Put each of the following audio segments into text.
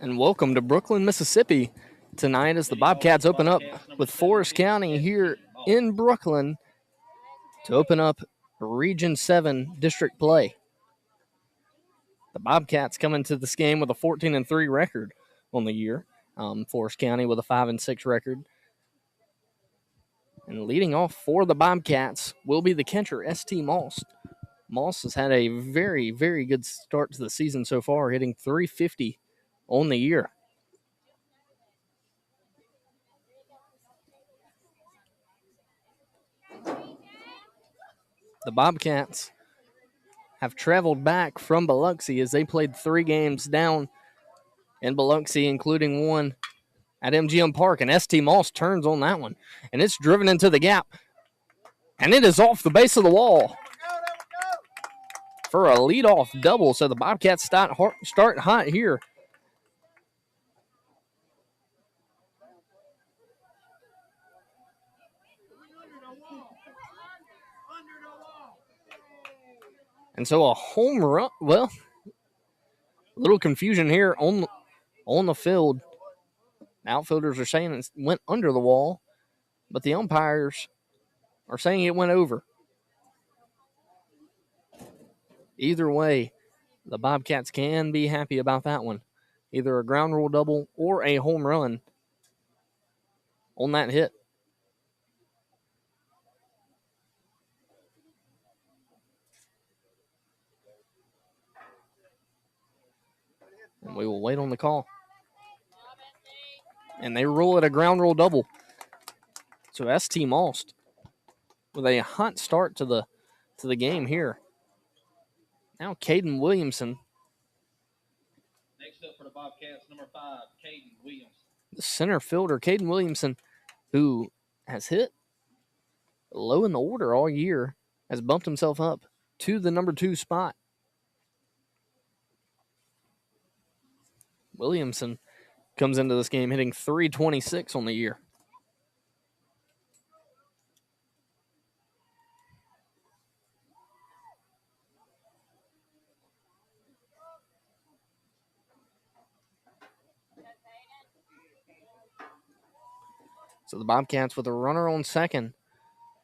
and welcome to Brooklyn, Mississippi. Tonight, as the Bobcats open up with Forest County here in Brooklyn to open up Region 7 district play. The Bobcats come into this game with a 14-3 record on the year. Forest County with a 5-6 record. And leading off for the Bobcats will be the catcher, St. Moss. Moss has had a very, very good start to the season so far, hitting .350 on the year. The Bobcats have traveled back from Biloxi as they played 3 games down in Biloxi, including one at MGM Park. And St. Moss turns on that one, and it's driven into the gap, and it is off the base of the wall for a leadoff double. So the Bobcats start hot here. And so a home run. Well, a little confusion here on the field. Outfielders are saying it went under the wall, but the umpires are saying it went over. Either way, the Bobcats can be happy about that one. Either a ground rule double or a home run on that hit. And we will wait on the call. And they rule it a ground rule double. So St. Moss with a hot start to the game here. Now Caden Williamson. Next up for the Bobcats, number 5, Caden Williamson. The center fielder, Caden Williamson, who has hit low in the order all year, has bumped himself up to the number 2 spot. Williamson comes into this game hitting .326 on the year. So the Bobcats with a runner on second.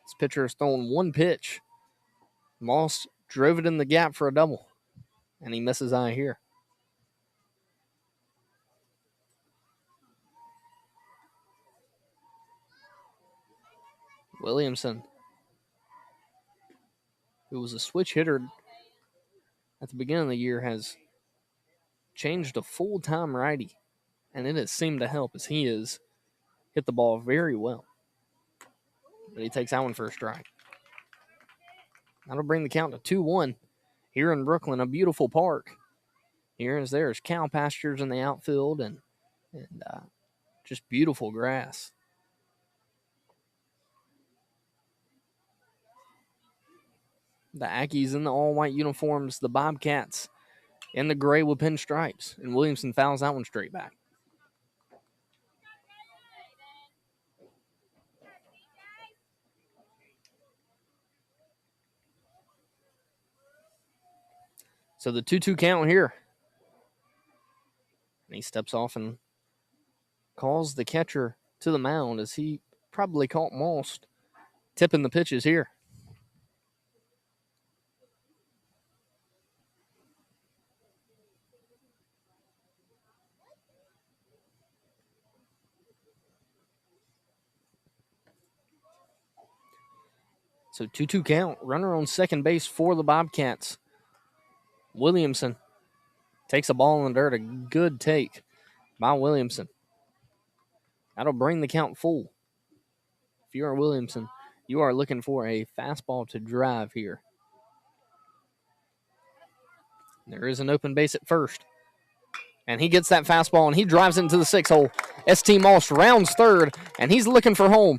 This pitcher has thrown one pitch. Moss drove it in the gap for a double, and he misses out here. Williamson, who was a switch hitter at the beginning of the year, has changed to full-time righty, and it has seemed to help as he has hit the ball very well. But he takes that one for a strike. That'll bring the count to 2-1 here in Brooklyn, a beautiful park. There's cow pastures in the outfield and just beautiful grass. The Aggies in the all-white uniforms, the Bobcats in the gray with pinstripes, and Williamson fouls that one straight back. So the 2-2 count here. And he steps off and calls the catcher to the mound as he probably caught Moss tipping the pitches here. So 2-2 count. Runner on second base for the Bobcats. Williamson takes a ball in the dirt. A good take by Williamson. That'll bring the count full. If you are Williamson, you are looking for a fastball to drive here. There is an open base at first. And he gets that fastball, and he drives it into the 6 hole. St. Moss rounds third, and he's looking for home.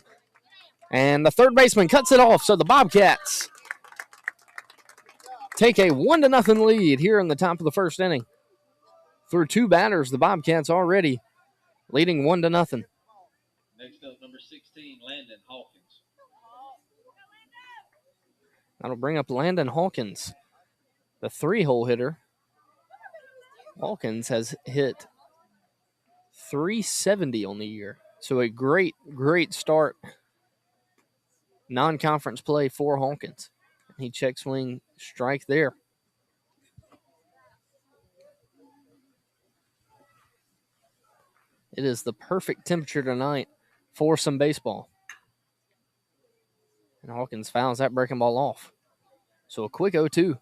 And the third baseman cuts it off, so the Bobcats take a 1-0 lead here in the top of the first inning. Through 2 batters, the Bobcats already leading 1-0. Next up, number 16, Landon Hawkins. That'll bring up Landon Hawkins, the 3-hole hitter. Hawkins has hit .370 on the year. So a great, great start. Non-conference play for Hawkins. He check swing strike there. It is the perfect temperature tonight for some baseball. And Hawkins fouls that breaking ball off. So a quick 0-2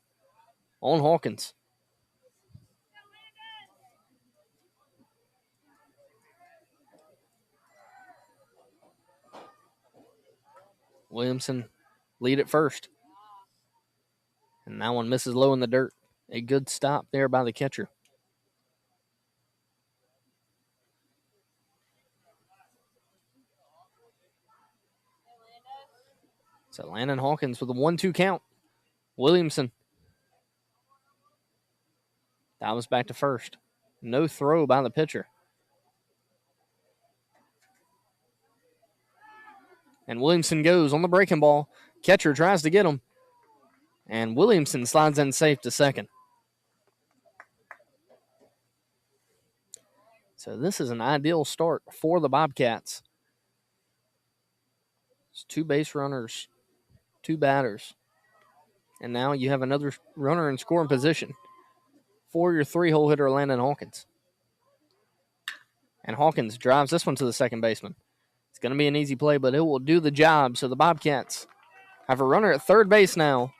on Hawkins. Williamson lead at first. And that one misses low in the dirt. A good stop there by the catcher. So Landon Hawkins with a 1-2 count. Williamson. That was back to first. No throw by the pitcher. And Williamson goes on the breaking ball. Catcher tries to get him. And Williamson slides in safe to second. So this is an ideal start for the Bobcats. It's 2 base runners, 2 batters. And now you have another runner in scoring position for your 3-hole hitter, Landon Hawkins. And Hawkins drives this one to the second baseman. It's going to be an easy play, but it will do the job. So the Bobcats have a runner at third base now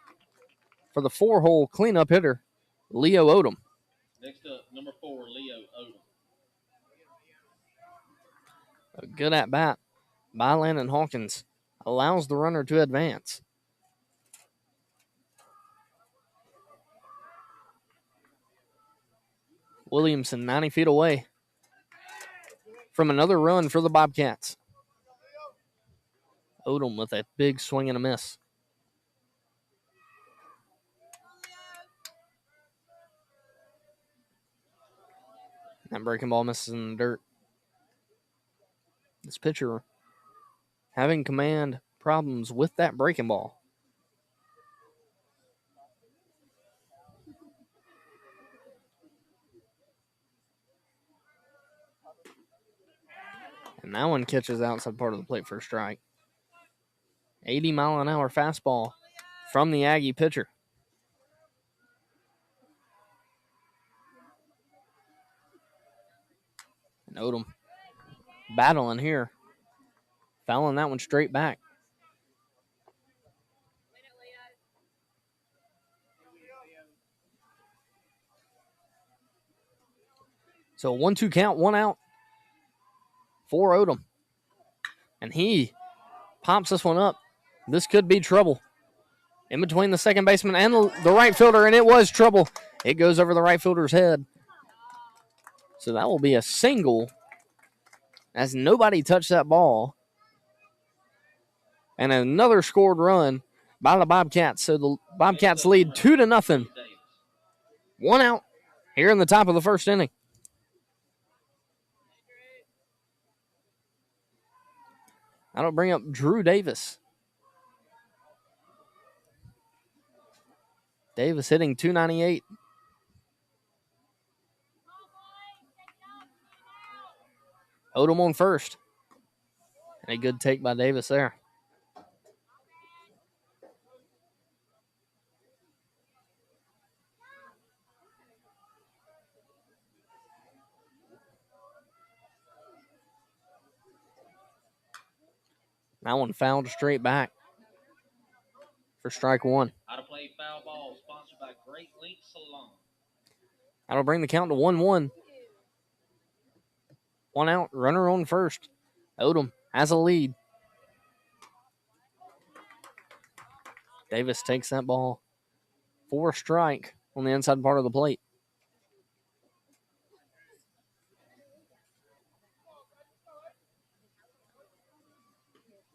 for the 4-hole cleanup hitter, Leo Odom. Next up, number 4, Leo Odom. A good at-bat by Landon Hawkins allows the runner to advance. Williamson 90 feet away from another run for the Bobcats. Odom with a big swing and a miss. That breaking ball misses in the dirt. This pitcher having command problems with that breaking ball. And that one catches outside part of the plate for a strike. 80-mile-an-hour fastball from the Aggie pitcher. And Odom battling here. Fouling that one straight back. So 1-2 count, 1 out for Odom. And he pops this one up. This could be trouble. In between the second baseman and the right fielder, and it was trouble. It goes over the right fielder's head. So that will be a single as nobody touched that ball. And another scored run by the Bobcats. So the Bobcats lead 2-0. 1 out here in the top of the first inning. That'll bring up Drew Davis. Davis hitting .298. Odom on first. And a good take by Davis there. That one fouled straight back for strike 1. How to play foul ball, sponsored by Great Link Salon. That'll bring the count to 1-1. 1 out, runner on first. Odom has a lead. Davis takes that ball for a strike on the inside part of the plate.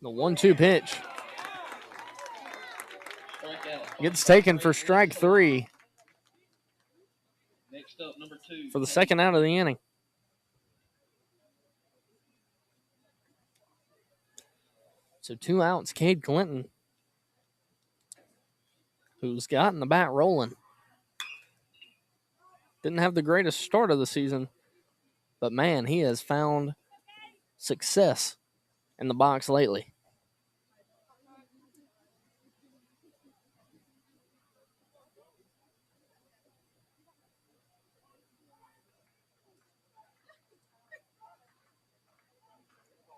The 1-2 pitch gets taken for strike 3 Next up, number 2. for the second out of the inning. So 2 outs, Cade Clinton, who's gotten the bat rolling. Didn't have the greatest start of the season, But man, he has found success in the box lately.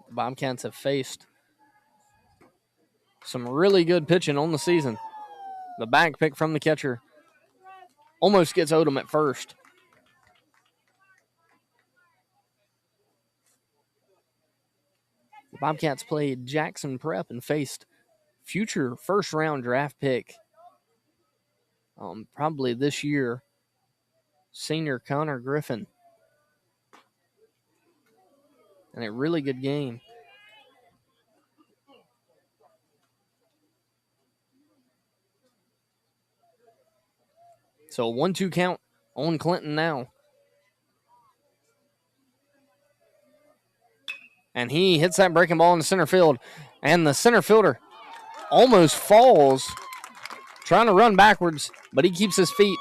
The Bobcats have faced some really good pitching on the season. The back pick from the catcher almost gets Odom at first. The Bobcats played Jackson Prep and faced future first-round draft pick, probably this year, senior Connor Griffin. And a really good game. So a 1-2 count on Clinton now. And he hits that breaking ball into center field. And the center fielder almost falls, trying to run backwards, but he keeps his feet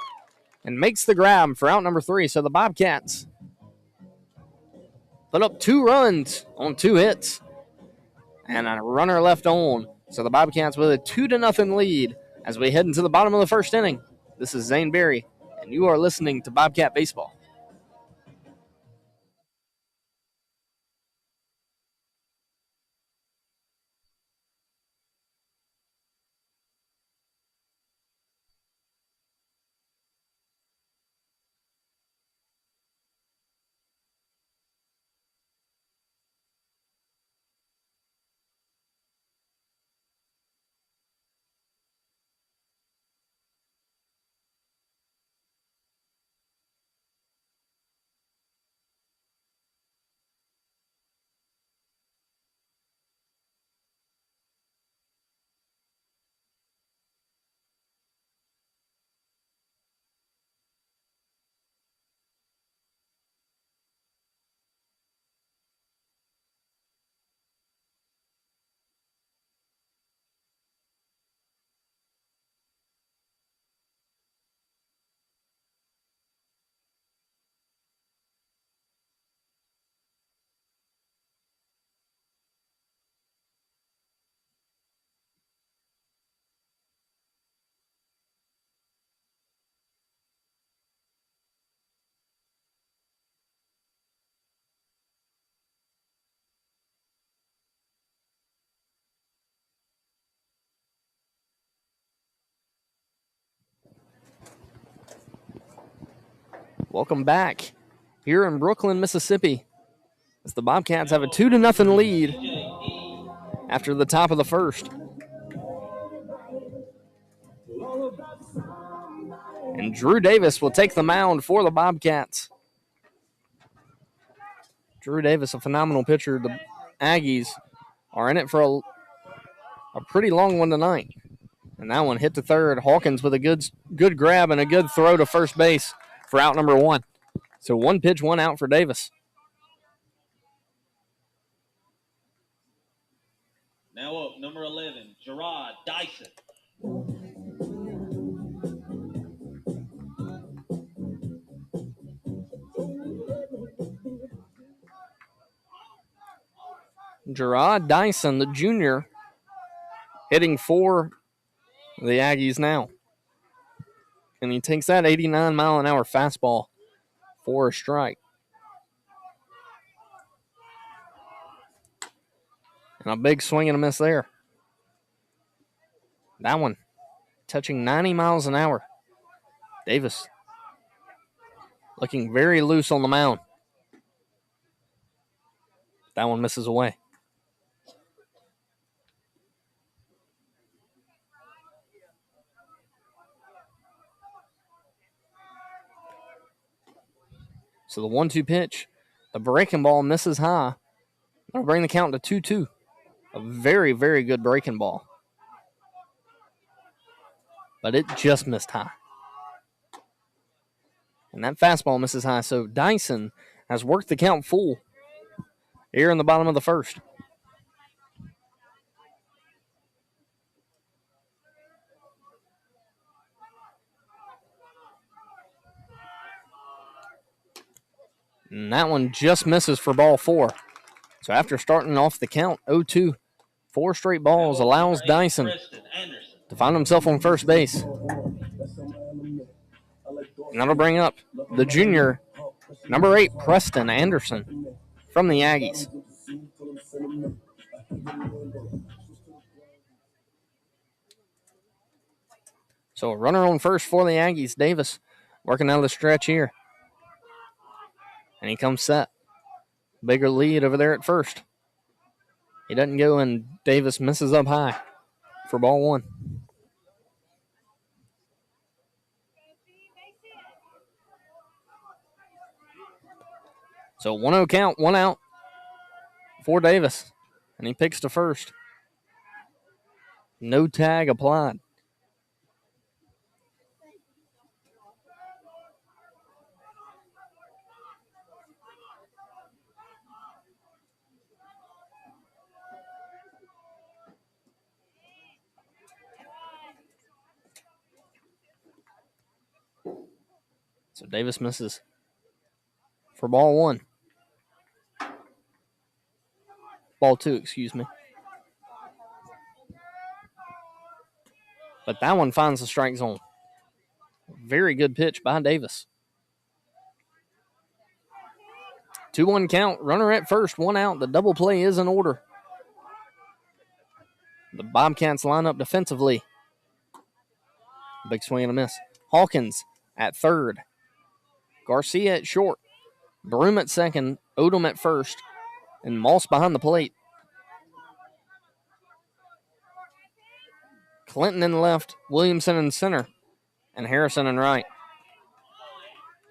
and makes the grab for out number 3. So the Bobcats put up 2 runs on 2 hits and a runner left on. So the Bobcats with a 2-0 lead as we head into the bottom of the first inning. This is Zane Berry, and you are listening to Bobcat Baseball. Welcome back here in Brooklyn, Mississippi, as the Bobcats have a 2-0 lead after the top of the first. And Drew Davis will take the mound for the Bobcats. Drew Davis, a phenomenal pitcher. The Aggies are in it for a pretty long one tonight. And that one hit to third. Hawkins with a good grab and a good throw to first base for out number 1. So 1 pitch, 1 out for Davis. Now up, number 11, Gerard Dyson. Gerard Dyson, the junior, hitting for the Aggies now. And he takes that 89-mile-an-hour fastball for a strike. And a big swing and a miss there. That one touching 90 miles an hour. Davis looking very loose on the mound. That one misses away. So the 1-2 pitch, the breaking ball misses high. That'll bring the count to 2-2. A very, very good breaking ball. But it just missed high. And that fastball misses high. So Dyson has worked the count full here in the bottom of the first. And that one just misses for ball 4. So after starting off the count 0-2, 4 straight balls allows Dyson to find himself on first base. And that'll bring up the junior, number 8, Preston Anderson from the Aggies. So a runner on first for the Aggies. Davis working out of the stretch here. And he comes set. Bigger lead over there at first. He doesn't go, and Davis misses up high for ball 1. So 1-0 count, 1 out for Davis. And he picks to first. No tag applied. So Davis misses for ball 1. Ball 2, excuse me. But that one finds the strike zone. Very good pitch by Davis. 2-1 count. Runner at first, 1 out. The double play is in order. The Bobcats line up defensively. Big swing and a miss. Hawkins at third. Garcia at short. Broom at second. Odom at first. And Moss behind the plate. Clinton in left. Williamson in center. And Harrison in right.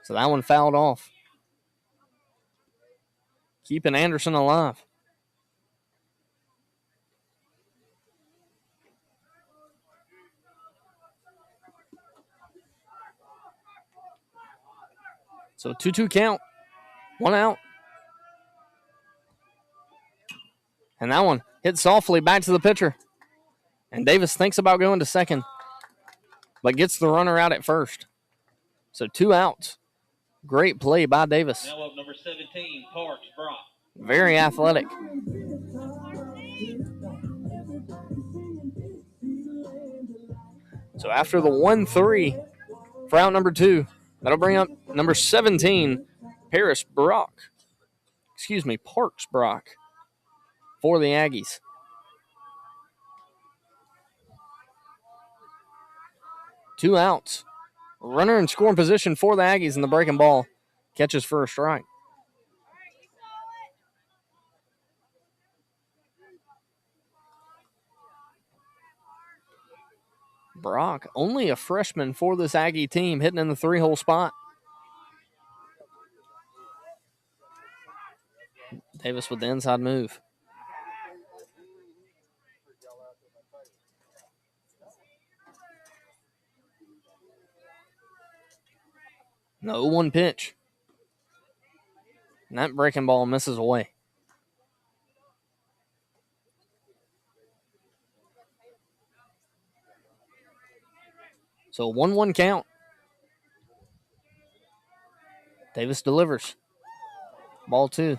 So that one fouled off. Keeping Anderson alive. So 2-2 count. 1 out. And that one hit softly back to the pitcher. And Davis thinks about going to second, but gets the runner out at first. So 2 outs. Great play by Davis. Now up number 17, Parks Brock. Very athletic. So after the 1-3 for out number 2, that'll bring up number 17, Parks Brock for the Aggies. Two outs. Runner in scoring position for the Aggies, and the breaking ball catches for a strike. Brock, only a freshman for this Aggie team, hitting in the 3-hole spot. Davis with the inside move. No 0-1 pitch. And that breaking ball misses away. So 1-1 count. Davis delivers. Ball 2.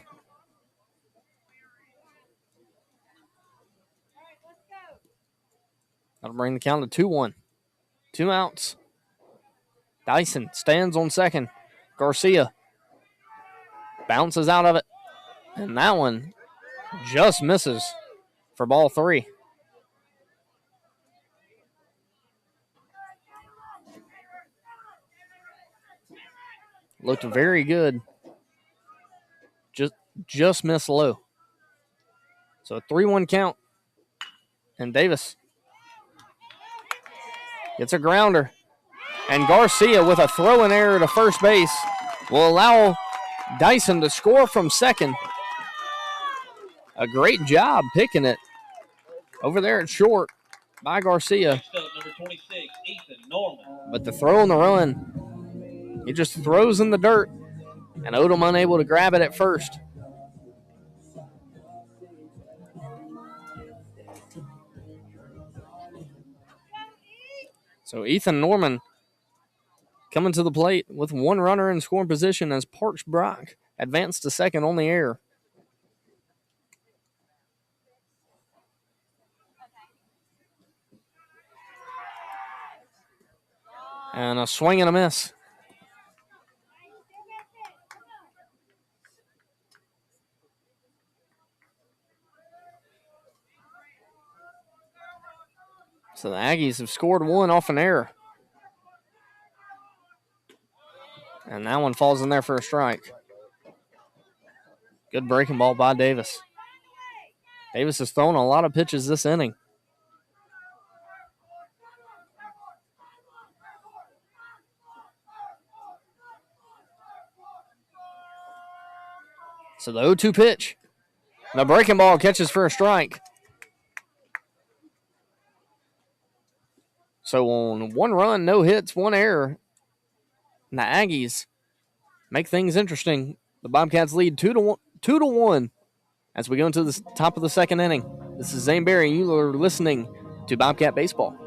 That'll bring the count to 2-1. 2 outs. Dyson stands on second. Garcia bounces out of it. And that one just misses for ball 3. Looked very good. Just missed low. So a 3-1 count. And Davis gets a grounder. And Garcia with a throw-in error to first base will allow Dyson to score from second. A great job picking it over there at short by Garcia. Number 26, Ethan Norman. But the throw on the run, he just throws in the dirt, and Odom unable to grab it at first. So Ethan Norman coming to the plate with one runner in scoring position as Parks Brock advanced to second on the air. And a swing and a miss. So the Aggies have scored one off an error. And that one falls in there for a strike. Good breaking ball by Davis. Davis has thrown a lot of pitches this inning. So the 0-2 pitch. The breaking ball catches for a strike. So on 1 run, no hits, 1 error, and the Aggies make things interesting. The Bobcats lead 2-1 as we go into the top of the second inning. This is Zane Berry, and you are listening to Bobcat Baseball.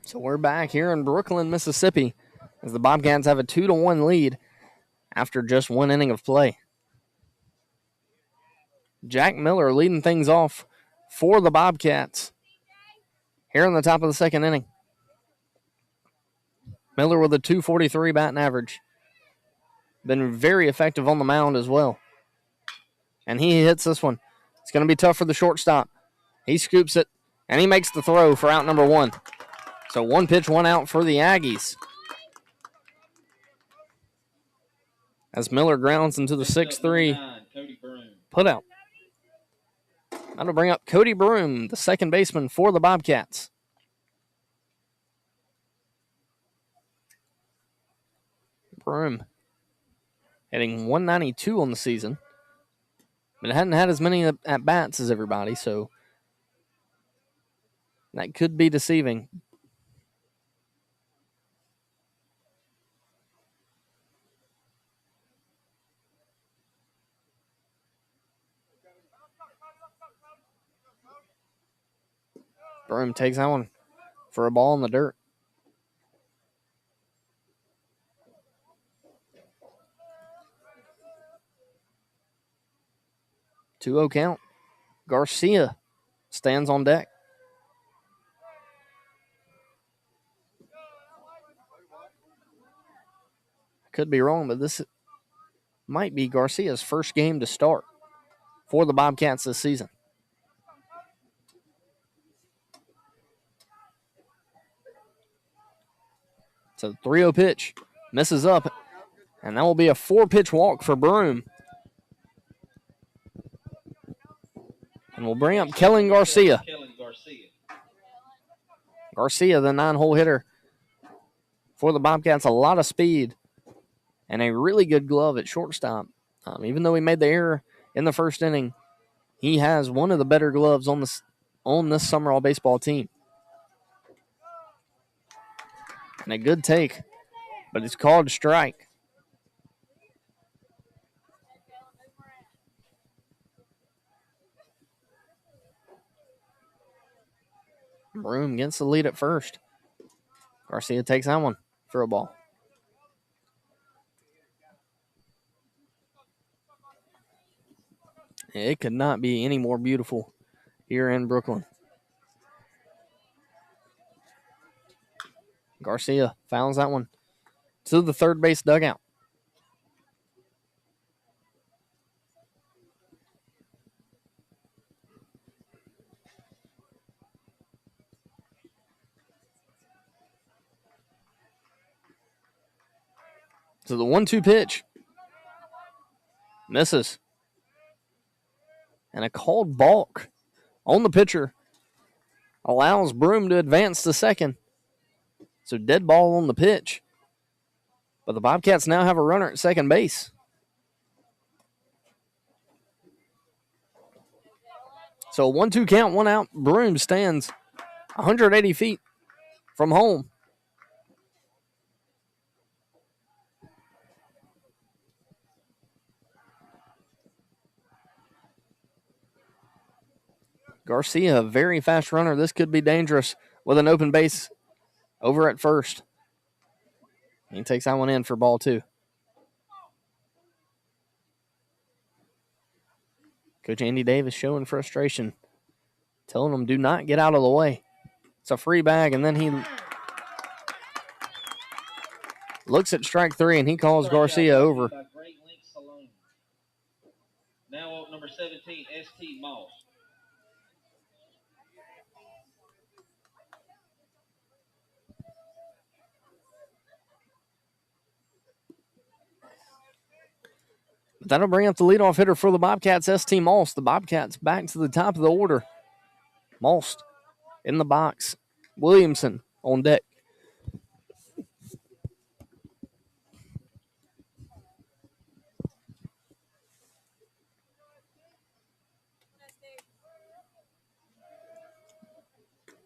So we're back here in Brooklyn, Mississippi, as the Bobcats have a 2-1 lead after just 1 inning of play. Jack Miller leading things off for the Bobcats here in the top of the second inning. Miller with a 243 batting average. Been very effective on the mound as well. And he hits this one. It's going to be tough for the shortstop. He scoops it, and he makes the throw for out number 1. So 1 pitch, 1 out for the Aggies. As Miller grounds into the 6-3 putout. That'll bring up Cody Broom, the second baseman for the Bobcats. Broom hitting 192 on the season, but it hadn't had as many at-bats as everybody, so that could be deceiving. Broom takes that one for a ball in the dirt. 2-0 count. Garcia stands on deck. Could be wrong, but this might be Garcia's first game to start for the Bobcats this season. So 3-0 pitch misses up, and that will be a 4-pitch walk for Broom. And we'll bring up Kellen Garcia. Garcia, the 9-hole hitter for the Bobcats, a lot of speed and a really good glove at shortstop. Even though he made the error in the first inning, he has one of the better gloves on this Sumrall baseball team. And a good take, but it's called strike. Broom gets the lead at first. Garcia takes that one for a ball. It could not be any more beautiful here in Brooklyn. Garcia fouls that one to the third base dugout. So the 1-2 pitch misses. And a called balk on the pitcher allows Broom to advance to second. So dead ball on the pitch. But the Bobcats now have a runner at second base. So a 1-2 count, 1 out. Broom stands 180 feet from home. Garcia, a very fast runner. This could be dangerous with an open base over at first. He takes that one in for ball 2. Coach Andy Davis showing frustration, telling him do not get out of the way. It's a free bag, and then he looks at strike 3, and he calls Garcia over. Now up number 17, S.T. Moss. That'll bring up the leadoff hitter for the Bobcats, S.T. Moss. The Bobcats back to the top of the order. Moss in the box. Williamson on deck.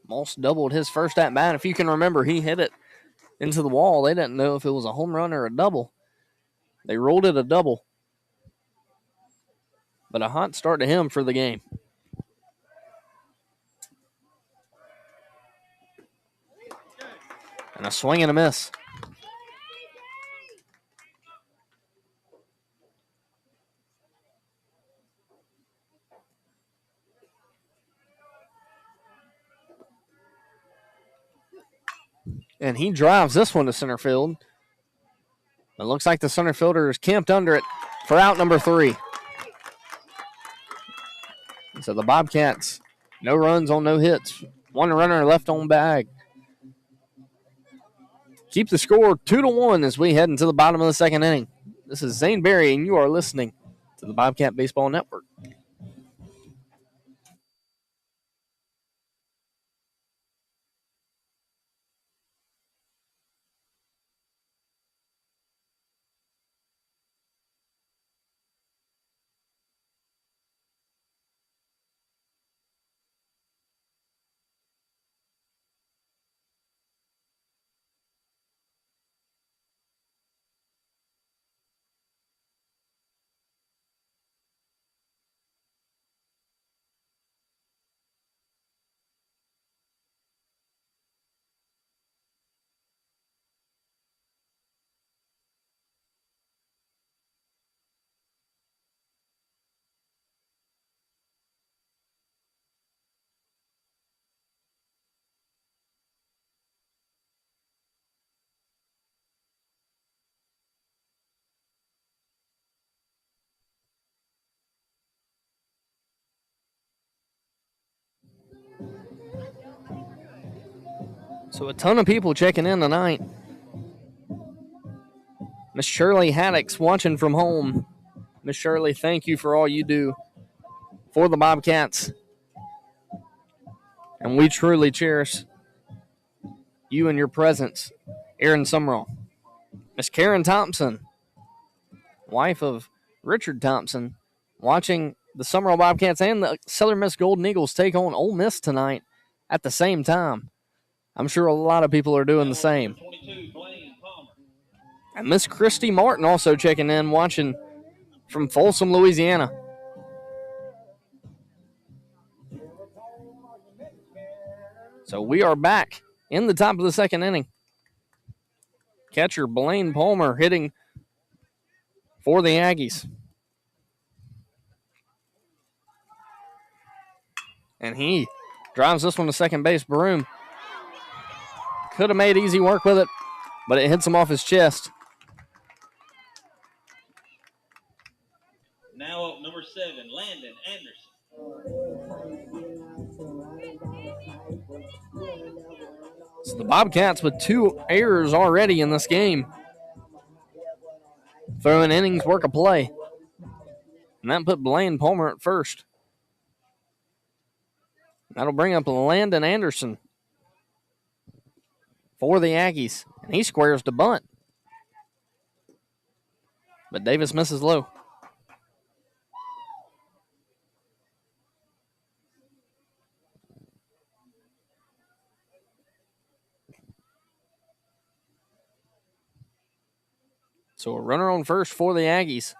Moss doubled his first at bat. If you can remember, he hit it into the wall. They didn't know if it was a home run or a double. They rolled it a double. But a hot start to him for the game. And a swing and a miss. And he drives this one to center field. It looks like the center fielder is camped under it for out number 3. So the Bobcats, no runs on no hits. 1 runner left on bag. Keep the score 2-1 as we head into the bottom of the second inning. This is Zane Berry, and you are listening to the Bobcat Baseball Network. So a ton of people checking in tonight. Miss Shirley Haddix watching from home. Miss Shirley, thank you for all you do for the Bobcats. And we truly cherish you and your presence, Aaron Sumrall. Miss Karen Thompson, wife of Richard Thompson, watching the Sumrall Bobcats and the Southern Miss Golden Eagles take on Ole Miss tonight at the same time. I'm sure a lot of people are doing the same. And Miss Christy Martin also checking in, watching from Folsom, Louisiana. So we are back in the top of the second inning. Catcher Blaine Palmer hitting for the Aggies. And he drives this one to second base. Broom could have made easy work with it, but it hits him off his chest. Now up number 7, Landon Anderson. So the Bobcats with 2 errors already in this game. Throwing innings work of play. And that put Blaine Palmer at first. That'll bring up Landon Anderson for the Aggies. And he squares to bunt. But Davis misses low. So a runner on first for the Aggies.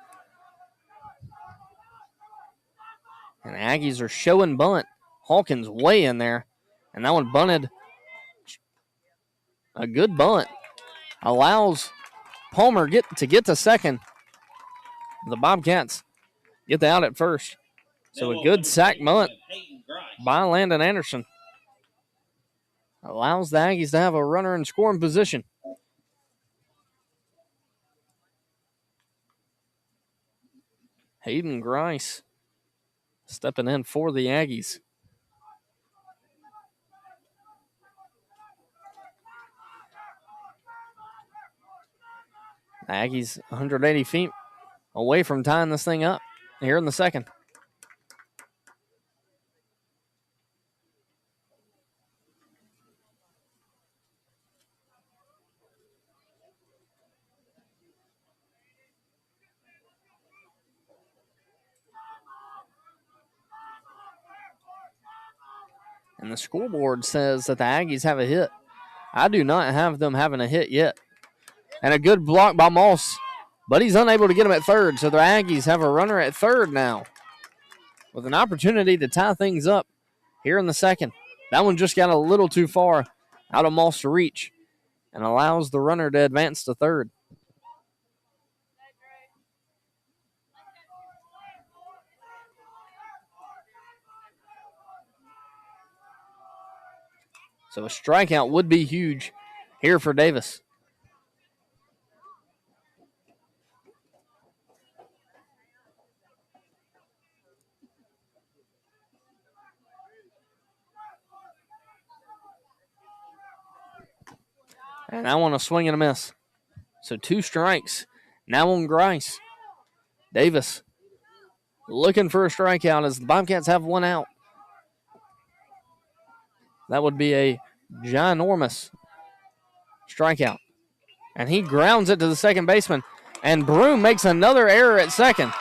And the Aggies are showing bunt. Hawkins way in there. And that one bunted. A good bunt. Allows Palmer to get to second. The Bobcats get the out at first. So a good sack bunt by Landon Anderson. Allows the Aggies to have a runner in scoring position. Hayden Grice stepping in for the Aggies. The Aggies 180 feet away from tying this thing up here in the second. And the scoreboard says that the Aggies have a hit. I do not have them having a hit yet. And a good block by Moss, but he's unable to get him at third. So the Aggies have a runner at third now with an opportunity to tie things up here in the second. That one just got a little too far out of Moss to reach and allows the runner to advance to third. So a strikeout would be huge here for Davis. And I want a swing and a miss. So 2 strikes. Now on Grice. Davis looking for a strikeout as the Bobcats have 1 out. That would be a ginormous strikeout. And he grounds it to the second baseman. And Broom makes another error at second.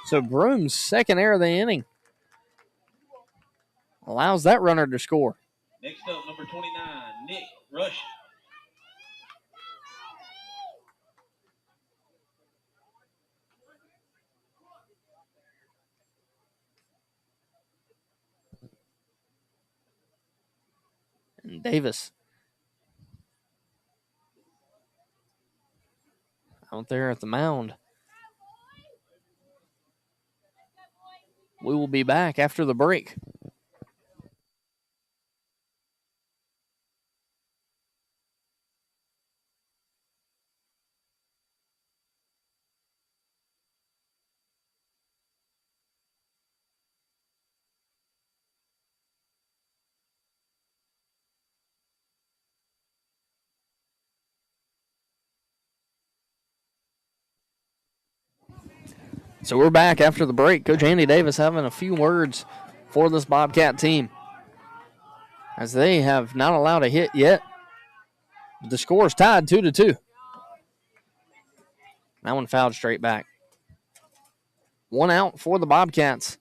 So Broom's second error of the inning allows that runner to score. Next up, number 29, Nick Rush. And Davis out there at the mound. We will be back after the break. So we're back after the break. Coach Andy Davis having a few words for this Bobcat team, as they have not allowed a hit yet. The score is tied 2-2. That one fouled straight back. 1 out for the Bobcats.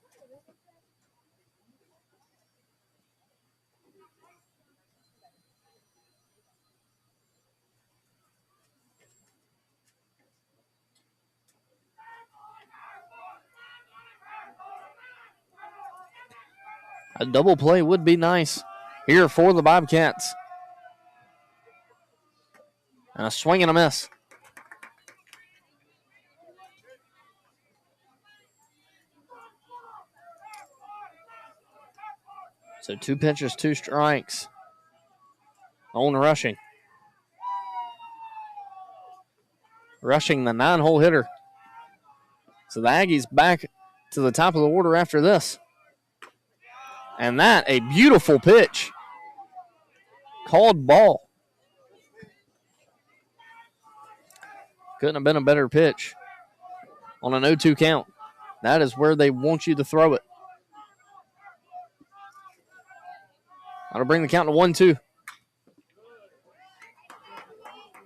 A double play would be nice here for the Bobcats. And a swing and a miss. So 2 pitches, 2 strikes. On Rushing. Rushing, the 9-hole hitter. So the Aggies back to the top of the order after this. And that, a beautiful pitch. Called ball. Couldn't have been a better pitch on an 0-2 count. That is where they want you to throw it. That'll bring the count to 1-2.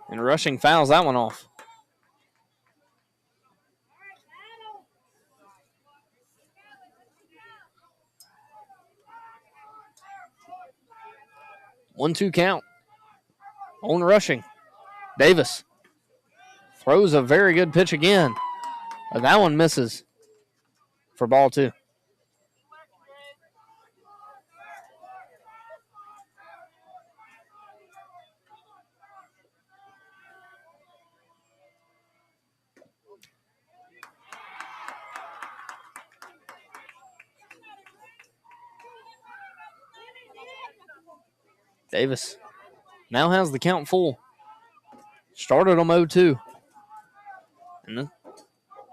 And Rushing fouls that one off. One-two count. On Rushing. Davis throws a very good pitch again. But that one misses for ball 2. Davis now has the count full. Started on 0-2.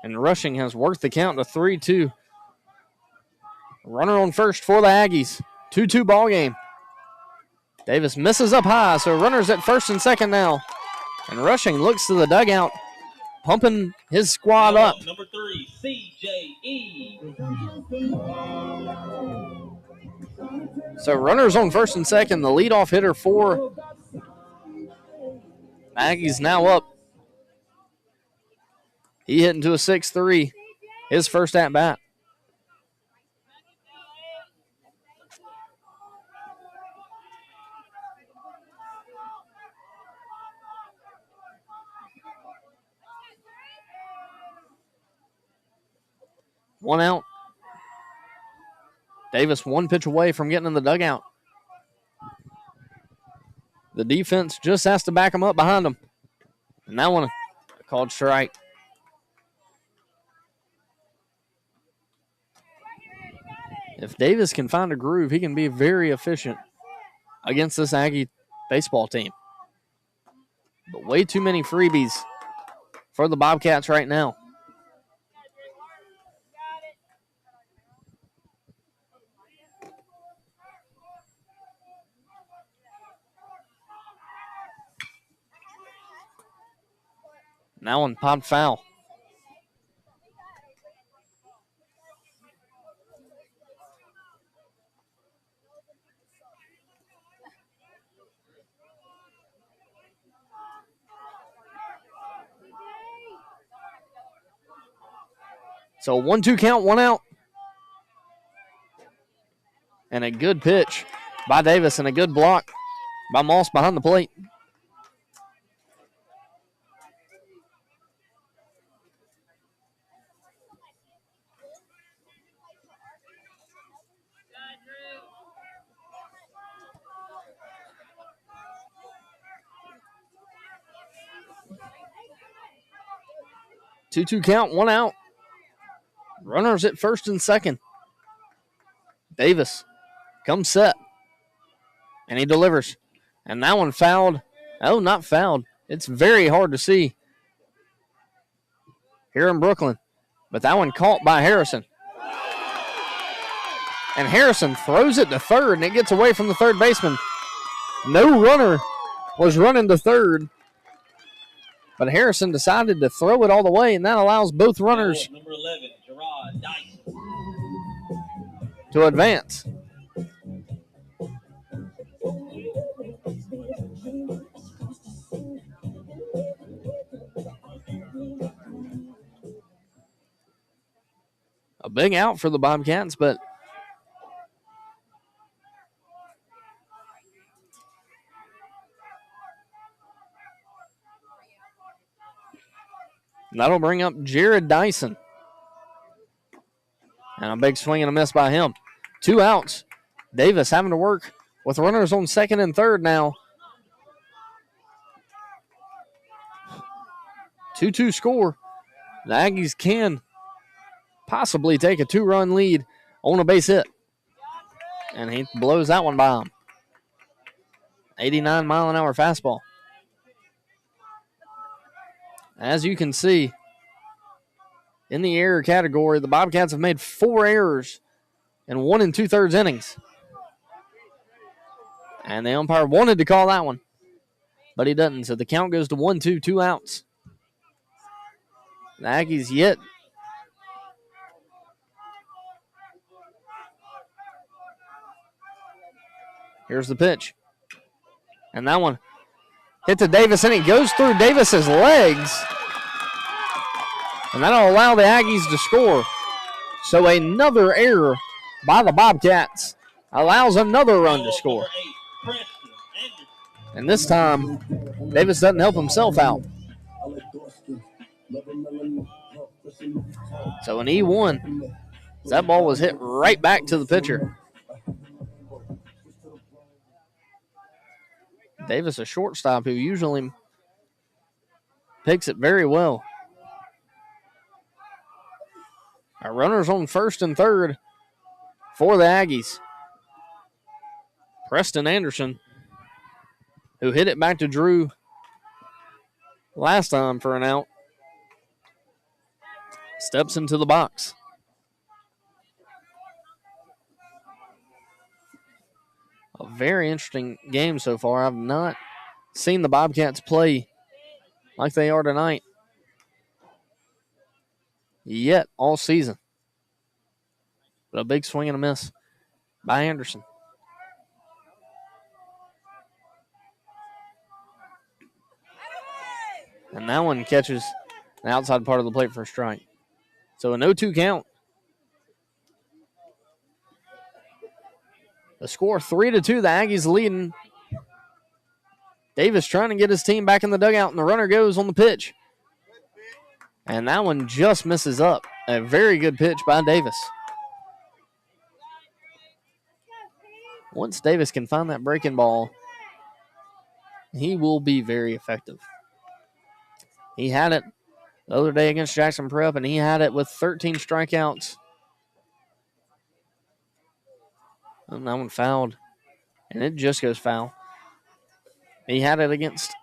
And Rushing has worked the count to 3-2. Runner on first for the Aggies. 2-2 ball game. Davis misses up high, so runners at first and second now. And Rushing looks to the dugout, pumping his squad up. Number 3, CJE. So runners on first and second. The leadoff hitter for Aggies now up. He hit into a 6-3. His first at bat. One out. Davis 1 pitch away from getting in the dugout. The defense just has to back him up behind him. And that one called strike. If Davis can find a groove, he can be very efficient against this Aggie baseball team. But way too many freebies for the Bobcats right now. That one popped foul. So 1-2 count, 1 out. And a good pitch by Davis and a good block by Moss behind the plate. Two count, 1 out. Runners at first and second. Davis comes set. And he delivers. And that one fouled. Oh, not fouled. It's very hard to see here in Brooklyn. But that one caught by Harrison. And Harrison throws it to third, and it gets away from the third baseman. No runner was running to third. But Harrison decided to throw it all the way, and that allows both runners Number 11, Gerard Dyson. to advance. A big out for the Bobcats, but that'll bring up Jared Dyson. And a big swing and a miss by him. 2 outs Davis having to work with runners on second and third now. 2-2 score. The Aggies can possibly take a 2-run lead on a base hit. And he blows that one by him. 89-mile-an-hour fastball. As you can see, in the error category, the Bobcats have made 4 errors in 1 2/3 innings. And the umpire wanted to call that one, but he doesn't. So the count goes to 1-2, 2 outs. The Aggies yet. Here's the pitch. And that one hit to Davis, and it goes through Davis's legs. And that'll allow the Aggies to score. So another error by the Bobcats allows another run to score. And this time, Davis doesn't help himself out. So an E1. That ball was hit right back to the pitcher. Davis, a shortstop who usually picks it very well. Our runners on first and third for the Aggies. Preston Anderson, who hit it back to Drew last time for an out, steps into the box. A very interesting game so far. I've not seen the Bobcats play like they are tonight yet all season. But a big swing and a miss by Anderson. And that one catches the outside part of the plate for a strike. So a 0-2 count. The score 3-2. The Aggies leading. Davis trying to get his team back in the dugout, and the runner goes on the pitch. And that one just misses up. A very good pitch by Davis. Once Davis can find that breaking ball, he will be very effective. He had it the other day against Jackson Prep, and he had it with 13 strikeouts. And that one fouled, and it just goes foul. He had it against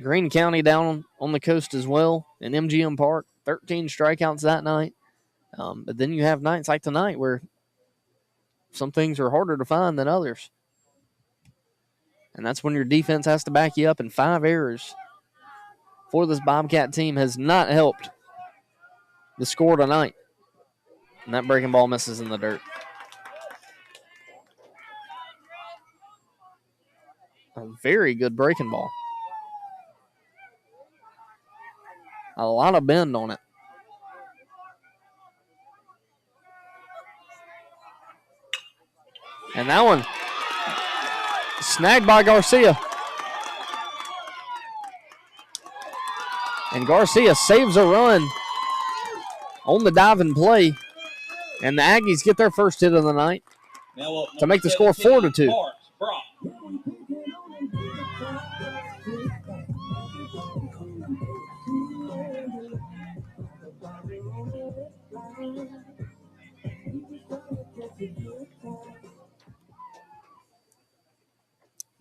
Greene County down on the coast as well in MGM Park. 13 strikeouts that night. But then you have nights like tonight where some things are harder to find than others. And that's when your defense has to back you up, and 5 errors for this Bobcat team has not helped the score tonight. And that breaking ball misses in the dirt. A very good breaking ball. A lot of bend on it. And that one snagged by Garcia. And Garcia saves a run on the dive and play. And the Aggies get their first hit of the night to make the score 4-2.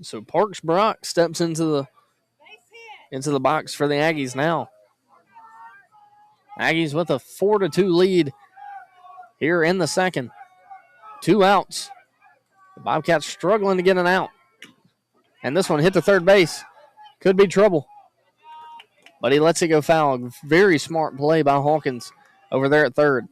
So Parks Brock steps into the box for the Aggies now. Aggies with a 4-2 lead here in the second. 2 outs. The Bobcats struggling to get an out. And this one hit the third base. Could be trouble. But he lets it go foul. Very smart play by Hawkins over there at third.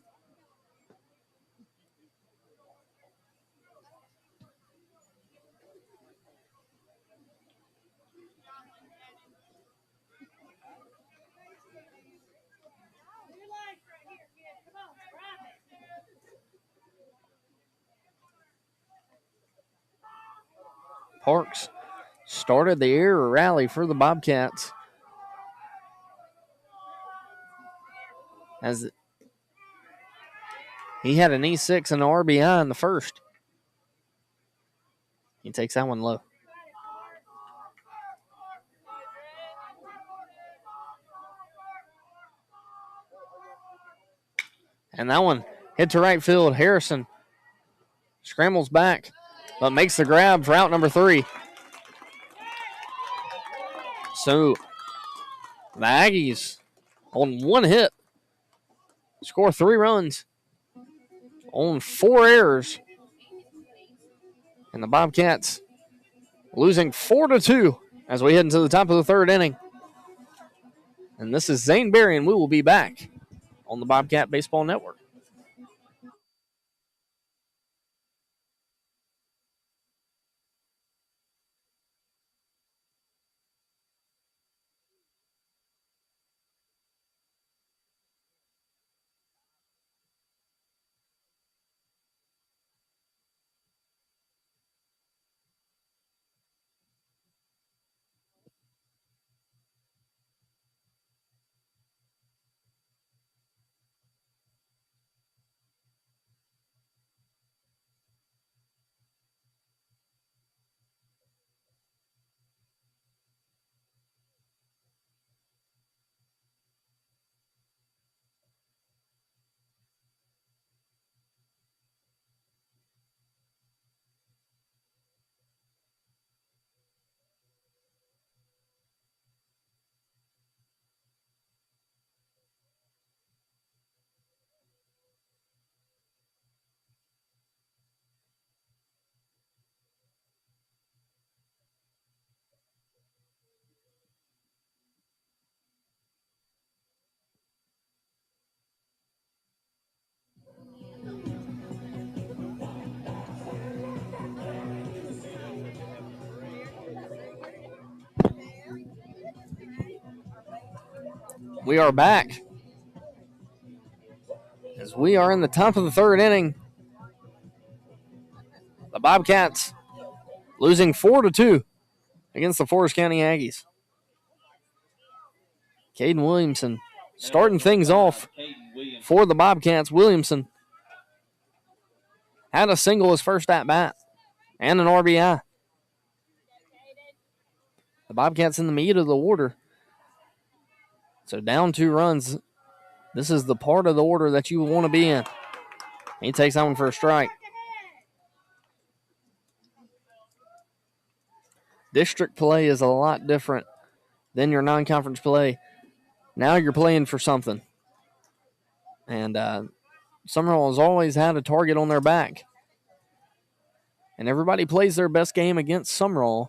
Parks started the error rally for the Bobcats as he had an E6 and an RBI in the first. He takes that one low. And that one hit to right field. Harrison scrambles back, but makes the grab for out number 3. So the Aggies on 1 hit score 3 runs on 4 errors. And the Bobcats losing 4-2 as we head into the top of the 3rd inning. And this is Zane Berry, and we will be back on the Bobcat Baseball Network. We are back as we are in the top of the 3rd inning. The Bobcats losing 4-2 against the Forest County Aggies. Caden Williamson starting things off for the Bobcats. Williamson had a single his first at bat and an RBI. The Bobcats in the meat of the order. So down 2 runs. This is the part of the order that you want to be in. He takes that one for a strike. District play is a lot different than your non-conference play. Now you're playing for something. And Sumrall has always had a target on their back. And everybody plays their best game against Sumrall.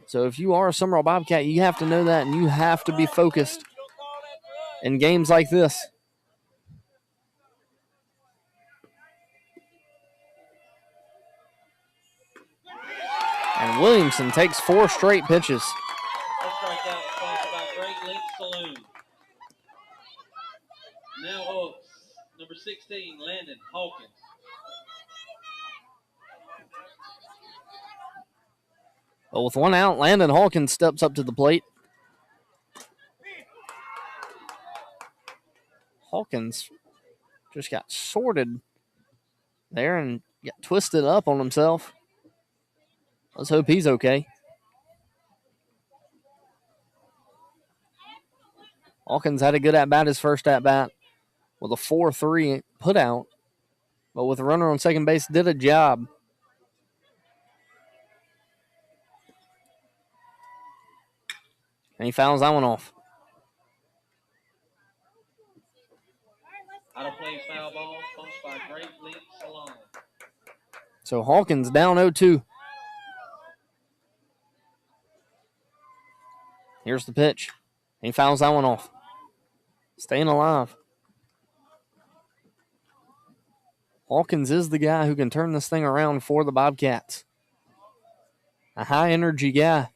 So if you are a Sumrall Bobcat, you have to know that, and you have to be focused in games like this. And Williamson takes 4 straight pitches. That strikeout was sponsored by Great Link Saloon. Now Hawks, number 16, Landon Hawkins. But with 1 out, Landon Hawkins steps up to the plate. Hawkins just got sorted there and got twisted up on himself. Let's hope he's okay. Hawkins had a good at-bat his first at-bat with a 4-3 put out, but with a runner on second base, did a job. And he fouls that one off. Out of play foul ball, sponsored by Great Link Saloon. So Hawkins down 0-2. Here's the pitch. He fouls that one off. Staying alive. Hawkins is the guy who can turn this thing around for the Bobcats. A high-energy guy.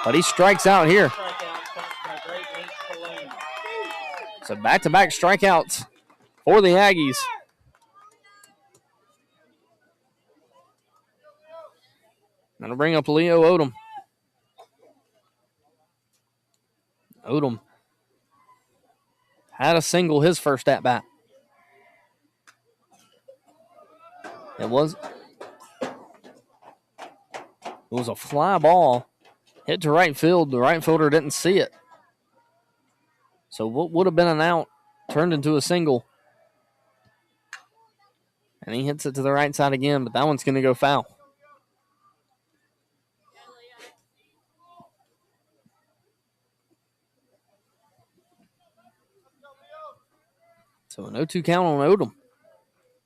But he strikes out here. So back-to-back strikeouts for the Aggies. That'll bring up Leo Odom. Odom had a single his first at-bat. It was a fly ball. Hit to right field. The right fielder didn't see it. So what would have been an out turned into a single. And he hits it to the right side again, but that one's going to go foul. So an 0-2 count on Odom.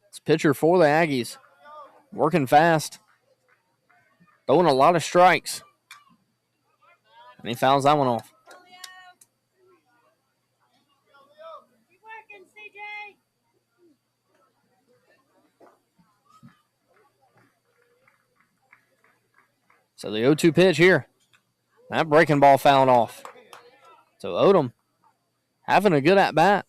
It's pitcher for the Aggies. Working fast. Throwing a lot of strikes. And he fouls that one off. So the 0-2 pitch here. That breaking ball fouled off. So Odom having a good at-bat.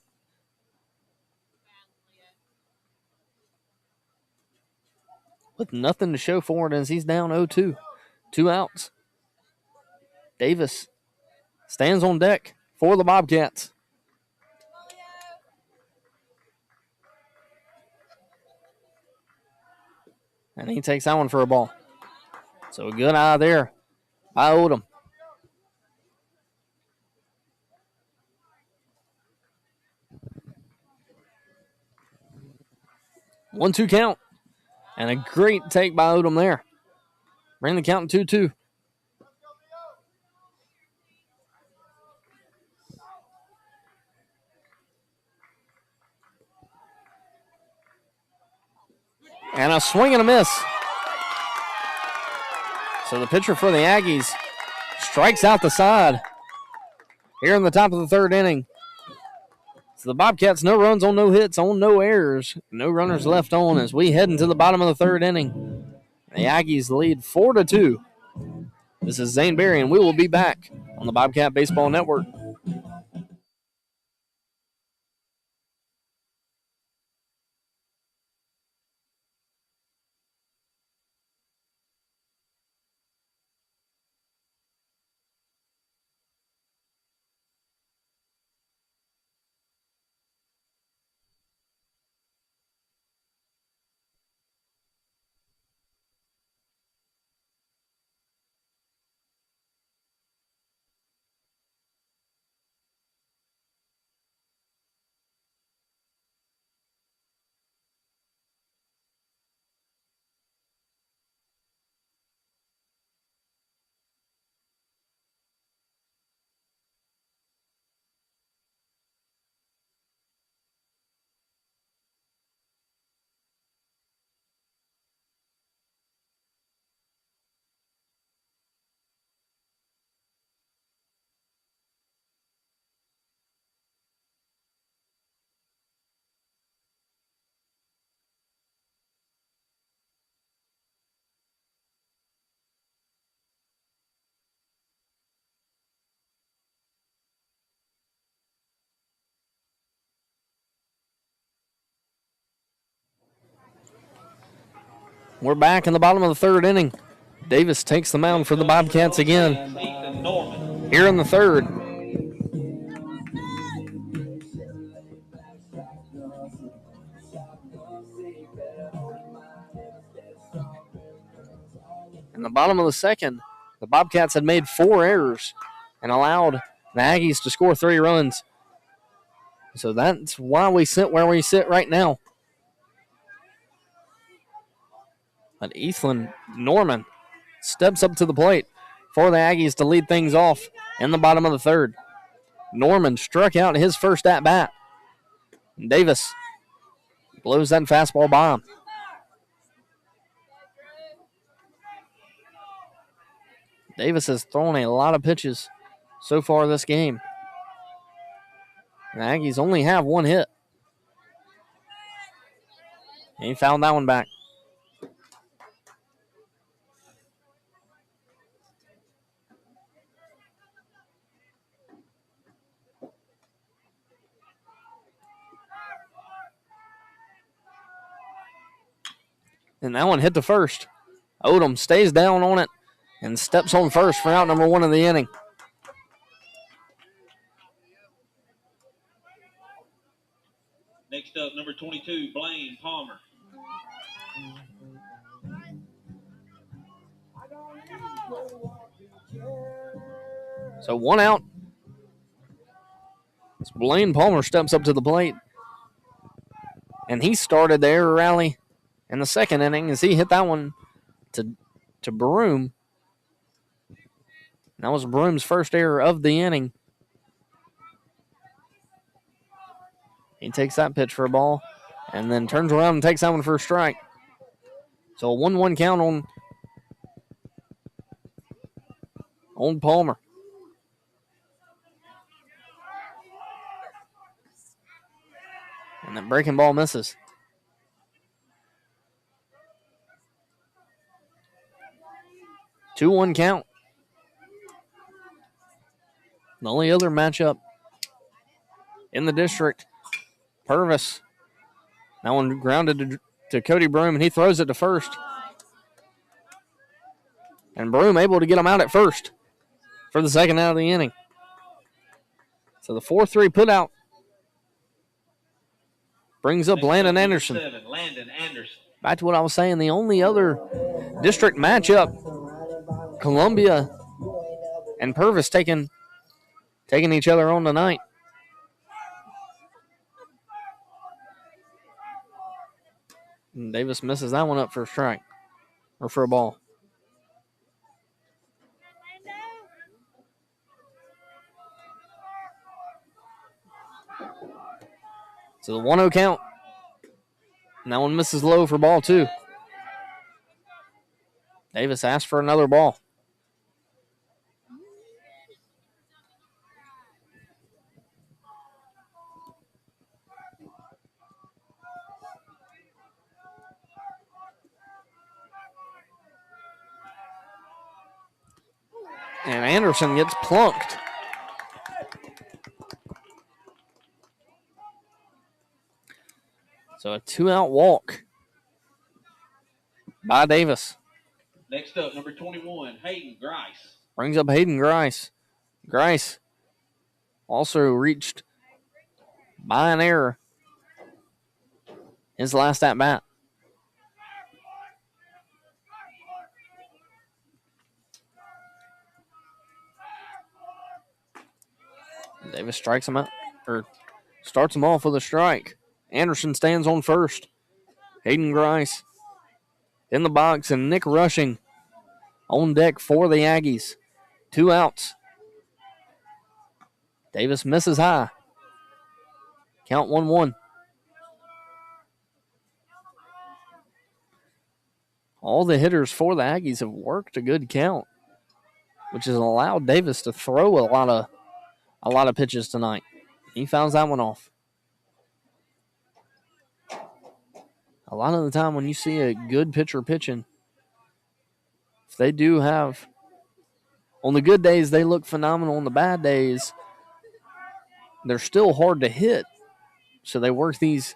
With nothing to show for it as he's down 0-2. 2 outs. Davis stands on deck for the Bobcats. And he takes that one for a ball. So a good eye there by Odom. One-two count. And a great take by Odom there. Bring the count to 2-2. And a swing and a miss. So the pitcher for the Aggies strikes out the side here in the top of the third inning. So the Bobcats, no runs on no hits, on no errors, no runners left on as we head into the bottom of the third inning. The Aggies lead 4-2. This is Zane Berry, and we will be back on the Bobcat Baseball Network. We're back in the bottom of the third inning. Davis takes the mound for the Bobcats again here in the third. In the bottom of the second, the Bobcats had made 4 errors and allowed the Aggies to score 3 runs. So that's why we sit where we sit right now. But Ethan Norman steps up to the plate for the Aggies to lead things off in the bottom of the third. Norman struck out his first at-bat. Davis blows that fastball by him. Davis has thrown a lot of pitches so far this game. The Aggies only have 1 hit. And he fouled that one back. And that one hit the first. Odom stays down on it and steps on first for out number 1 of the inning. Next up, number 22, Blaine Palmer. So 1 out. Blaine Palmer steps up to the plate. And he started the error rally in the second inning as he hit that one to Broom. That was Broom's first error of the inning. He takes that pitch for a ball and then turns around and takes that one for a strike. So a 1-1 count on Palmer. And that breaking ball misses. Two-one count. The only other matchup in the district, Purvis. That one grounded to Cody Broom, and he throws it to first. And Broom able to get him out at first for the second out of the inning. So the 4-3 put out brings up Landon Anderson. Back to what I was saying, the only other district matchup, Columbia and Purvis taking each other on tonight. And Davis misses that one up for a strike or for a ball. So the 1-0 count. And that one misses low for ball two. Davis asked for another ball. And Anderson gets plunked. So a 2-out walk by Davis. Next up, number 21, Hayden Grice. Brings up Hayden Grice. Grice also reached by an error his last at bat. Davis strikes him out, or starts him off with a strike. Anderson stands on first. Hayden Grice in the box, and Nick Rushing on deck for the Aggies. 2 outs. Davis misses high. Count 1-1. All the hitters for the Aggies have worked a good count, which has allowed Davis to throw a lot of pitches tonight. He fouls that one off. A lot of the time when you see a good pitcher pitching, if they do have, on the good days, they look phenomenal. On the bad days, they're still hard to hit. So they work these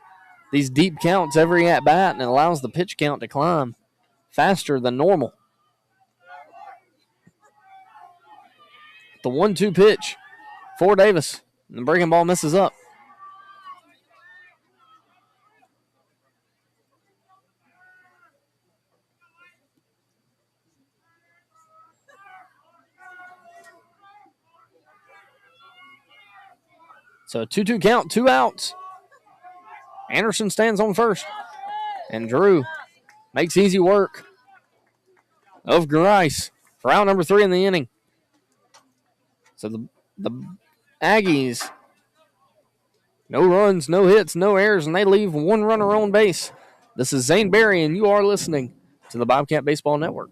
deep counts every at bat, and it allows the pitch count to climb faster than normal. The 1-2 pitch for Davis. And the breaking ball misses up. So a 2-2 count, 2 outs. Anderson stands on first. And Drew makes easy work of Grice for out number 3 in the inning. So the Aggies, no runs, no hits, no errors, and they leave one runner on base. This is Zane Berry, and you are listening to the Bobcat Baseball Network.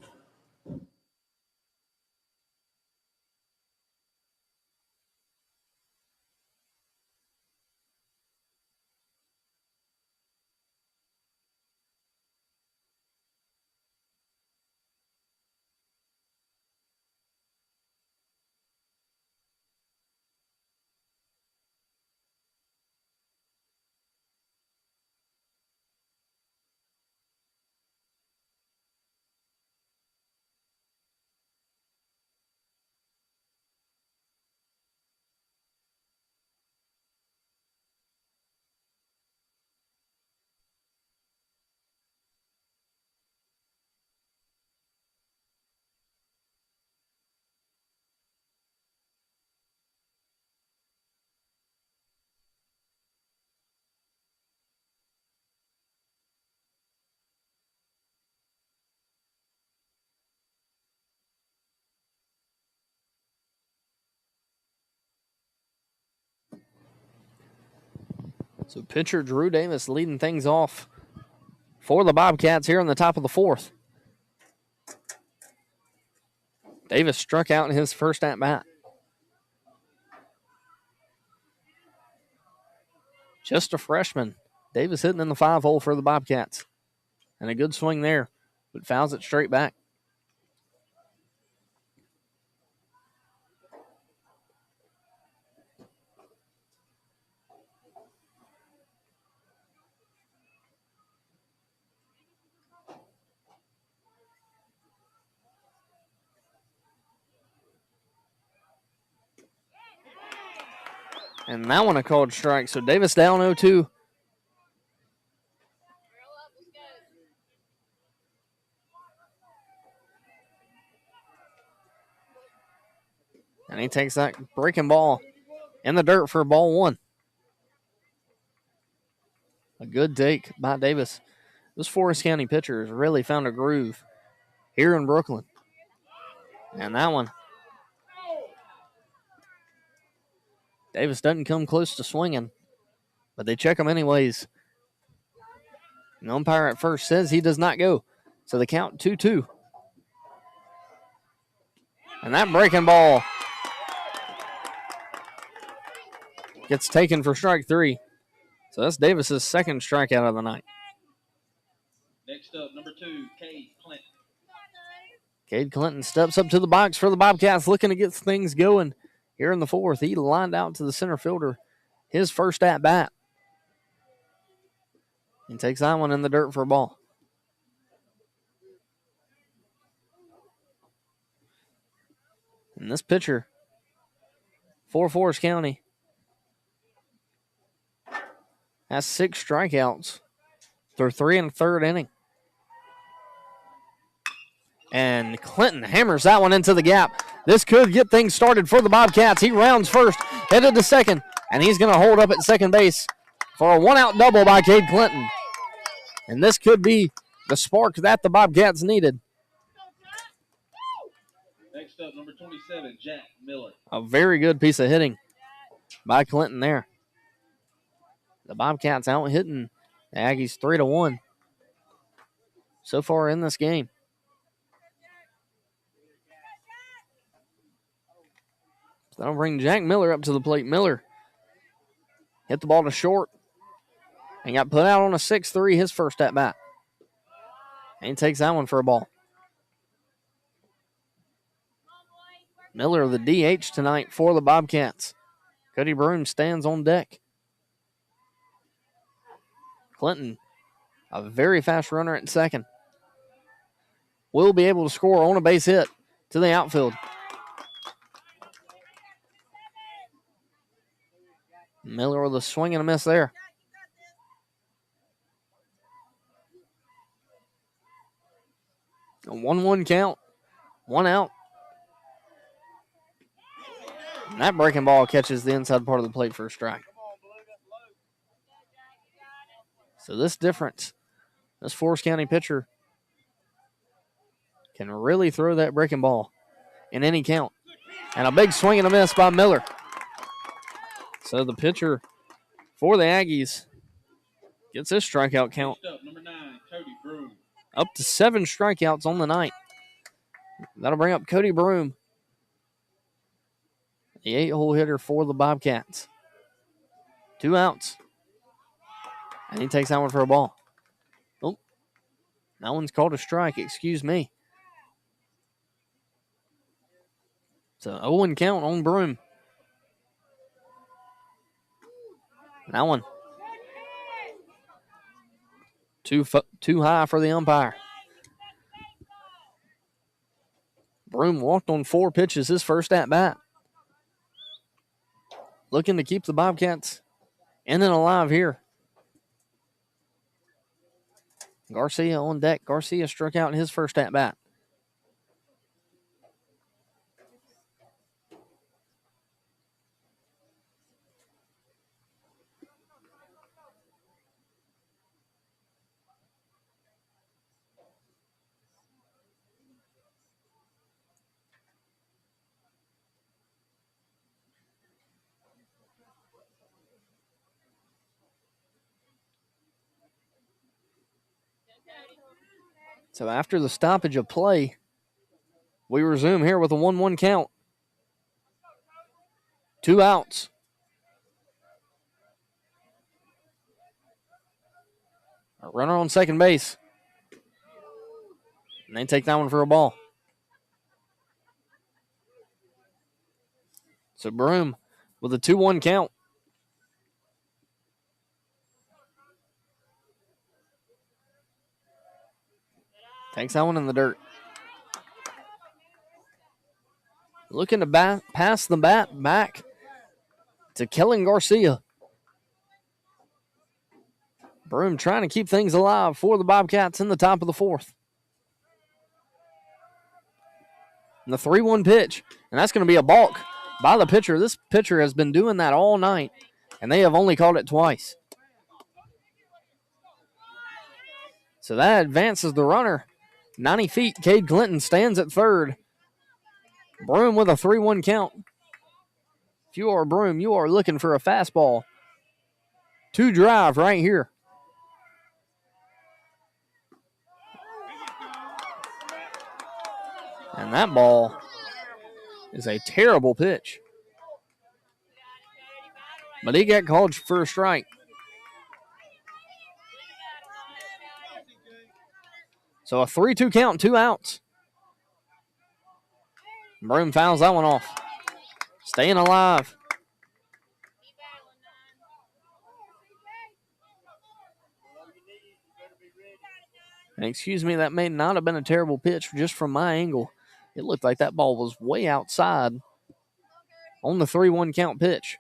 So pitcher Drew Davis leading things off for the Bobcats here in the top of the fourth. Davis struck out in his first at-bat. Just a freshman. Davis hitting in the 5-hole for the Bobcats. And a good swing there, but fouls it straight back. And that one a called strike. So Davis down 0-2. And he takes that breaking ball in the dirt for ball one. A good take by Davis. This Forest County pitcher has really found a groove here in Brooklyn. And that one, Davis doesn't come close to swinging, but they check him anyways. The umpire at first says he does not go. So they count 2-2. And that breaking ball gets taken for strike three. So that's Davis's second strikeout of the night. Next up, number 2, Cade Clinton. Cade Clinton steps up to the box for the Bobcats, looking to get things going here in the fourth. He lined out to the center fielder, his first at-bat. He takes that one in the dirt for a ball. And this pitcher for Forest County has 6 strikeouts through 3 1/3 inning. And Clinton hammers that one into the gap. This could get things started for the Bobcats. He rounds first, headed to second, and he's going to hold up at second base for a one-out double by Cade Clinton. And this could be the spark that the Bobcats needed. Next up, number 27, Jack Miller. A very good piece of hitting by Clinton there. The Bobcats out hitting the Aggies 3-1 so far in this game. So that'll bring Jack Miller up to the plate. Miller hit the ball to short and got put out on a 6-3 his first at bat. And he takes that one for a ball. Miller, the DH tonight for the Bobcats. Cody Broom stands on deck. Clinton, a very fast runner at second, will be able to score on a base hit to the outfield. Miller with a swing and a miss there. A 1-1 count, 1 out. And that breaking ball catches the inside part of the plate for a strike. So this difference, this Forest County pitcher can really throw that breaking ball in any count. And a big swing and a miss by Miller. So the pitcher for the Aggies gets his strikeout count Next up, number 9, Cody Broom. up to 7 strikeouts on the night. That'll bring up Cody Broom, the 8-hole hitter for the Bobcats. 2 outs. And he takes that one for a ball. Oh, that one's called a strike. Excuse me. So 0-1 count on Broom. That one too high for the umpire. Broom walked on 4 pitches his first at-bat. Looking to keep the Bobcats in and alive here. Garcia on deck. Garcia struck out in his first at-bat. So after the stoppage of play, we resume here with a 1-1 count. 2 outs. A runner on second base. And they take that one for a ball. So Broom with a 2-1 count. Takes that one in the dirt. Looking to pass the bat back to Kellen Garcia. Broom trying to keep things alive for the Bobcats in the top of the fourth. And the 3-1 pitch. And that's going to be a balk by the pitcher. This pitcher has been doing that all night, and they have only called it twice. So that advances the runner 90 feet. Cade Clinton stands at third. Broom with a 3-1 count. If you are Broom, you are looking for a fastball to drive right here. And that ball is a terrible pitch. But he got called for a strike. So a 3-2 count, 2 outs. Broom fouls that one off. Staying alive. And excuse me, that may not have been a terrible pitch just from my angle. It looked like that ball was way outside on the 3-1 count pitch.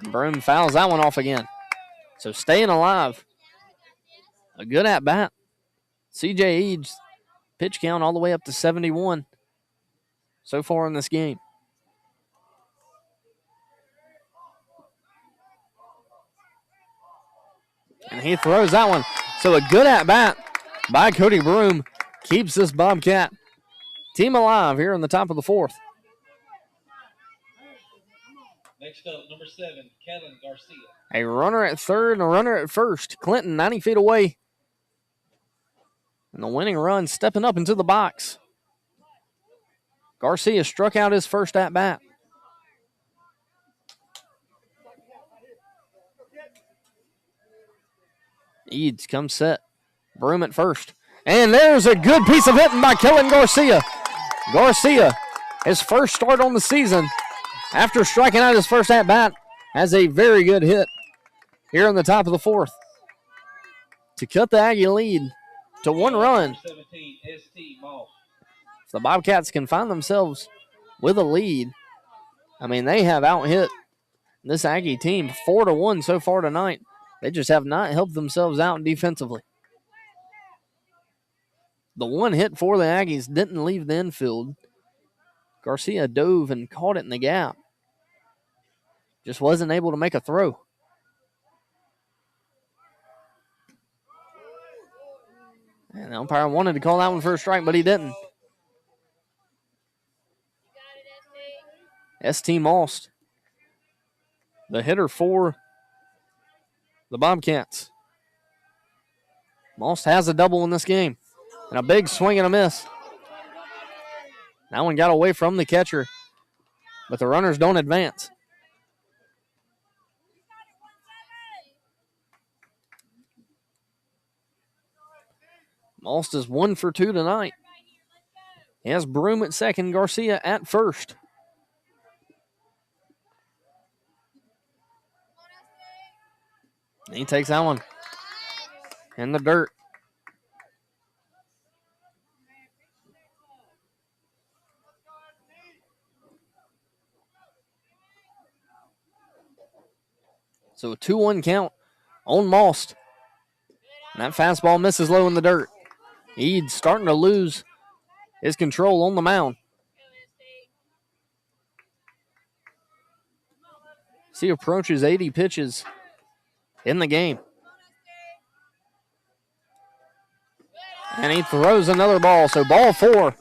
And Broom fouls that one off again. So staying alive. A good at-bat. C.J. Eads, pitch count all the way up to 71 so far in this game. And he throws that one. So a good at-bat by Cody Broom keeps this Bobcat team alive here in the top of the fourth. Next up, number 7, Kellen Garcia. A runner at third and a runner at first. Clinton 90 feet away. And the winning run stepping up into the box. Garcia struck out his first at-bat. Eads comes set. Broom at first. And there's a good piece of hitting by Kellen Garcia. Garcia, his first start on the season, after striking out his first at-bat, has a very good hit here in the top of the fourth to cut the Aggie lead to 1 run. 17, ST Moss. If the Bobcats can find themselves with a lead, I mean, they have out-hit this Aggie team 4-1 so far tonight. They just have not helped themselves out defensively. The one hit for the Aggies didn't leave the infield. Garcia dove and caught it in the gap. Just wasn't able to make a throw. And the umpire wanted to call that one for a strike, but he didn't. ST Moss, the hitter for the Bobcats. Moss has a double in this game. And a big swing and a miss. That one got away from the catcher, but the runners don't advance. Moss is 1 for 2 tonight. He has Broom at second, Garcia at first. He takes that one in the dirt. So a 2-1 count on Moss. And that fastball misses low in the dirt. Eads starting to lose his control on the mound. He approaches 80 pitches in the game. And he throws another ball. So ball 4.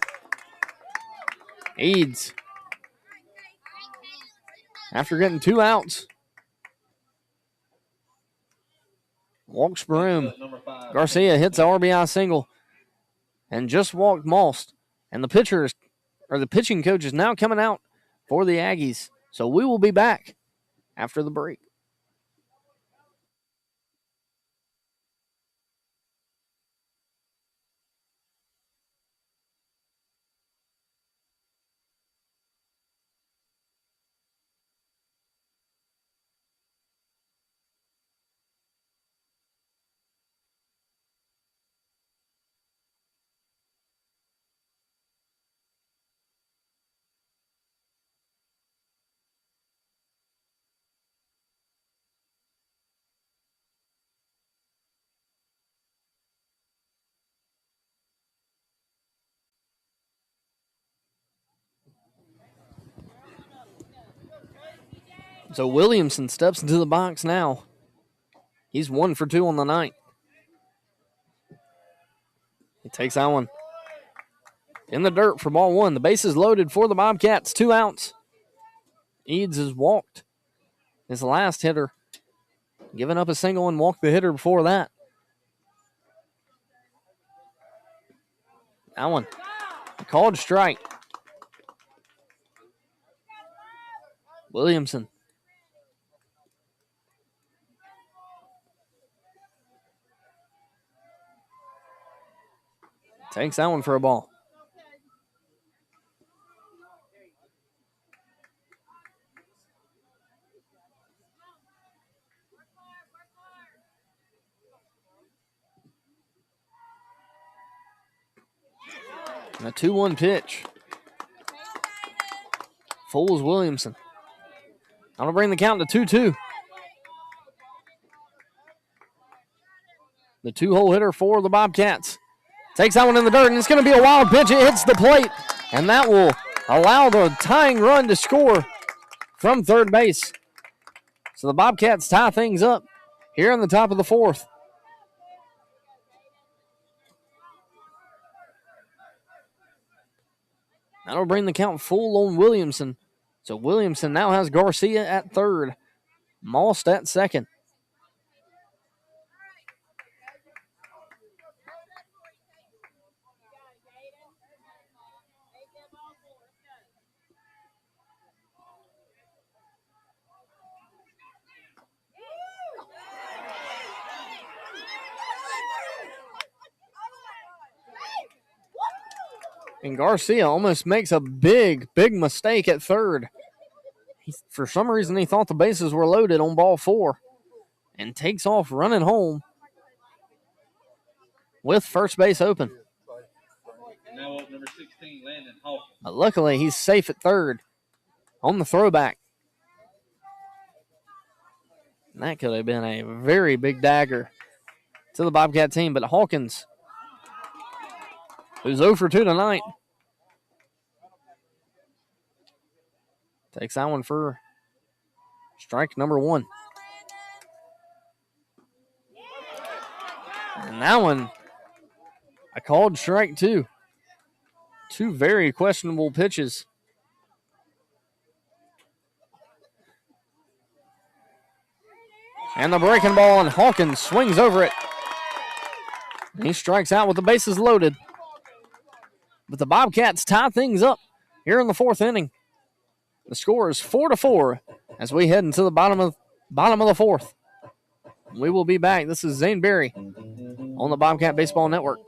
Eads, after getting 2 outs, walks Broom. Next up, number 5. Garcia hits a RBI single and just walked Most. And the pitching coach is now coming out for the Aggies. So we will be back after the break. So Williamson steps into the box now. He's 1 for 2 on the night. He takes that one in the dirt for ball 1. The base is loaded for the Bobcats. 2 outs. Eads has walked his last hitter, giving up a single and walked the hitter before that. That one, a called strike. Williamson. Takes that one for a ball. And a 2-1 pitch. Fools Williamson. That'll bring the count to 2-2. The 2-hole hitter for the Bobcats. Takes that one in the dirt, and it's going to be a wild pitch. It hits the plate, and that will allow the tying run to score from third base. So the Bobcats tie things up here in the top of the 4th. That'll bring the count full on Williamson. So Williamson now has Garcia at third, Most at second. And Garcia almost makes a big mistake at third. For some reason, he thought the bases were loaded on ball 4 and takes off running home with first base open. Now up number 16, Landon Hawkins. But luckily, he's safe at third on the throwback. And that could have been a very big dagger to the Bobcat team. But Hawkins, who's 0 for 2 tonight, takes that one for strike number 1. And that one, a called strike 2. 2 very questionable pitches. And the breaking ball, and Hawkins swings over it. And he strikes out with the bases loaded. But the Bobcats tie things up here in the 4th inning. The score is 4-4 as we head into the bottom of the 4th. We will be back. This is Zane Berry on the Bobcat Baseball Network.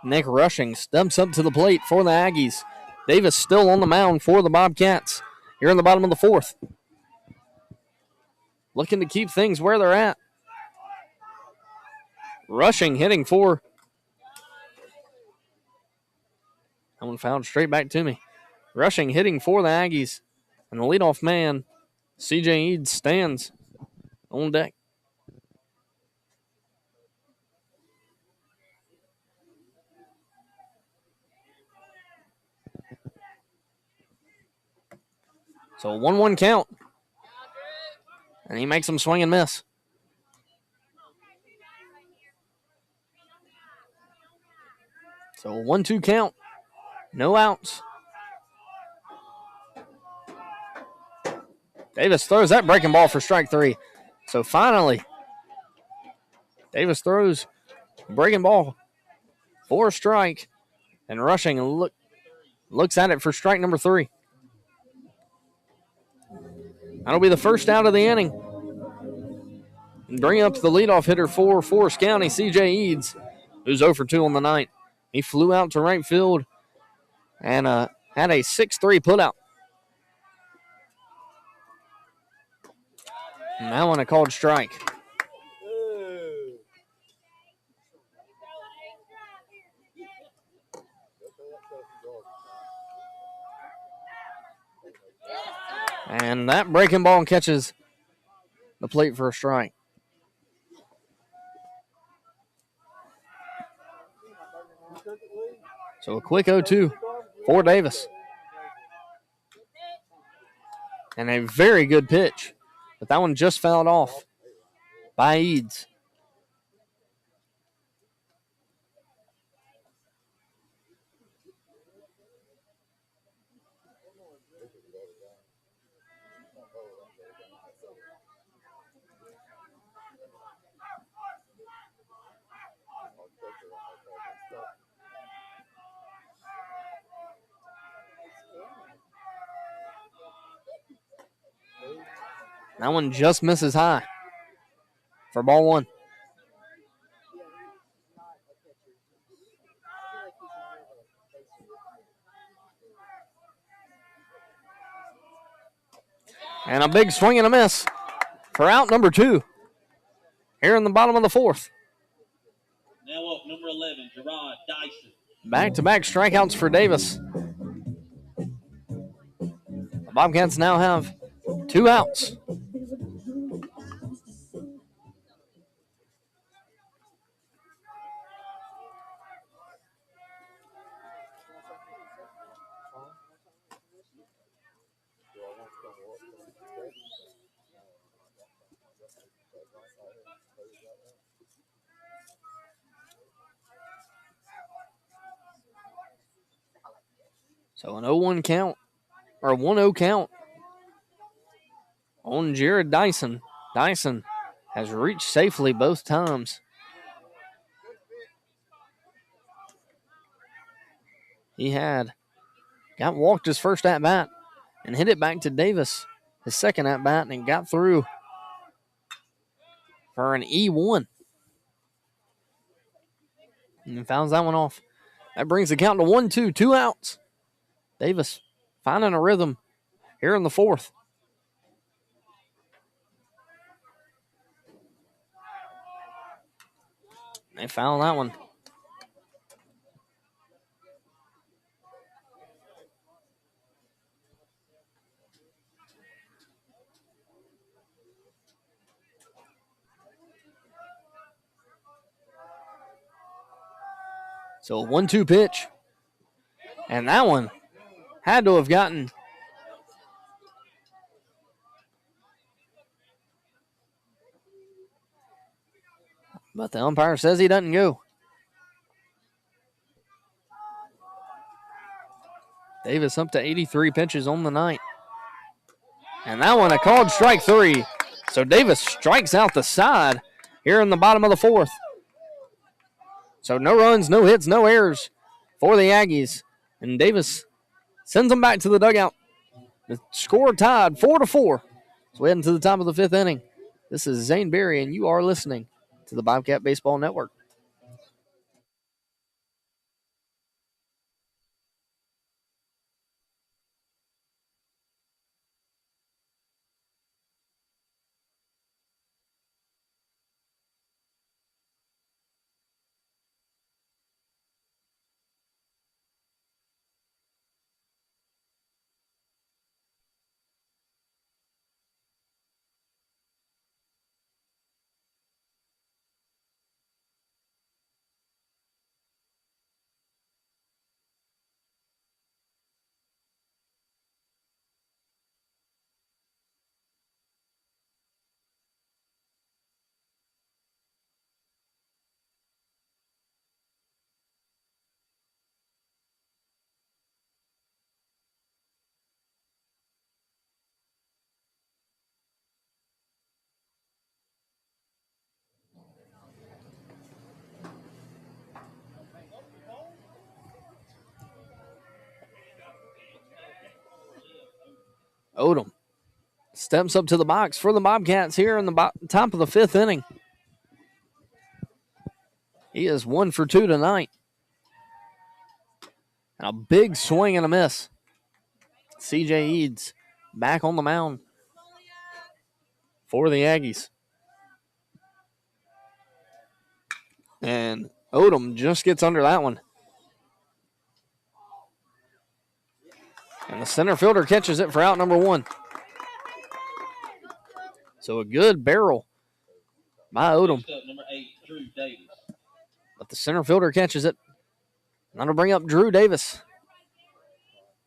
Nick Rushing steps up to the plate for the Aggies. Davis still on the mound for the Bobcats here in the bottom of the fourth. Looking to keep things where they're at. Rushing hitting for. That one fouled straight back to me. Rushing hitting for the Aggies. And the leadoff man, CJ Eads, stands on deck. So a 1-1 count. And he makes him swing and miss. So a 1-2 count. No outs. Davis throws that breaking ball for strike 3. So finally, Davis throws breaking ball for a strike. And Rushing looks at it for strike number 3. That'll be the first out of the inning. And bring up the leadoff hitter for Forest County, CJ Eads, who's 0 for 2 on the night. He flew out to right field and had a 6-3 putout. And that one a called strike. And that breaking ball catches the plate for a strike. So a quick 0-2 for Davis. And a very good pitch. But that one just fouled off by Eads. That one just misses high for ball 1. And a big swing and a miss for out number 2 here in the bottom of the 4th. Now up, number 11, Gerard Dyson. Back-to-back strikeouts for Davis. The Bobcats now have 2 outs. So an 0-1 count, or a 1-0 count on Jared Dyson. Dyson has reached safely both times. He got walked his first at-bat and hit it back to Davis his second at-bat and got through for an E1. And fouls that one off. That brings the count to 1-2, 2 outs. Davis finding a rhythm here in the 4th. They foul that one. So a 1-2 pitch. And that one had to have gotten but the umpire says he doesn't go. Davis up to 83 pitches on the night. And that one a called strike 3. So Davis strikes out the side here in the bottom of the 4th. So no runs, no hits, no errors for the Aggies. And Davis sends them back to the dugout. The score tied 4-4. So we're heading to the top of the 5th inning. This is Zane Berry, and you are listening to the Bobcat Baseball Network. Odom steps up to the box for the Bobcats here in the top of the 5th inning. He is 1 for 2 tonight. A big swing and a miss. CJ Eads back on the mound for the Aggies. And Odom just gets under that one. And the center fielder catches it for out number 1. So a good barrel by Odom. Number 8, Drew Davis. But the center fielder catches it. And that'll bring up Drew Davis.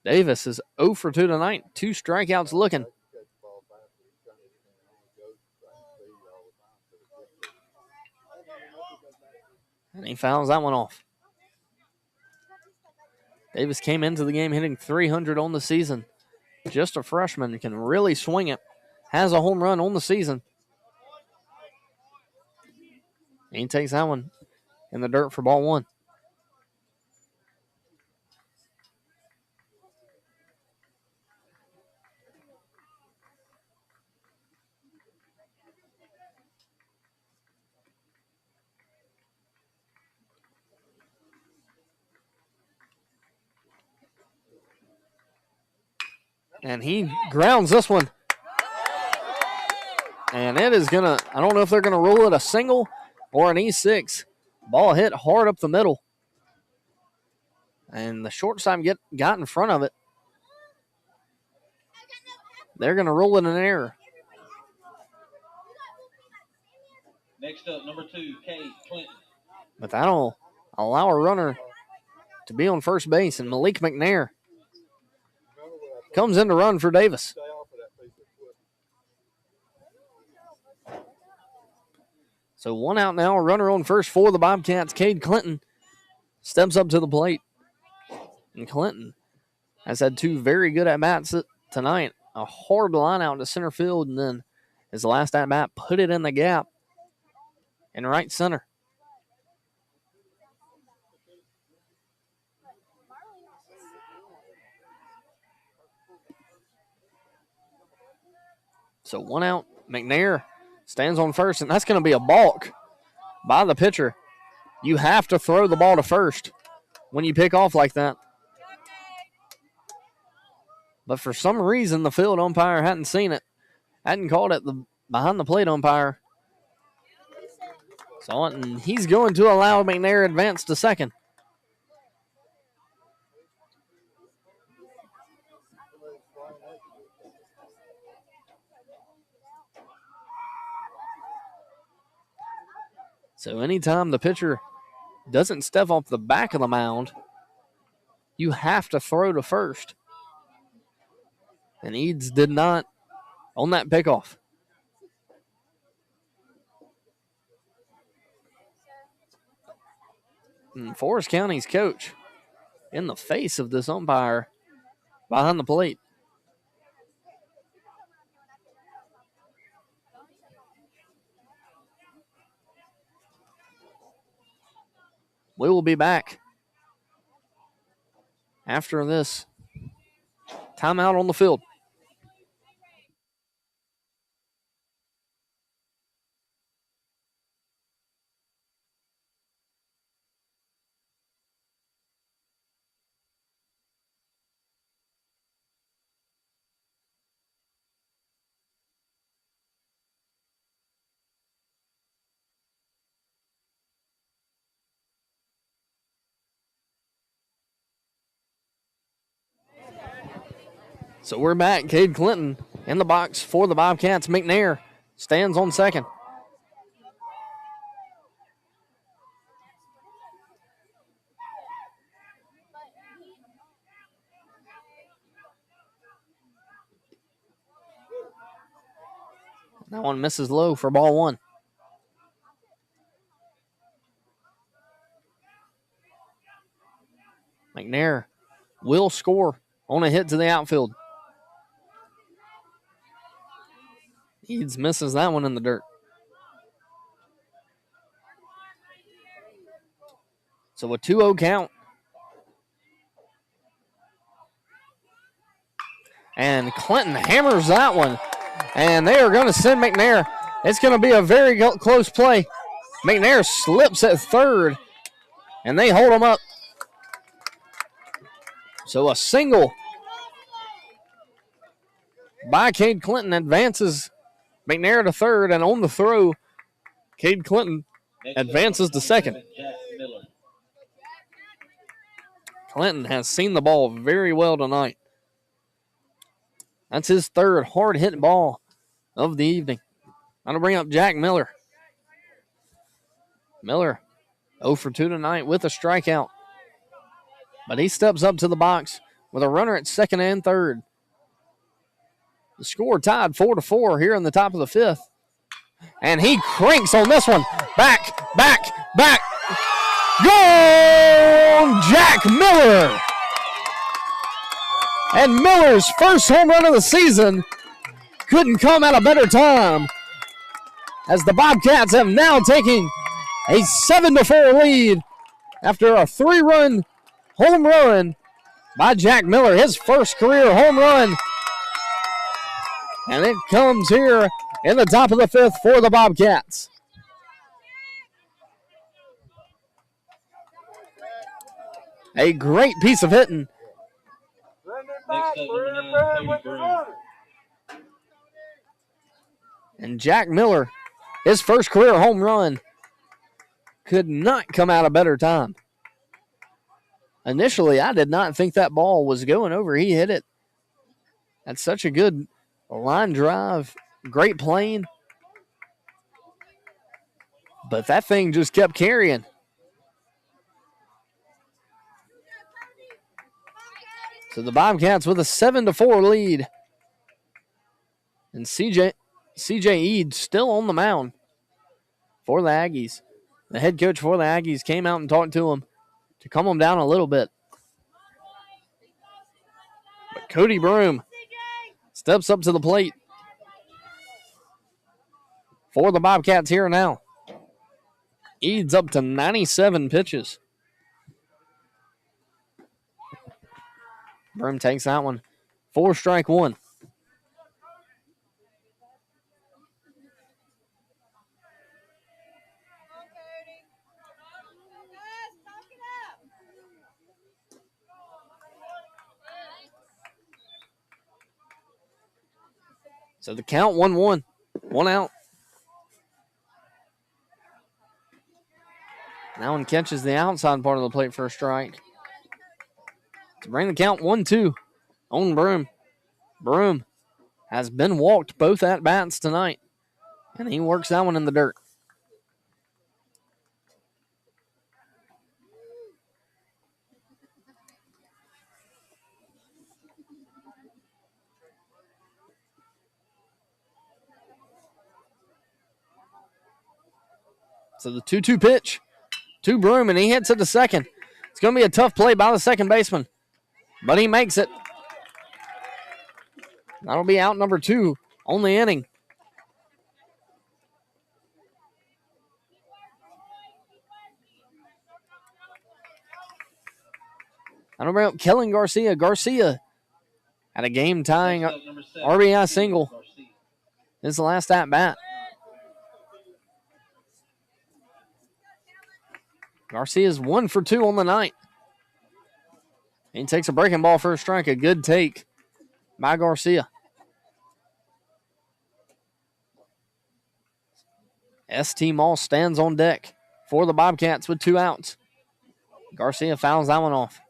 Davis is 0 for 2 tonight. 2 strikeouts looking. And he fouls that one off. Davis came into the game hitting .300 on the season. Just a freshman, can really swing it. Has a home run on the season. And he takes that one in the dirt for ball 1. And he grounds this one. And it is going to, I don't know if they're going to rule it a single or an E6. Ball hit hard up the middle. And the shortstop got in front of it. They're going to rule it an error. Next up, number 2, Cade Clinton. But that'll allow a runner to be on first base. And Malik McNair comes in to run for Davis. So 1 out now, a runner on first for the Bobcats. Cade Clinton steps up to the plate. And Clinton has had 2 very good at-bats tonight. A hard line out to center field, and then his last at-bat put it in the gap in right center. So 1 out, McNair stands on first, and that's going to be a balk by the pitcher. You have to throw the ball to first when you pick off like that. But for some reason, the field umpire hadn't seen it. Hadn't called it. The behind the plate umpire saw it, and he's going to allow McNair advance to second. So anytime the pitcher doesn't step off the back of the mound, you have to throw to first. And Eads did not on that pickoff. And Forest County's coach in the face of this umpire behind the plate. We will be back after this timeout on the field. So we're back. Cade Clinton in the box for the Bobcats. McNair stands on second. That one misses low for ball 1. McNair will score on a hit to the outfield. Eads misses that one in the dirt. So a 2-0 count. And Clinton hammers that one. And they are going to send McNair. It's going to be a very close play. McNair slips at third, and they hold him up. So a single by Cade Clinton advances McNair to third, and on the throw, Cade Clinton advances to second. Clinton has seen the ball very well tonight. That's his third hard-hit ball of the evening. I'm going to bring up Jack Miller. Miller 0 for 2 tonight with a strikeout. But he steps up to the box with a runner at second and third. The score tied 4-4 here in the top of the fifth. And he cranks on this one. Back. Gone, Jack Miller. And Miller's first home run of the season couldn't come at a better time, as the Bobcats have now taken a 7-4 lead after a 3-run home run by Jack Miller, his first career home run. And it comes here in the top of the fifth for the Bobcats. A great piece of hitting. And Jack Miller, his first career home run, could not come out a better time. Initially, I did not think that ball was going over. He hit it. That's such a good line drive, great plane. But that thing just kept carrying. So the Bobcats with a 7-4 lead. And C.J. Eade still on the mound for the Aggies. The head coach for the Aggies came out and talked to him to calm him down a little bit. But Cody Broom steps up to the plate for the Bobcats here now. Eade's up to 97 pitches. Broom takes that one. 4-1. So the count 1-1. 1 out. That one catches the outside part of the plate for a strike. To bring the count 1-2 on Broom. Broom has been walked both at-bats tonight, and he works that one in the dirt. So the 2-2 pitch to Broom, and he hits it to second. It's going to be a tough play by the second baseman, but he makes it. That'll be out number 2 on the inning. That'll bring up Kellen Garcia. Garcia had a game-tying RBI single. This is the last at-bat. Garcia's 1 for 2 on the night. He takes a breaking ball for a strike. A good take by Garcia. S.T. Moss stands on deck for the Bobcats with 2 outs. Garcia fouls that one off.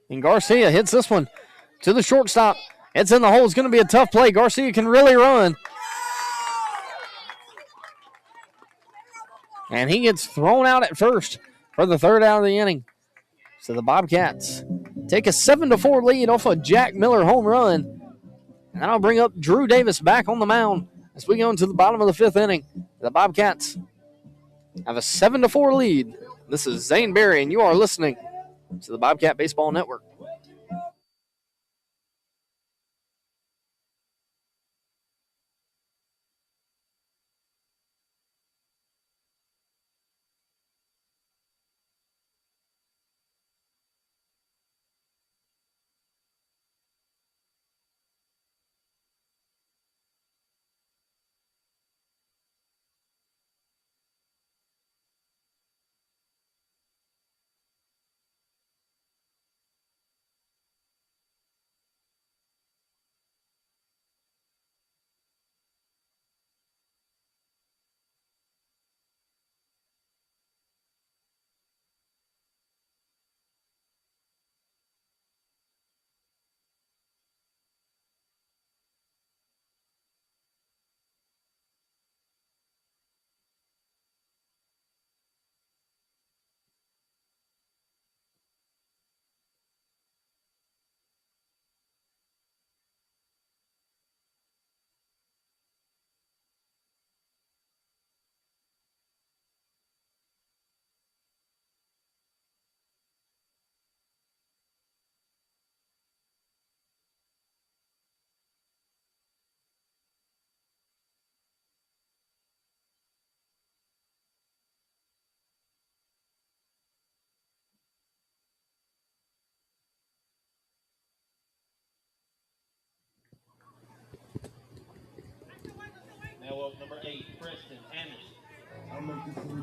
And Garcia hits this one to the shortstop. It's in the hole. It's going to be a tough play. Garcia can really run. And he gets thrown out at first for the third out of the inning. So the Bobcats take a 7-4 lead off a Jack Miller home run. And that'll bring up Drew Davis back on the mound as we go into the bottom of the 5th inning. The Bobcats have a 7-4 lead. This is Zane Berry, and you are listening to the Bobcat Baseball Network.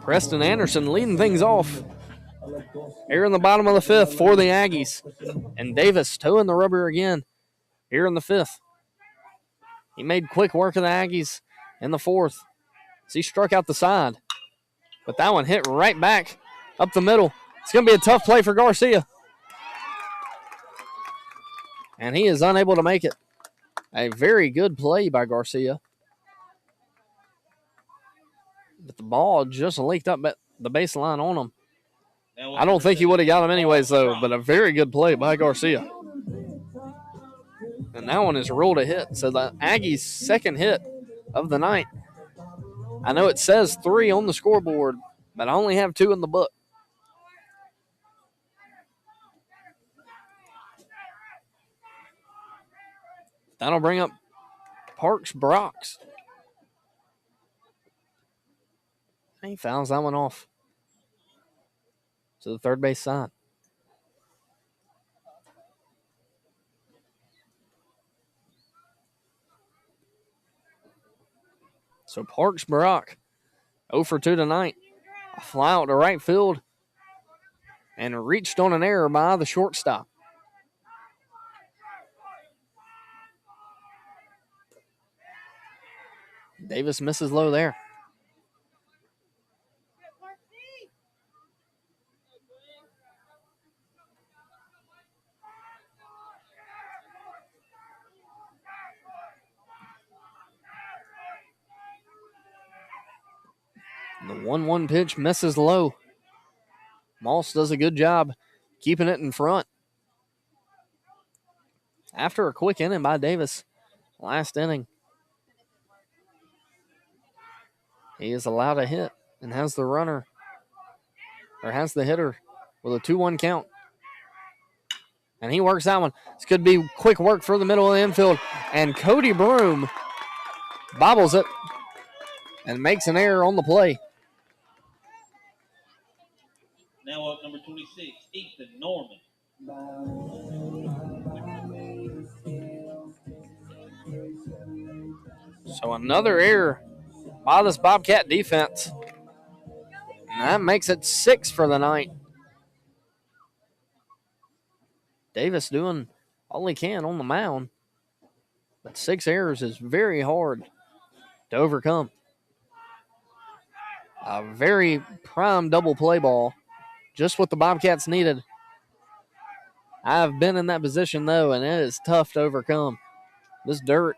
Preston Anderson leading things off here in the bottom of the fifth for the Aggies. And Davis toeing the rubber again here in the fifth. He made quick work of the Aggies in the fourth as he struck out the side. But that one hit right back up the middle. It's going to be a tough play for Garcia. And he is unable to make it. A very good play by Garcia. But the ball just leaked up the baseline on him. I don't think he would have got him anyways, though, but a very good play by Garcia. And that one is ruled a hit. So the Aggies' second hit of the night. I know it says 3 on the scoreboard, but I only have 2 in the book. That'll bring up Parks Brox. He fouls that one off to the third base side. So Parks Brock 0 for 2 tonight. A fly out to right field and reached on an error by the shortstop. Davis misses low there. The 1-1 pitch misses low. Moss does a good job keeping it in front. After a quick inning by Davis, last inning, he is allowed a hit and has the hitter with a 2-1 count. And he works that one. This could be quick work for the middle of the infield. And Cody Broom bobbles it and makes an error on the play. Now up number 26, Ethan Norman. So another error by this Bobcat defense. And that makes it 6 for the night. Davis doing all he can on the mound. But 6 errors is very hard to overcome. A very prime double play ball. Just what the Bobcats needed. I've been in that position, though, and it is tough to overcome. This dirt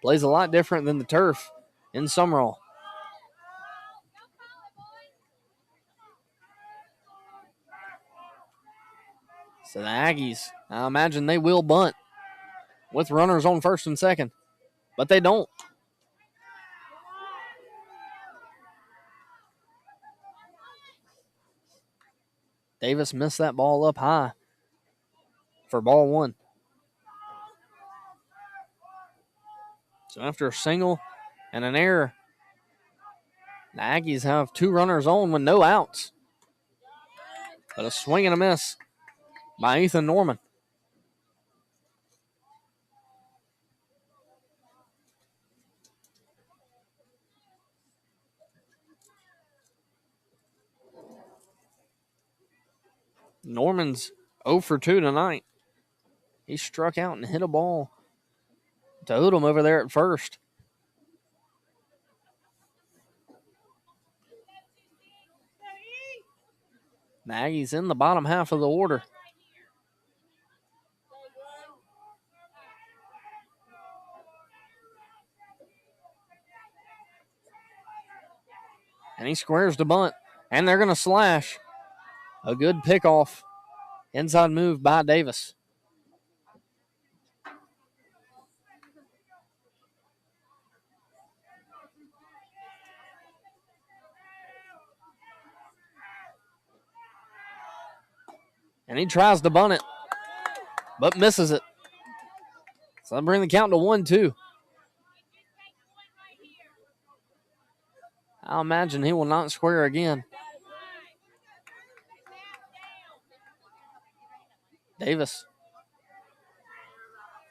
plays a lot different than the turf in Sumrall. So the Aggies, I imagine they will bunt with runners on first and second, but they don't. Davis missed that ball up high for ball 1. So after a single and an error, the Aggies have 2 runners on with no outs. But a swing and a miss by Ethan Norman. Norman's 0 for 2 tonight. He struck out and hit a ball to Odom over there at first. The Aggies in the bottom half of the order. And he squares the bunt, and they're going to slash. A good pickoff. Inside move by Davis. And he tries to bunt it, but misses it. So that'll bring the count to 1-2. I'll imagine he will not square again. Davis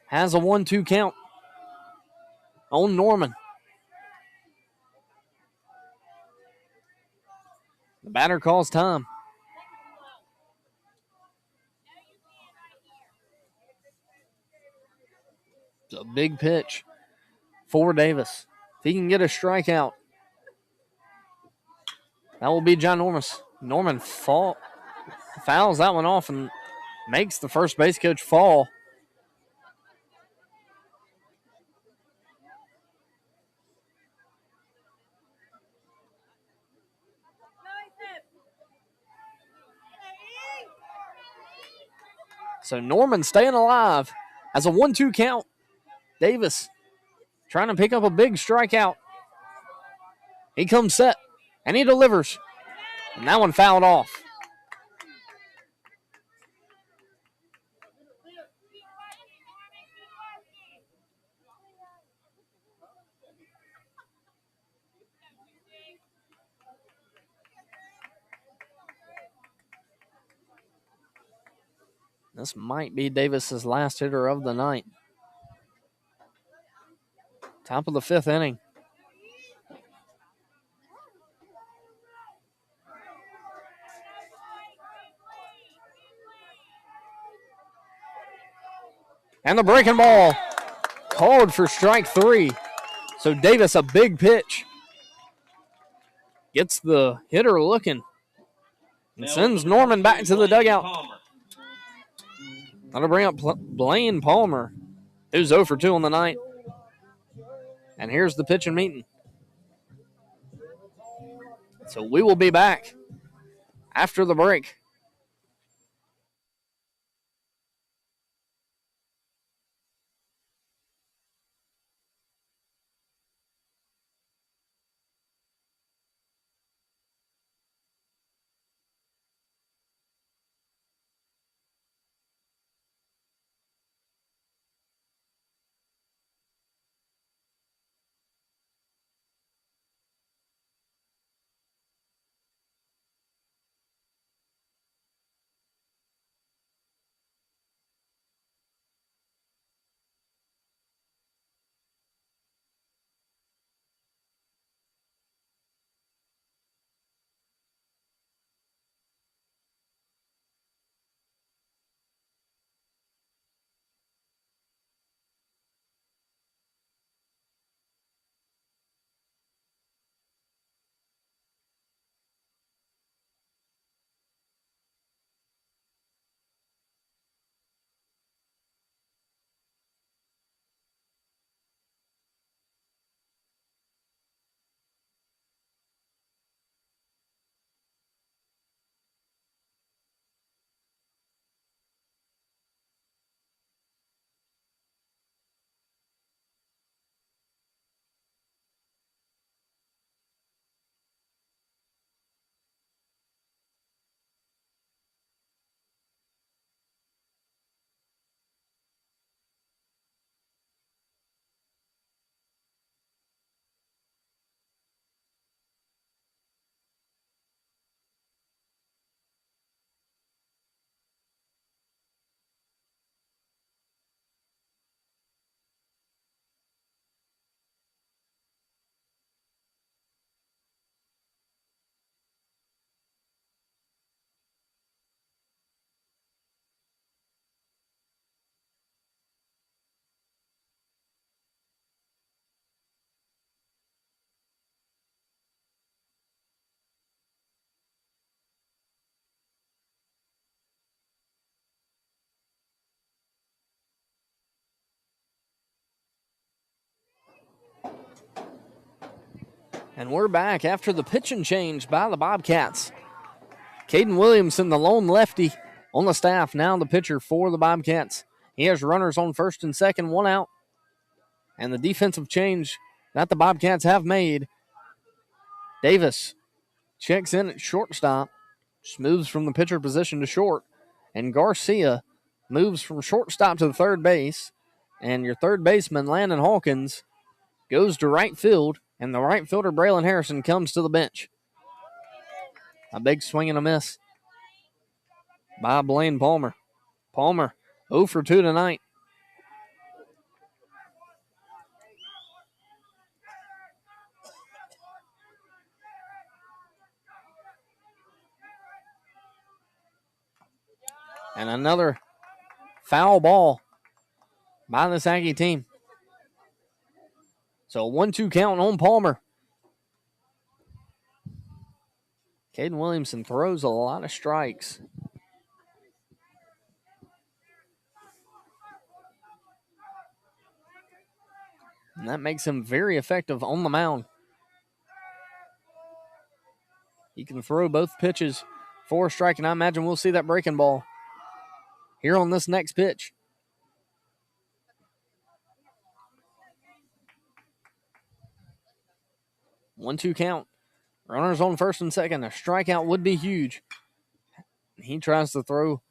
has a 1-2 count on Norman. The batter calls time. It's a big pitch for Davis. If he can get a strikeout, that will be ginormous. Norman fouls that one off and makes the first base coach fall. So Norman staying alive as a 1-2 count. Davis trying to pick up a big strikeout. He comes set, and he delivers. And that one fouled off. This might be Davis's last hitter of the night. Top of the 5th inning. And the breaking ball called for strike 3. So Davis, a big pitch, gets the hitter looking and sends Norman back to the dugout. That'll bring up Blaine Palmer, who's 0 for 2 on the night. And here's the pitching meeting. So we will be back after the break. And we're back after the pitching change by the Bobcats. Caden Williamson, the lone lefty on the staff, now the pitcher for the Bobcats. He has runners on first and second, 1 out. And the defensive change that the Bobcats have made, Davis checks in at shortstop, just moves from the pitcher position to short, and Garcia moves from shortstop to the third base, and your third baseman, Landon Hawkins, goes to right field, and the right fielder, Braylon Harrison, comes to the bench. A big swing and a miss by Blaine Palmer. Palmer 0 for 2 tonight. And another foul ball by this Aggie team. So a 1-2 count on Palmer. Caden Williamson throws a lot of strikes. And that makes him very effective on the mound. He can throw both pitches for a strike, and I imagine we'll see that breaking ball here on this next pitch. One-two count. Runners on first and second. A strikeout would be huge. He tries to throw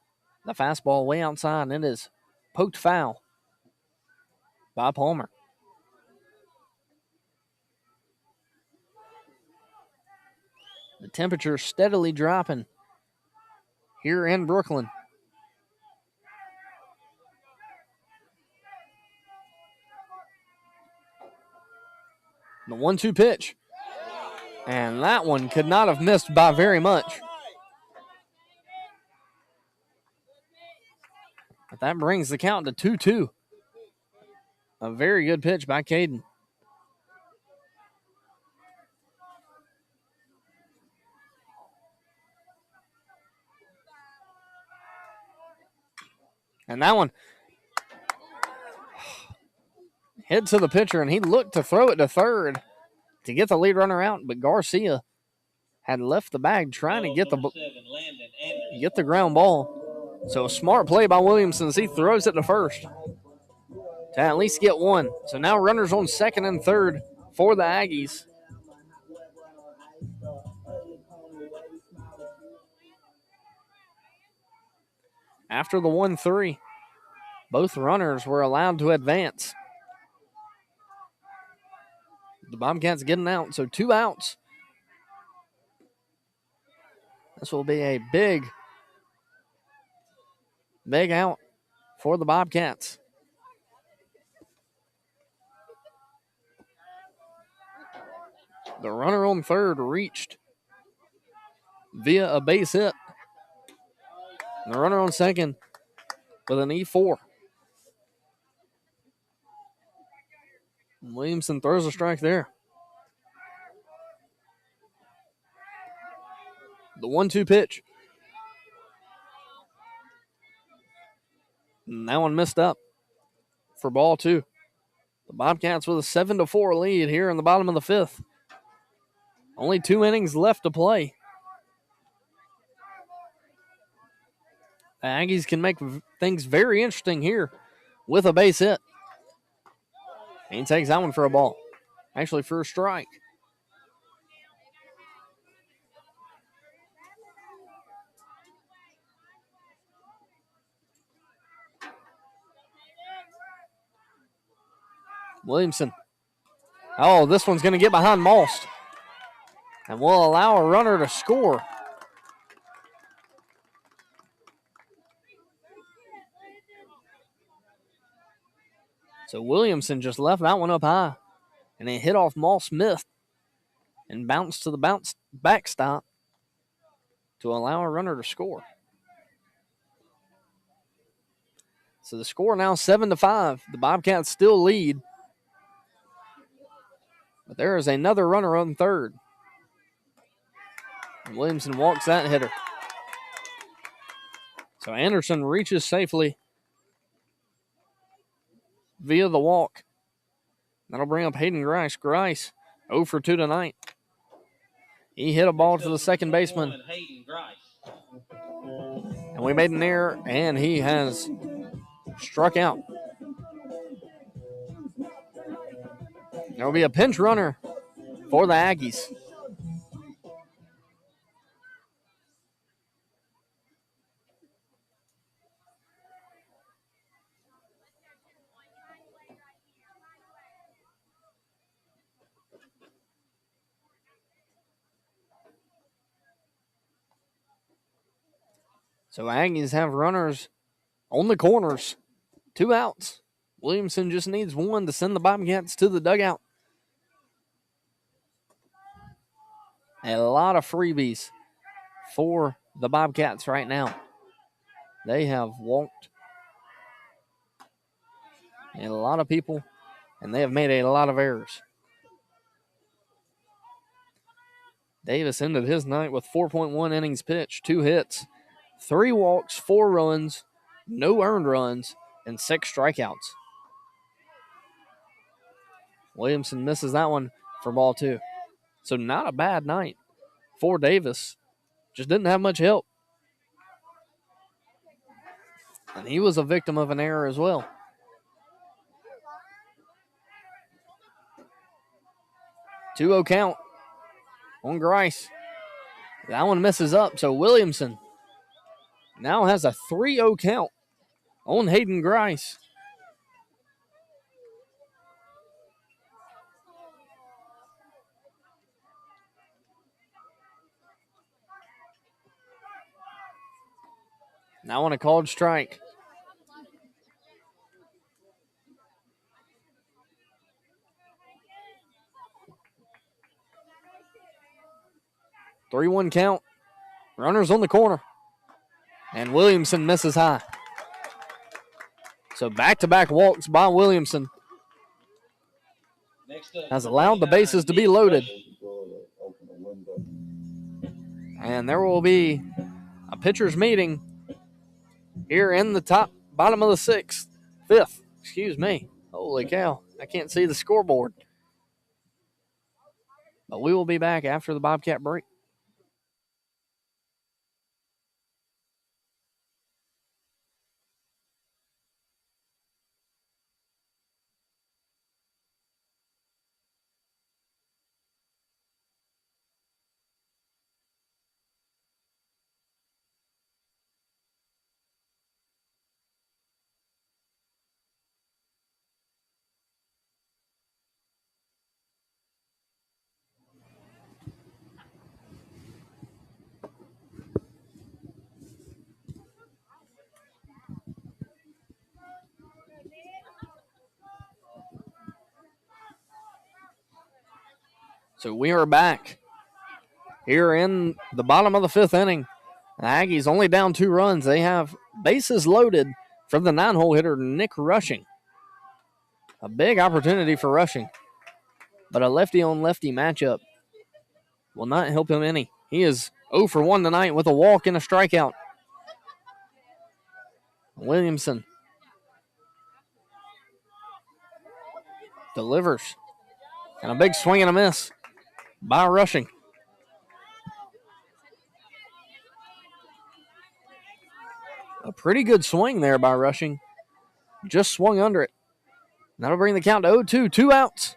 the fastball way outside, and it is poked foul by Palmer. The temperature steadily dropping here in Brooklyn. The 1-2 pitch. And that one could not have missed by very much. But that brings the count to 2-2. A very good pitch by Caden. And that one hit to the pitcher, and he looked to throw it to third to get the lead runner out, but Garcia had left the bag trying to get the ground ball. So a smart play by Williamson as he throws it to first to at least get one. So now runners on second and third for the Aggies. After the 1-3, both runners were allowed to advance. The Bobcats getting out, so 2 outs. This will be a big out for the Bobcats. The runner on third reached via a base hit. And the runner on second with an E4. Williamson throws a strike there. The 1-2 pitch. And that one missed up for ball 2. The Bobcats with a 7-4 lead here in the bottom of the 5th. Only 2 innings left to play. The Aggies can make things very interesting here with a base hit. And he takes that one for a ball. Actually, for a strike. Williamson. Oh, this one's going to get behind Most. And will allow a runner to score. So Williamson just left that one up high. And it hit off Maul Smith and bounced to the backstop to allow a runner to score. So the score now 7-5. The Bobcats still lead. But there is another runner on third. And Williamson walks that hitter. So Anderson reaches safely via the walk. That'll bring up Hayden Grice. Grice 0 for 2 tonight. He hit a ball to the second baseman. And we made an error, and he has struck out. There'll be a pinch runner for the Aggies. So Aggies have runners on the corners. 2 outs. Williamson just needs one to send the Bobcats to the dugout. A lot of freebies for the Bobcats right now. They have walked a lot of people, and they have made a lot of errors. Davis ended his night with 4.1 innings pitched, 2 hits, 3 walks, 4 runs, no earned runs, and 6 strikeouts. Williamson misses that one for ball 2. So not a bad night for Davis. Just didn't have much help. And he was a victim of an error as well. 2-0 count on Grice. That one misses up, so Williamson now has a 3-0 count on Hayden Grice. Now on a called strike. Three-one count. Runners on the corner. And Williamson misses high. So back-to-back walks by Williamson has allowed the bases to be loaded. And there will be a pitcher's meeting here in the bottom of the fifth. Excuse me. Holy cow. I can't see the scoreboard. But we will be back after the Bobcat break. So we are back here in the bottom of the 5th inning. The Aggies only down 2 runs. They have bases loaded from the 9-hole hitter, Nick Rushing. A big opportunity for Rushing. But a lefty-on-lefty matchup will not help him any. He is 0 for 1 tonight with a walk and a strikeout. Williamson delivers. And a big swing and a miss by Rushing. A pretty good swing there by Rushing. Just swung under it. That'll bring the count to 0-2. 2 outs.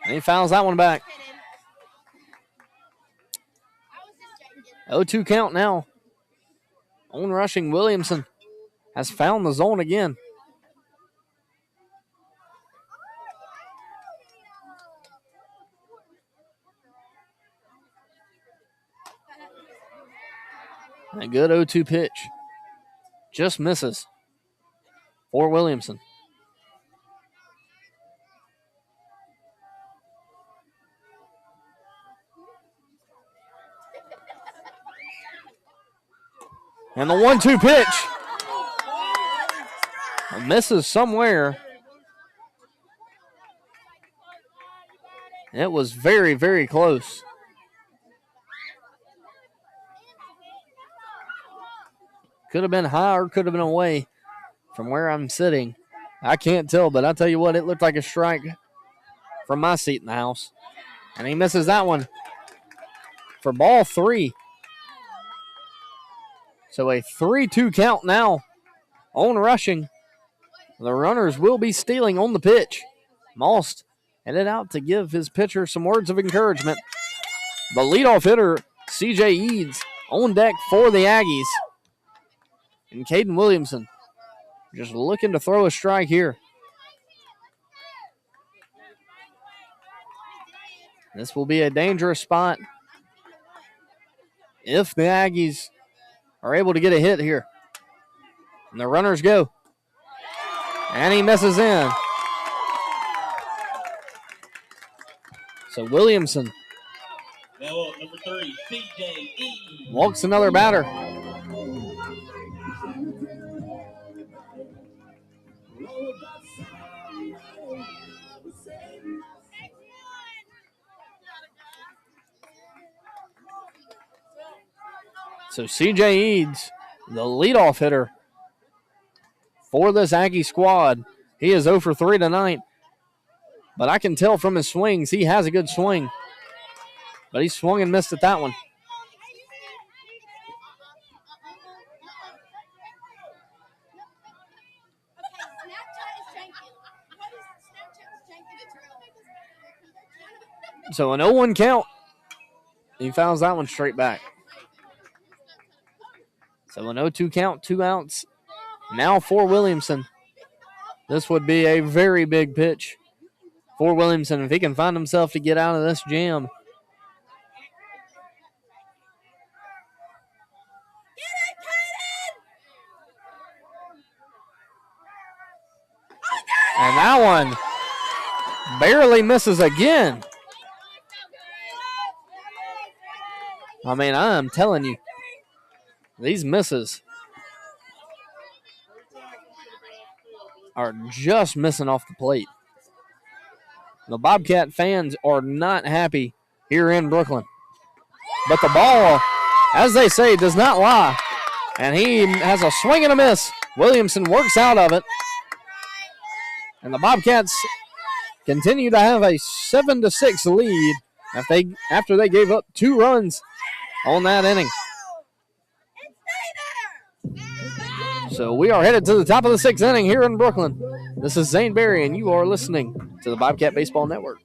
And he fouls that one back. 0-2 count now. On Rushing, Williamson has found the zone again. A good 0-2 pitch. Just misses for Williamson. And the 1-2 pitch. Misses somewhere. It was very, very close. Could have been high or could have been away from where I'm sitting. I can't tell, but I'll tell you what, it looked like a strike from my seat in the house. And he misses that one for ball 3. So a 3-2 count now on Rushing. The runners will be stealing on the pitch. Most headed out to give his pitcher some words of encouragement. The leadoff hitter, C.J. Eads, on deck for the Aggies. And Caden Williamson just looking to throw a strike here. This will be a dangerous spot if the Aggies are able to get a hit here. And the runners go. And he misses in. So Williamson Now, number 3, C.J. Eads. walks another batter. So C.J. Eads, the leadoff hitter for this Aggie squad, he is 0 for 3 tonight. But I can tell from his swings, he has a good swing. But he swung and missed at that one. So an 0-1 count. He fouls that one straight back. So an 0-2 count, 2 outs. Now for Williamson. This would be a very big pitch for Williamson if he can find himself to get out of this jam. And that one barely misses again. I mean, I am telling you, these misses are just missing off the plate. The Bobcat fans are not happy here in Brooklyn. But the ball, as they say, does not lie. And he has a swing and a miss. Williamson works out of it. And the Bobcats continue to have a 7-6 lead after they gave up 2 runs on that inning. So we are headed to the top of the 6th inning here in Brooklyn. This is Zane Berry, and you are listening to the Bobcat Baseball Network.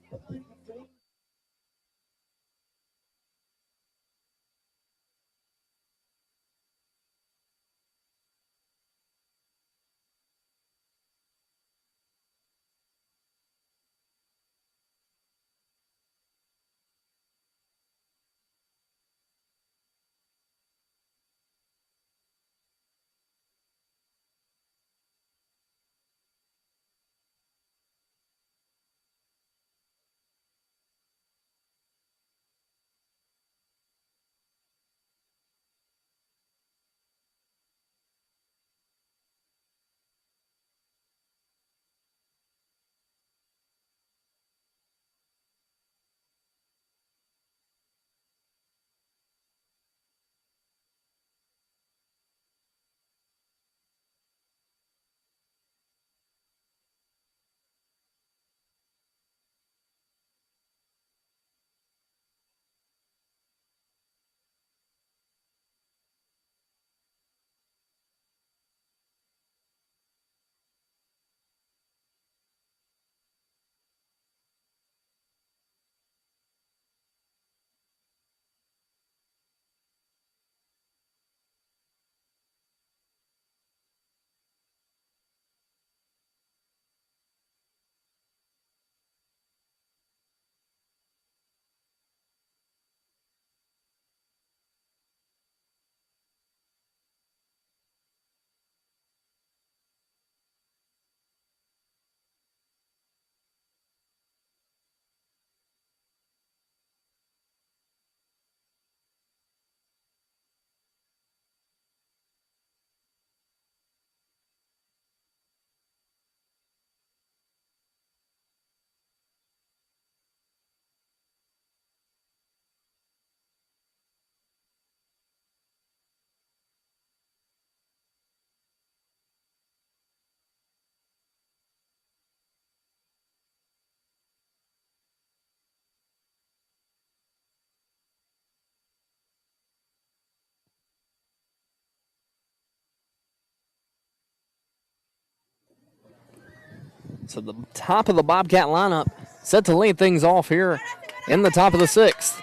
So the top of the Bobcat lineup set to lead things off here in the top of the 6th.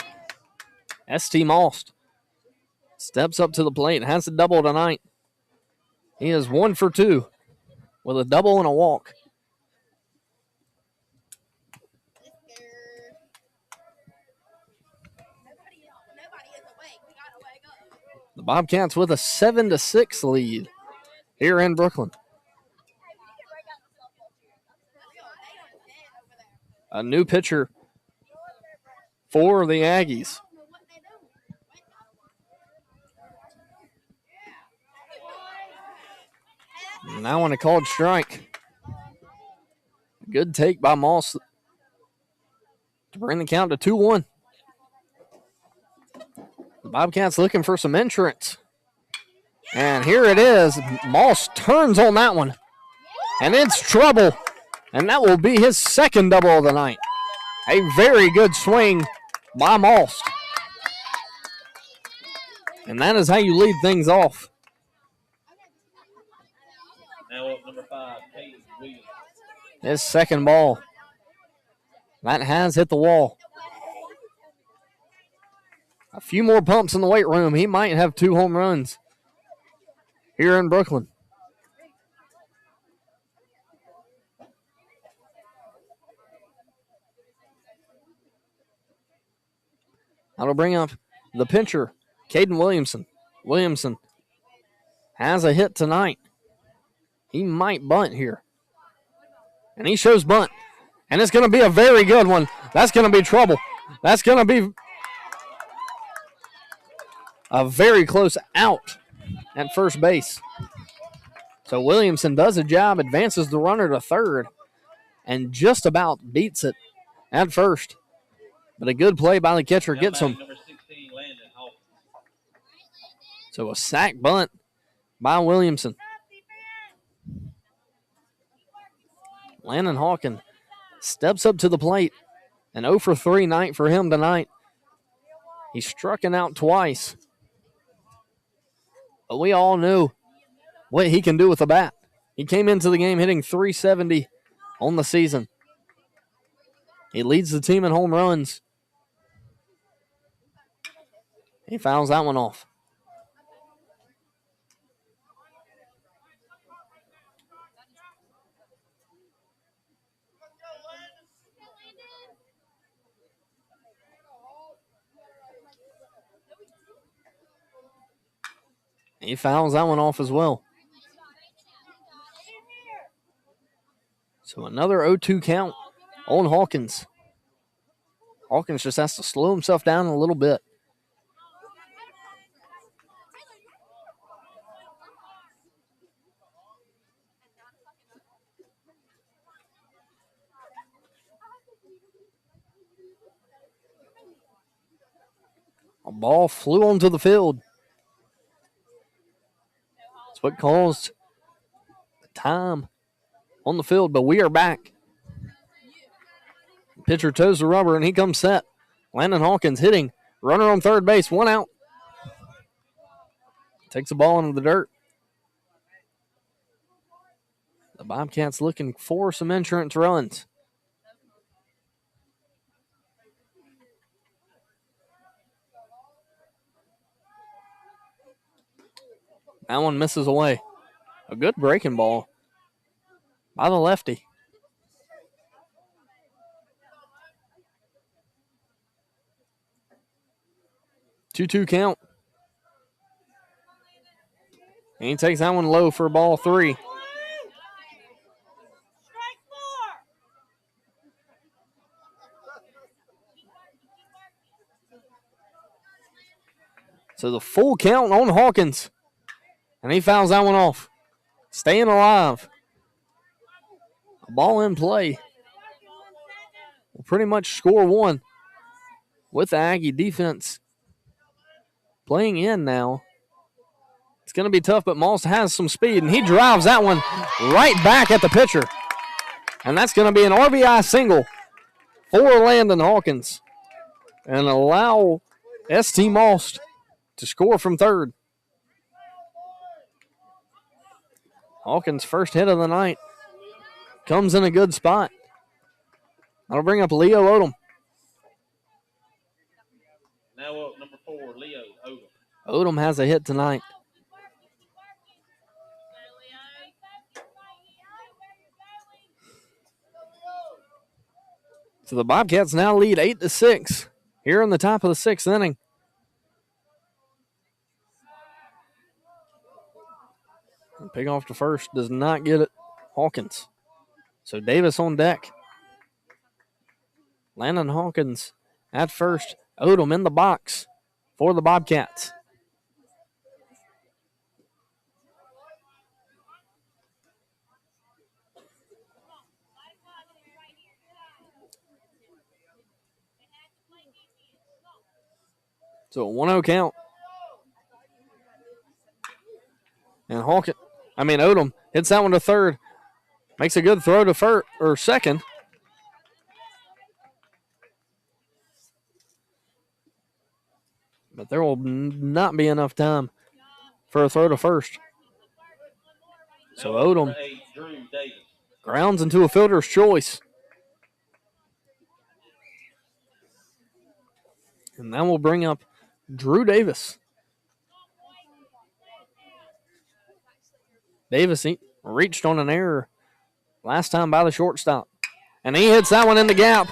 S.T. Most steps up to the plate, has a double tonight. He is 1 for 2 with a double and a walk. The Bobcats with a 7-6 lead here in Brooklyn. A new pitcher for the Aggies. Now on a called strike. Good take by Moss to bring the count to 2-1. The Bobcats looking for some entrance. And here it is. Moss turns on that one. And it's trouble. And that will be his second double of the night. A very good swing by Moss. And that is how you lead things off. Now up number 5, Caden Williams. His second ball. That has hit the wall. A few more pumps in the weight room. He might have 2 home runs here in Brooklyn. That'll bring up the pitcher, Caden Williamson. Williamson has a hit tonight. He might bunt here. And he shows bunt. And it's going to be a very good one. That's going to be trouble. That's going to be a very close out at first base. So Williamson does a job, advances the runner to third, and just about beats it at first. But a good play by the catcher gets him. Number 16, Landon Hawkins. So a sack bunt by Williamson. Landon Hawkins steps up to the plate. An 0 for 3 night for him tonight. He struck it out twice. But we all knew what he can do with the bat. He came into the game hitting .370 on the season. He leads the team in home runs. He fouls that one off. He fouls that one off as well. So another 0-2 count on Hawkins. Hawkins just has to slow himself down a little bit. A ball flew onto the field. That's what caused the time on the field, but we are back. Pitcher toes the rubber, and he comes set. Landon Hawkins hitting. Runner on third base, 1 out. Takes the ball into the dirt. The Bobcats looking for some entrance runs. That one misses away. A good breaking ball by the lefty. Two count. And he takes that one low for ball 3. So the full count on Hawkins. And he fouls that one off. Staying alive. A ball in play. Will pretty much score 1 with the Aggie defense playing in now. It's going to be tough, but Moss has some speed, and he drives that one right back at the pitcher. And that's going to be an RBI single for Landon Hawkins and allow ST Moss to score from third. Hawkins' first hit of the night comes in a good spot. That'll bring up Leo Odom. Now up number 4, Leo Odom. Odom has a hit tonight. So the Bobcats now lead 8-6 here in the top of the 6th inning. And pick off to first does not get it. Hawkins. So Davis on deck. Landon Hawkins at first. Odom in the box for the Bobcats. So a 1-0 count. And Odom hits that one to third. Makes a good throw to first or second. But there will not be enough time for a throw to first. So Odom grounds into a fielder's choice. And that will bring up Drew Davis. Davis reached on an error last time by the shortstop. And he hits that one in the gap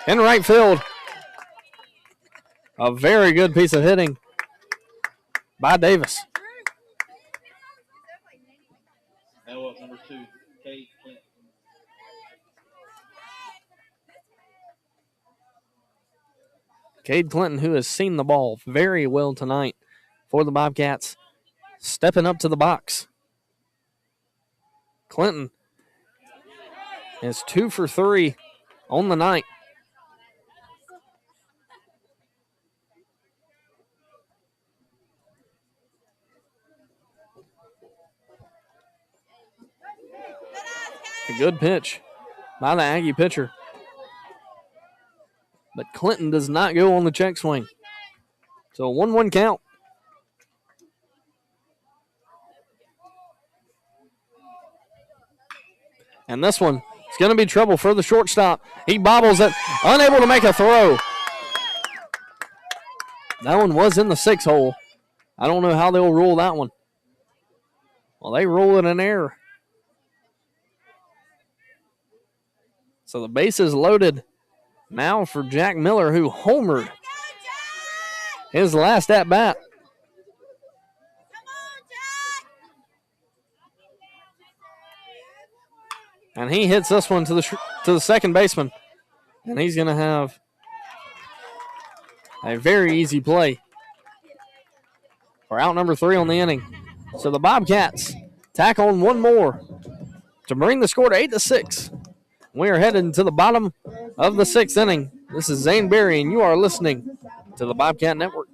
in right field. A very good piece of hitting by Davis. Now up number 2, Cade Clinton. Cade Clinton, who has seen the ball very well tonight for the Bobcats, stepping up to the box. Clinton is 2 for 3 on the night. A good pitch by the Aggie pitcher. But Clinton does not go on the check swing. So a 1-1 count. And this one is going to be trouble for the shortstop. He bobbles it, unable to make a throw. That one was in the 6 hole. I don't know how they'll rule that one. Well, they rule it an error. So the base is loaded now for Jack Miller, who homered his last at bat. And he hits this one to the second baseman. And he's going to have a very easy play for out number 3 on the inning. So the Bobcats tack on one more to bring the score to 8-6. We are headed to the bottom of the 6th inning. This is Zane Berry, and you are listening to the Bobcat Network.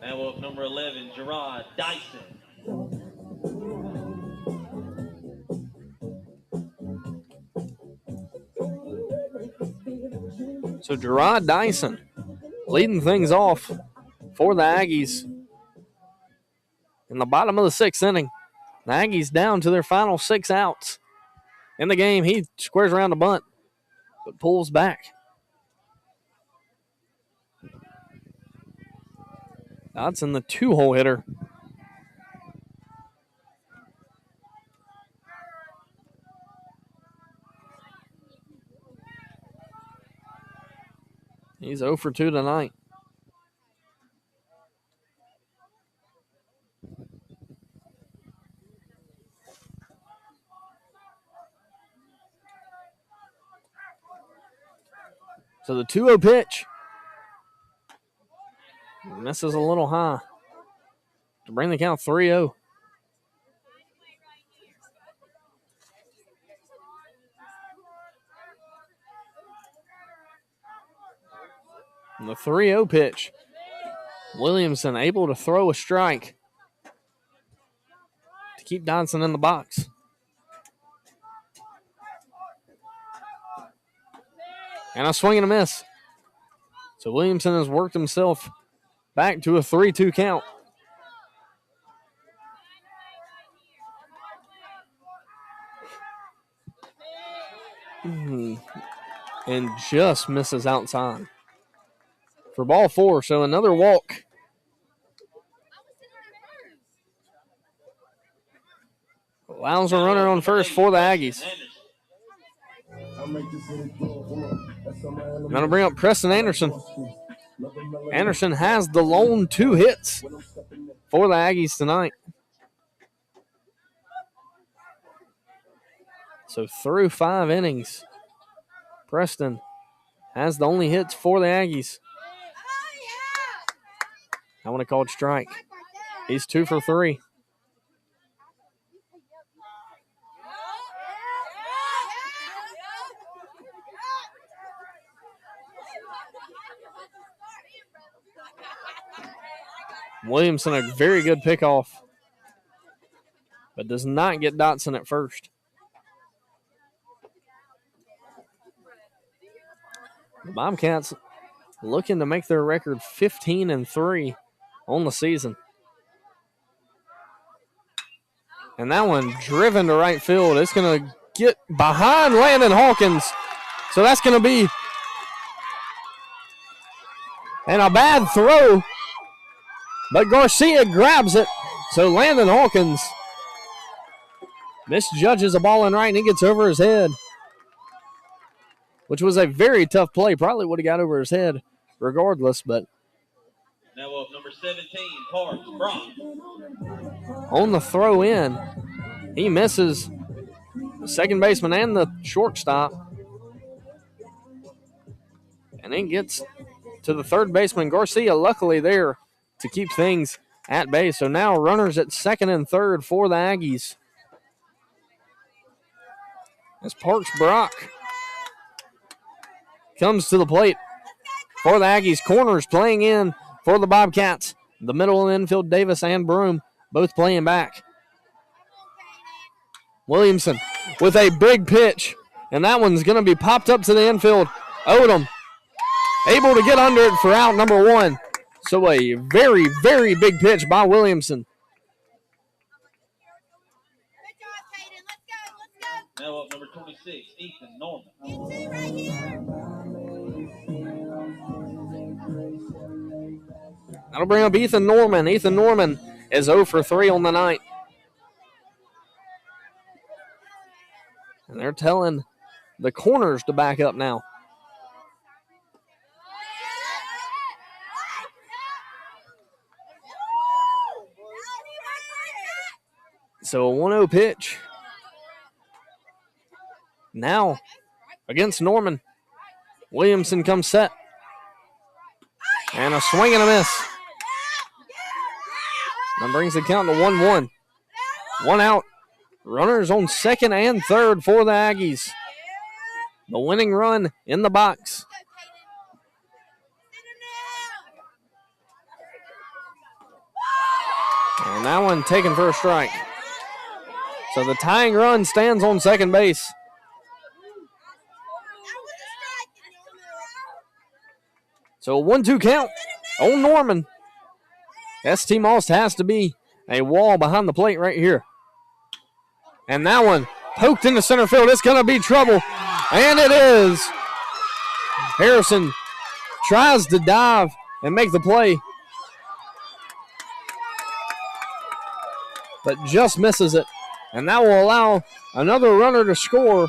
Now up number 11, Gerard Dyson. So Gerard Dyson leading things off for the Aggies in the bottom of the 6th inning. The Aggies down to their final 6 outs in the game. He squares around the bunt, but pulls back. Dodson, the 2-hole hitter. He's 0 for 2 tonight. So the 2-0 pitch Misses a little high to bring the count 3-0. And the 3-0 pitch. Williamson able to throw a strike to keep Dodson in the box. And a swing and a miss. So Williamson has worked himself back to a 3-2 count. And just misses outside for ball 4. So another walk. Allows a runner on first for the Aggies. Going to bring up Preston Anderson. Anderson has the lone 2 hits for the Aggies tonight. So through 5 innings, Preston has the only hits for the Aggies. I want to call it strike. He's 2 for 3. Williamson, a very good pickoff, but does not get Dotson at first. The Bobcats looking to make their record 15-3 on the season. And that one driven to right field. It's going to get behind Landon Hawkins. So that's going to be and a bad throw. But Garcia grabs it. So Landon Hawkins misjudges a ball in right, and it gets over his head, which was a very tough play. Probably would have got over his head regardless, but now up number 17, Parks, Brock. On the throw in, he misses the second baseman and the shortstop, and then gets to the third baseman. Garcia luckily there to keep things at bay. So now runners at second and third for the Aggies. As Parks Brock comes to the plate for the Aggies. Corners playing in for the Bobcats. The middle and infield, Davis and Broom, both playing back. Williamson with a big pitch, and that one's going to be popped up to the infield. Odom able to get under it for out number 1. So a very, very big pitch by Williamson. Now up number 26, Ethan Norman. That'll bring up Ethan Norman. Ethan Norman is 0 for 3 on the night. And they're telling the corners to back up now. So a 1-0 pitch. Now against Norman. Williamson comes set. And a swing and a miss. That brings the count to 1-1. 1 out. Runners on second and third for the Aggies. The winning run in the box. And that one taken for a strike. So the tying run stands on second base. So a 1-2 count on Norman. ST Moss has to be a wall behind the plate right here. And that one poked into center field. It's going to be trouble. And it is. Harrison tries to dive and make the play, but just misses it. And that will allow another runner to score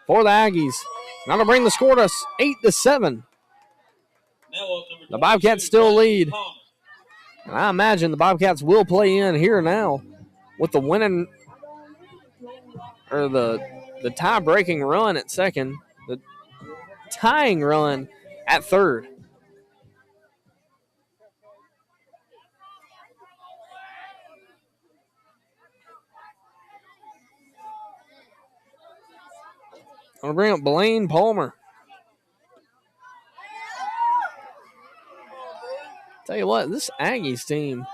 for the Aggies. Now to bring the score to 8-7. The Bobcats still lead. And I imagine the Bobcats will play in here now with the winning or the tie-breaking run at second, the tying run at third. I'm going to bring up Blaine Palmer. Tell you what, this Aggies team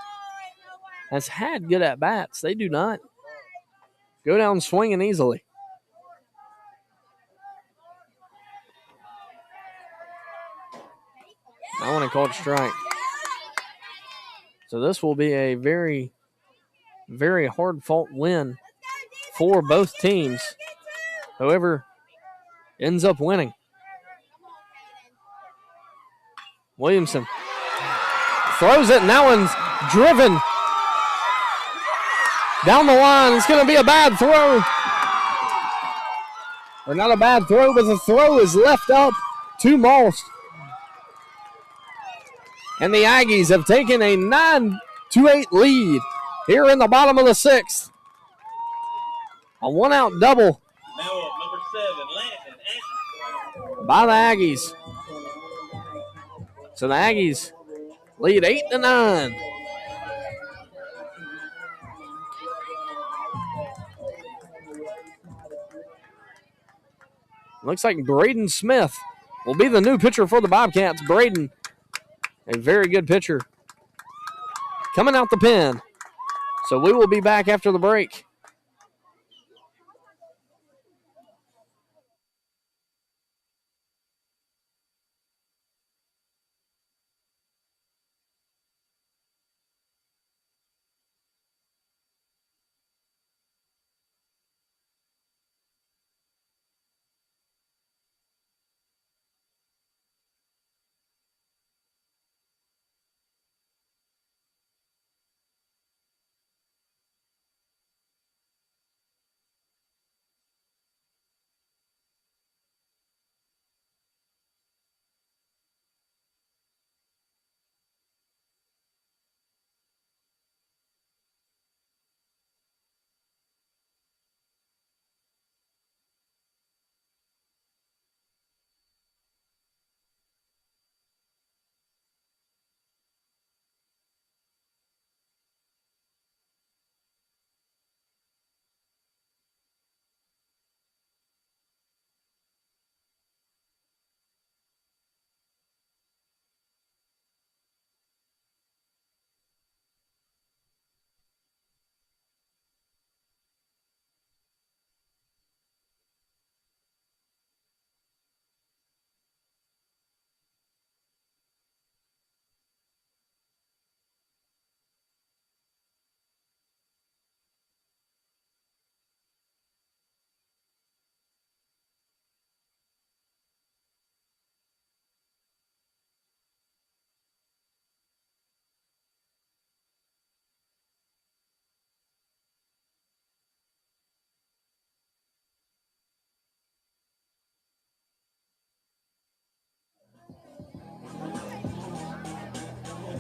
has had good at-bats. They do not go down swinging easily. I want to call it strike. So this will be a very, very hard-fought win for both teams. Whoever ends up winning. Williamson throws it, and that one's driven down the line. It's going to be a bad throw. Or not a bad throw, but the throw is left up to Most. And the Aggies have taken a 9-8 lead here in the bottom of the sixth. A one-out double Now up, number 7, Landon by the Aggies. So the Aggies lead 8-9. Looks like Braden Smith will be the new pitcher for the Bobcats. Braden, a very good pitcher, coming out the pen. So we will be back after the break.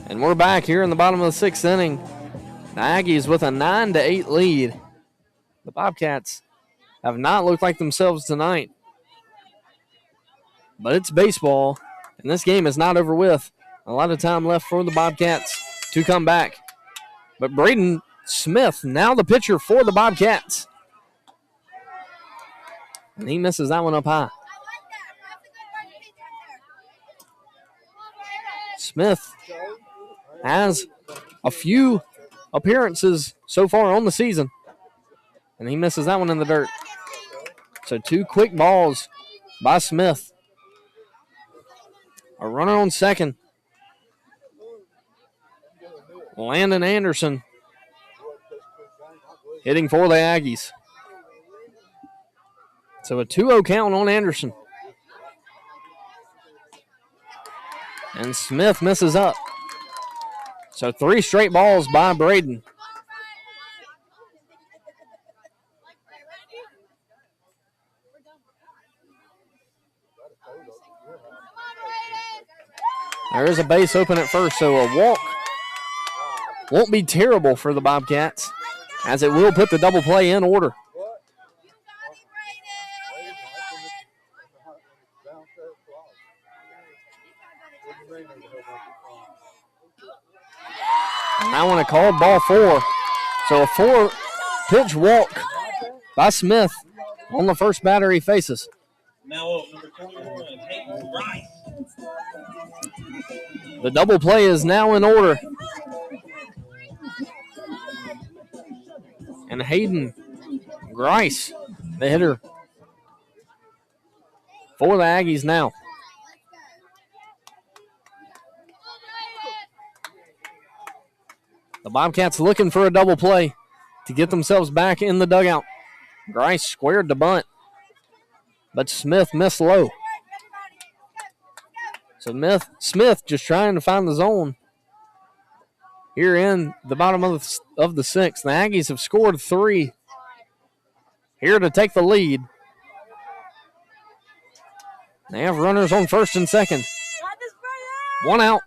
And we're back here in the bottom of the sixth inning. The Aggies with a 9-8 lead. The Bobcats have not looked like themselves tonight. But it's baseball, and this game is not over with. A lot of time left for the Bobcats to come back. But Braden Smith, now the pitcher for the Bobcats. And he misses that one up high. Smith has a few appearances so far on the season, and he misses that one in the dirt. So 2 quick balls by Smith. A runner on second. Landon Anderson hitting for the Aggies. So a 2-0 count on Anderson. And Smith misses up. So 3 straight balls by Braden. There is a base open at first, so a walk won't be terrible for the Bobcats, as it will put the double play in order. And I want to call ball 4. So a 4-pitch walk by Smith on the first batter he faces. Now up, number 21, Hayden Rice. The double play is now in order. And Hayden Grice, the hitter for the Aggies now. The Bobcats looking for a double play to get themselves back in the dugout. Grice squared the bunt, but Smith missed low. So Smith just trying to find the zone here in the bottom of the sixth. The Aggies have scored 3 here to take the lead. They have runners on first and second. 1 out.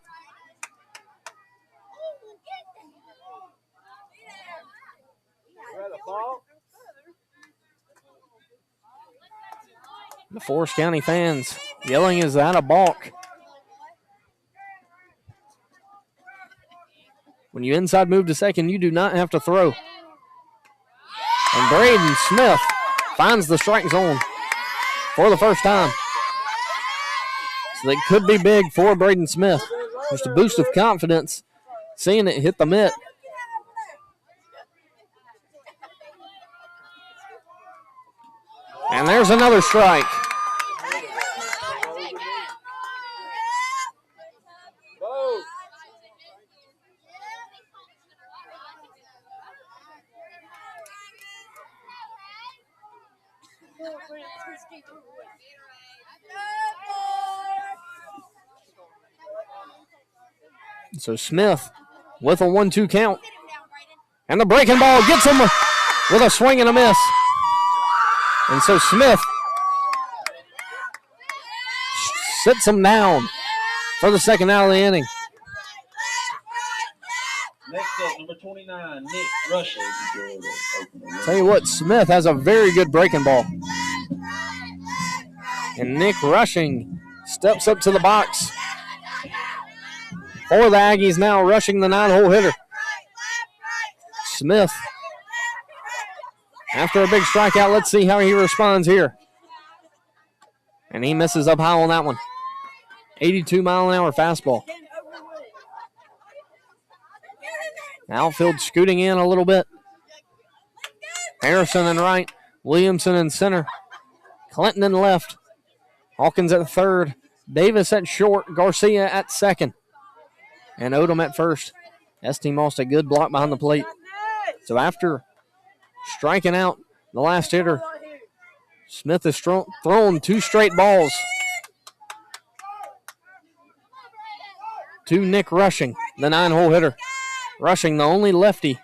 The Forest County fans yelling, "Is that a balk?" When you inside move to second, you do not have to throw. And Braden Smith finds the strike zone for the first time. So that could be big for Braden Smith. Just a boost of confidence, seeing it hit the mitt. And there's another strike. So Smith with a 1-2 count. And the breaking ball gets him with a swing and a miss. And so Smith sits him down for the second out of the inning. Next up, number 29, Nick Rushing. Tell you what, Smith has a very good breaking ball. And Nick Rushing steps up to the box for the Aggies now, rushing the 9-hole hitter. Smith, after a big strikeout, let's see how he responds here. And he misses up high on that one. 82-mile-an-hour fastball. Outfield scooting in a little bit. Harrison in right, Williamson in center, Clinton in left, Hawkins at third, Davis at short, Garcia at second, and Odom at first. St. Moss a good block behind the plate. So after striking out the last hitter, Smith has thrown 2 straight balls to Nick Rushing, the 9-hole hitter. Rushing, the only lefty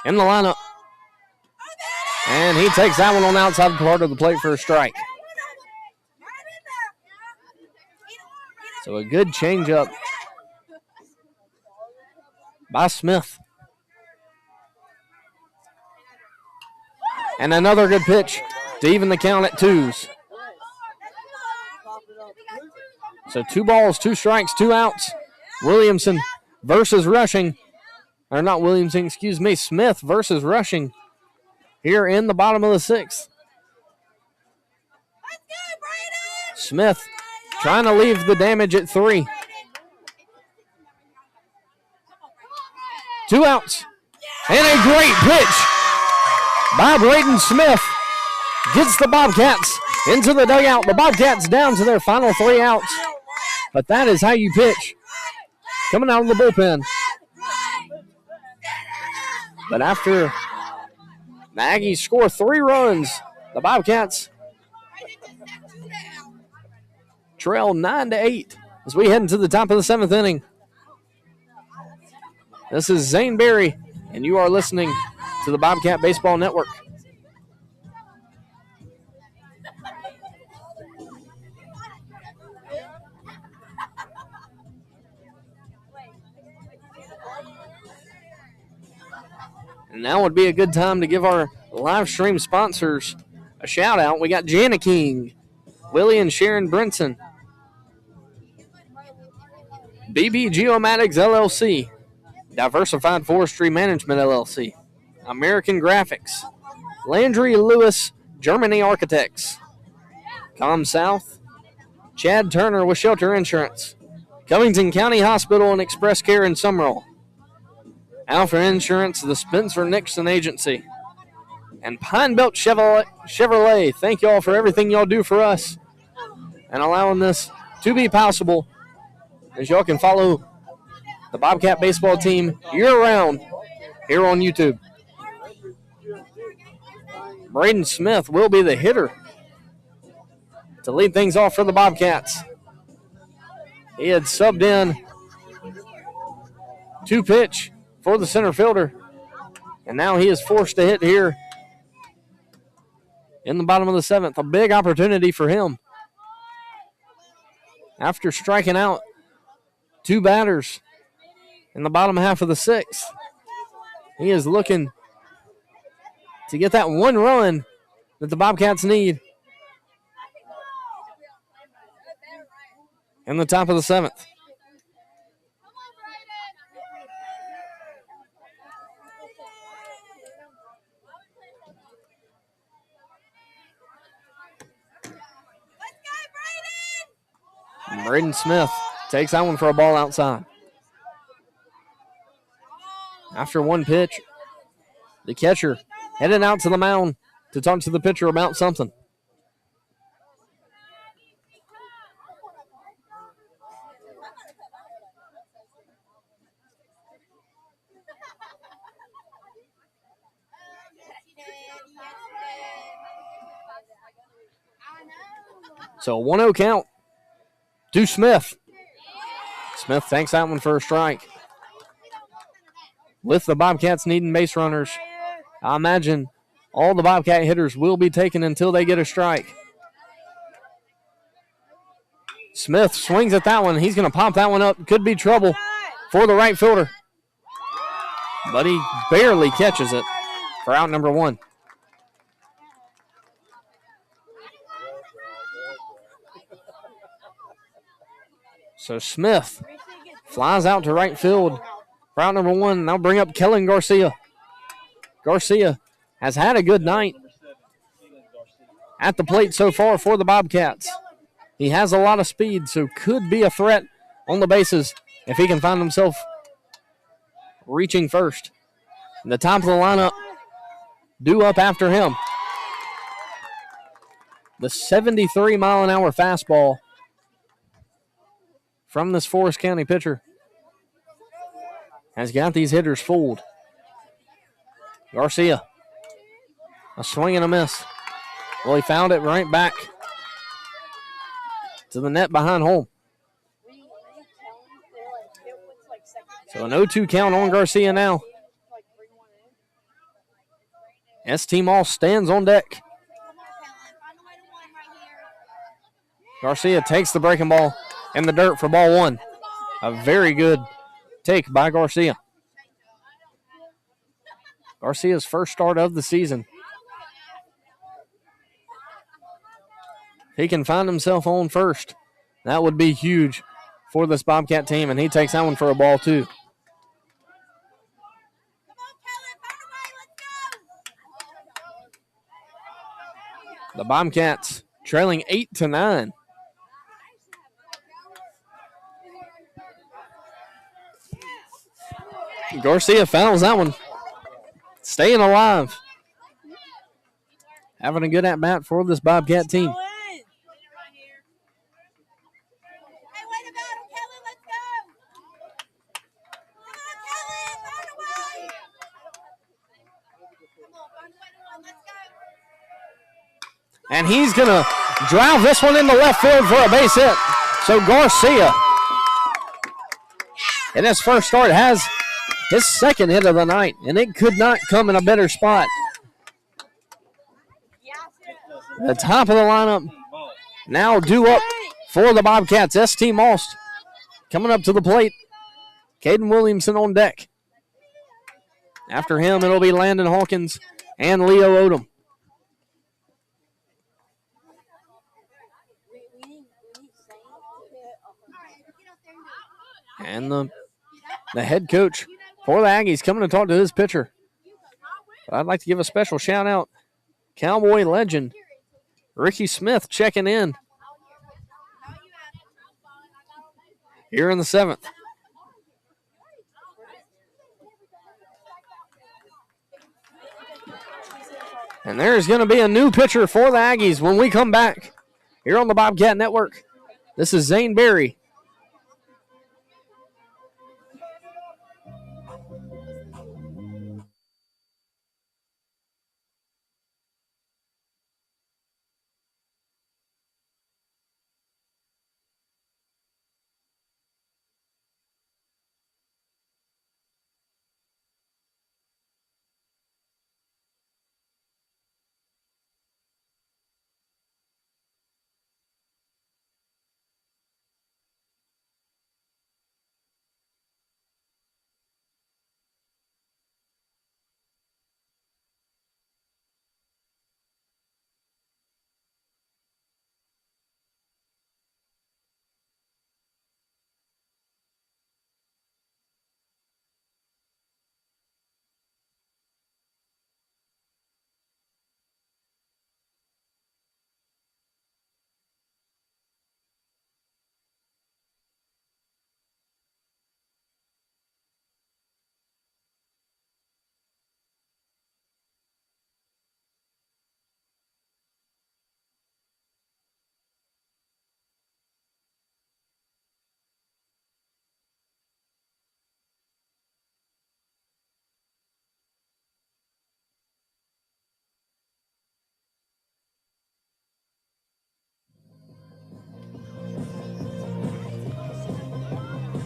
in the lineup. And he takes that one on the outside part of the plate for a strike. So a good changeup by Smith. And another good pitch to even the count at 2s. So 2 balls, 2 strikes, 2 outs. Williamson versus Rushing. Or not Williamson, excuse me. Smith versus Rushing here in the bottom of the 6th. Smith trying to leave the damage at 3. 2 outs. And a great pitch by Braden Smith. Gets the Bobcats into the dugout. The Bobcats down to their final 3 outs. But that is how you pitch. Coming out of the bullpen. But after the Aggies score 3 runs, the Bobcats trail 9-8 as we head into the top of the 7th inning. This is Zane Berry, and you are listening to the Bobcat Baseball Network. And now would be a good time to give our live stream sponsors a shout out. We got Jana King, Willie and Sharon Brinson, BB Geomatics LLC, Diversified Forestry Management LLC, American Graphics, Landry Lewis Germany Architects, Com South, Chad Turner with Shelter Insurance, Covington County Hospital and Express Care in Sumrall, Alpha Insurance, the Spencer Nixon Agency, and Pine Belt Chevrolet. Thank y'all for everything y'all do for us and allowing this to be possible, as y'all can follow the Bobcat baseball team year-round here on YouTube. Braden Smith will be the hitter to lead things off for the Bobcats. He had subbed in to pitch for the center fielder, and now he is forced to hit here in the bottom of the seventh. A big opportunity for him. After striking out 2 batters in the bottom half of the sixth, he is looking to get that 1 run that the Bobcats need in the top of the seventh. Braden Smith takes that one for a ball outside. After 1 pitch, the catcher headed out to the mound to talk to the pitcher about something. So 1-0 count to Smith. Smith takes that one for a strike. With the Bobcats needing base runners, I imagine all the Bobcat hitters will be taken until they get a strike. Smith swings at that one. He's going to pop that one up. Could be trouble for the right fielder. But he barely catches it for out number 1. So Smith flies out to right field for out number 1. Now bring up Kellen Garcia. Garcia has had a good night at the plate so far for the Bobcats. He has a lot of speed, so could be a threat on the bases if he can find himself reaching first. The top of the lineup due up after him. The 73-mile-an-hour fastball from this Forest County pitcher has got these hitters fooled. Garcia, a swing and a miss. Well, he fouled it right back to the net behind home. So an 0-2 count on Garcia now. ST Moss stands on deck. Garcia takes the breaking ball in the dirt for ball 1. A very good take by Garcia. Garcia's first start of the season. He can find himself on first. That would be huge for this Bobcat team, and he takes that one for a ball 2. The Bobcats trailing 8-9. Garcia fouls that one. Staying alive. Having a good at-bat for this Bobcat team. And he's going to drive this one into left field for a base hit. So Garcia, in his first start, has his second hit of the night, and it could not come in a better spot. The top of the lineup now due up for the Bobcats. ST Moss coming up to the plate. Caden Williamson on deck. After him, it'll be Landon Hawkins and Leo Odom. And the head coach for the Aggies coming to talk to his pitcher. But I'd like to give a special shout-out. Cowboy legend Ricky Smith checking in here in the 7th. And there's going to be a new pitcher for the Aggies when we come back here on the Bobcat Network. This is Zane Berry.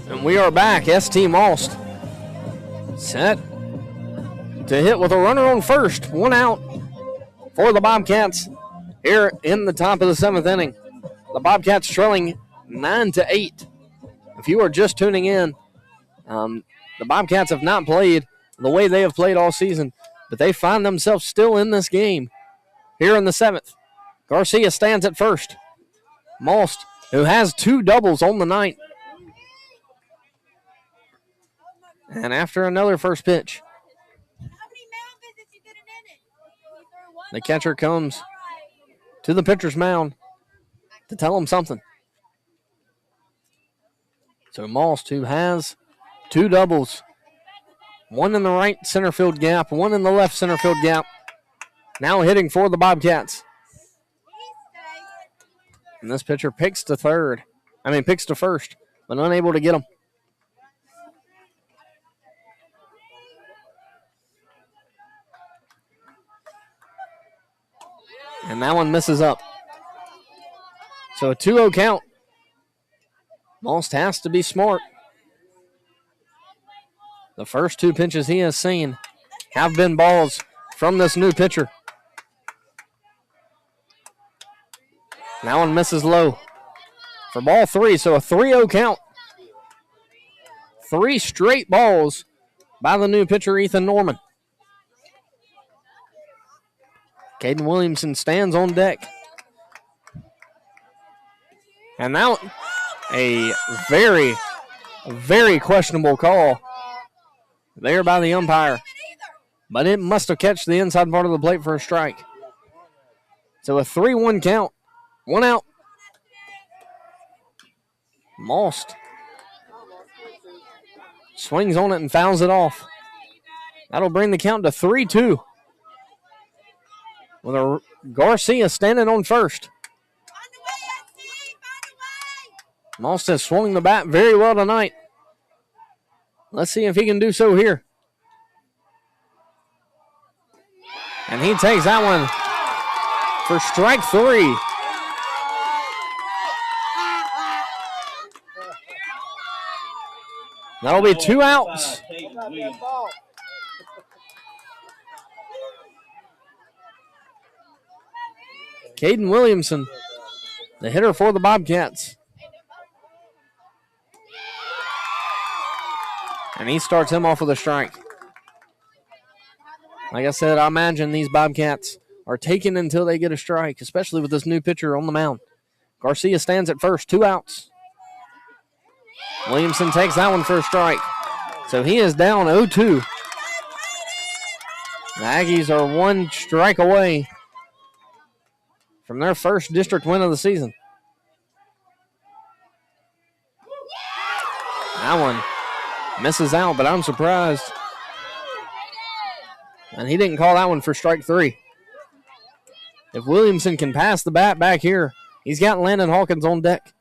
And we are back. ST Most set to hit with a runner on first. 1 out for the Bobcats here in the top of the 7th inning. The Bobcats trailing 9-8. If you are just tuning in, the Bobcats have not played the way they have played all season, but they find themselves still in this game here in the 7th. Garcia stands at first. Most, who has 2 doubles on the night. And after another first pitch, the catcher comes to the pitcher's mound to tell him something. So Most, who has 2 doubles, 1 in the right center field gap, 1 in the left center field gap, now hitting for the Bobcats. And this pitcher picks to first, but unable to get him. And that one misses up. So a 2-0 count. Most has to be smart. The first 2 pitches he has seen have been balls from this new pitcher. That one misses low for ball 3, so a 3-0 count. 3 straight balls by the new pitcher, Ethan Norman. Caden Williamson stands on deck. And now a very, very questionable call there by the umpire. But it must have catched the inside part of the plate for a strike. So a 3-1 count. 1 out. Most swings on it and fouls it off. That'll bring the count to 3-2. With a Garcia standing on first. Most has swung the bat very well tonight. Let's see if he can do so here. And he takes that one for strike 3. That'll be 2 outs. Caden Williamson, the hitter for the Bobcats. And he starts him off with a strike. Like I said, I imagine these Bobcats are taking until they get a strike, especially with this new pitcher on the mound. Garcia stands at first, 2 outs. Williamson takes that one for a strike. So he is down 0-2. The Aggies are 1 strike away from their first district win of the season. That one misses out, but I'm surprised. And he didn't call that one for strike 3. If Williamson can pass the bat back here, he's got Landon Hawkins on deck.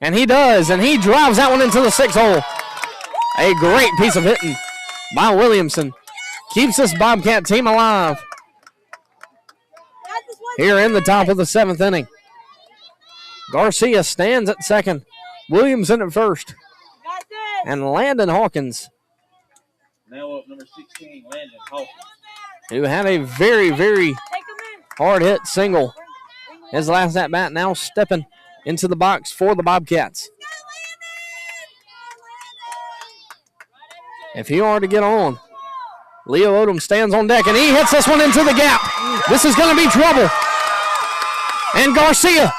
And he does, and he drives that one into the 6 hole. A great piece of hitting by Williamson. Keeps this Bobcat team alive here in the top of the 7th inning. Garcia stands at second. Williamson at first. And Landon Hawkins, Now up number 16, Landon Hawkins. who had a very, very hard hit single. His last at bat, now stepping into the box for the Bobcats. If he are to get on, Leo Odom stands on deck, and he hits this one into the gap. This is going to be trouble. And Garcia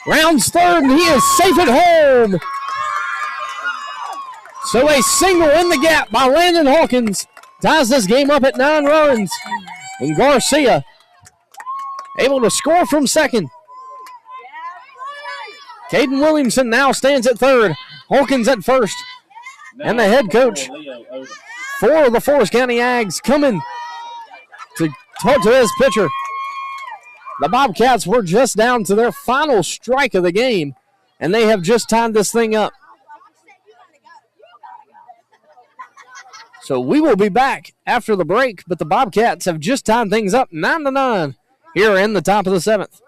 rounds third, and he is safe at home. So a single in the gap by Landon Hawkins ties this game up at 9 runs. And Garcia able to score from second. Caden Williamson now stands at third. Hawkins at first. And the head coach for the Forest County Aggies coming to talk to his pitcher. The Bobcats were just down to their final strike of the game, and they have just tied this thing up. So we will be back after the break, but the Bobcats have just tied things up 9-9 here in the top of the 7th.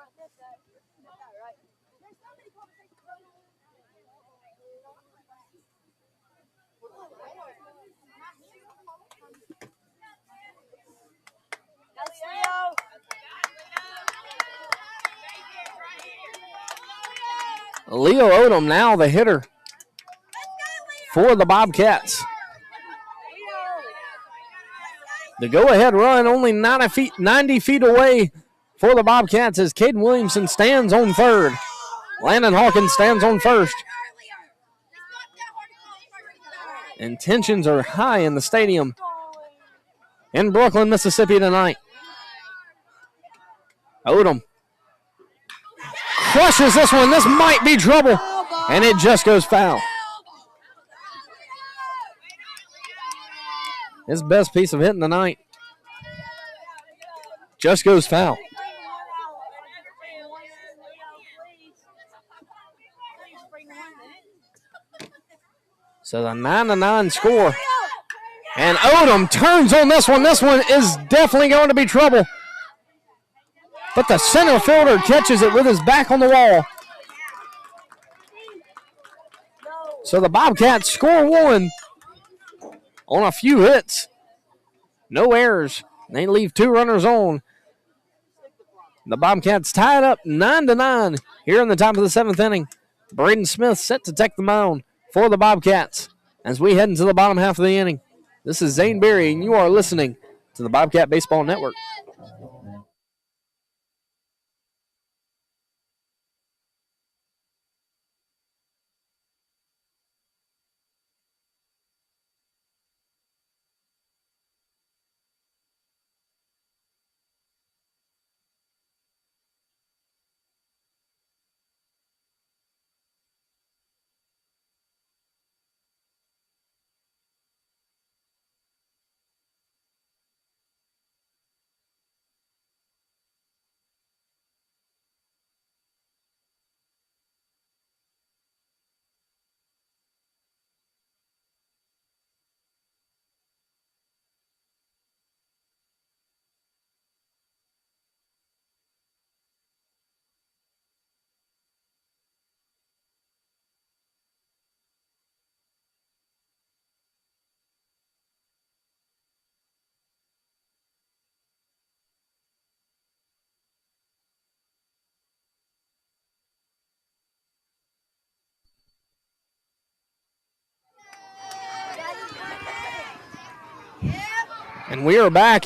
Leo Odom now the hitter for the Bobcats. The go-ahead run only 90 feet away for the Bobcats as Caden Williamson stands on third. Landon Hawkins stands on first. And tensions are high in the stadium in Brooklyn, Mississippi tonight. Odom crushes this one. This might be trouble. And it just goes foul. His best piece of hitting tonight just goes foul. So the 9-9 score. And Odom turns on this one. This one is definitely going to be trouble. But the center fielder catches it with his back on the wall. So the Bobcats score one on a few hits. No errors. They leave 2 runners on. The Bobcats tie it up 9-9 here in the top of the 7th inning. Braden Smith set to take the mound for the Bobcats as we head into the bottom half of the inning. This is Zane Berry, and you are listening to the Bobcat Baseball Network. And we are back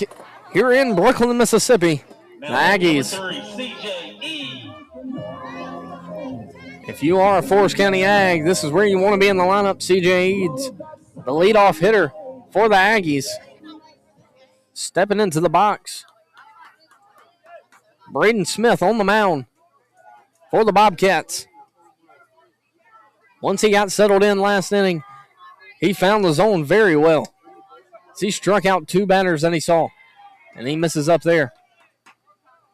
here in Brooklyn, Mississippi. The Aggies. If you are a Forest County Ag, this is where you want to be in the lineup. CJ Eads, the leadoff hitter for the Aggies, stepping into the box. Braden Smith on the mound for the Bobcats. Once he got settled in last inning, he found the zone very well. He struck out 2 batters that he saw, and he misses up there.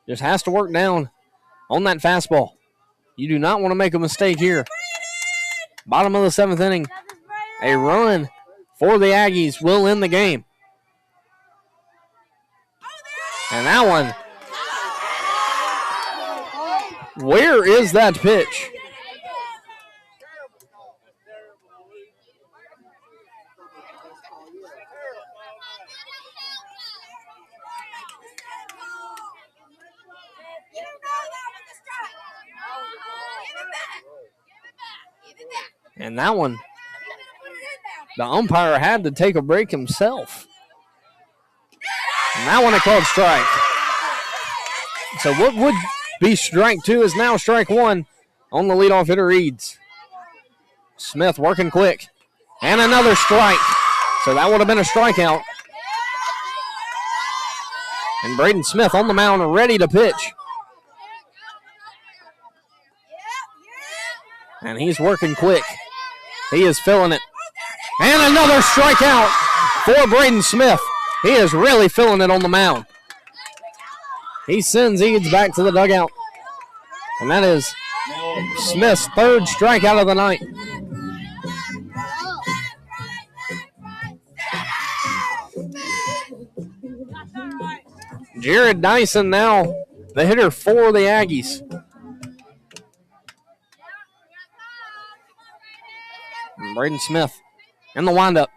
Just has to work down on that fastball. You do not want to make a mistake here. Bottom of the 7th inning, a run for the Aggies will end the game. And that one, where is that pitch? And that one, the umpire had to take a break himself. And that one a called strike. So what would be strike 2 is now strike 1 on the leadoff hitter Eads. Smith working quick. And another strike. So that would have been a strikeout. And Braden Smith on the mound ready to pitch. And he's working quick. He is filling it. And another strikeout for Braden Smith. He is really filling it on the mound. He sends Eads back to the dugout. And that is Smith's 3rd strikeout of the night. Jared Dyson now the hitter for the Aggies. And Braden Smith in the windup.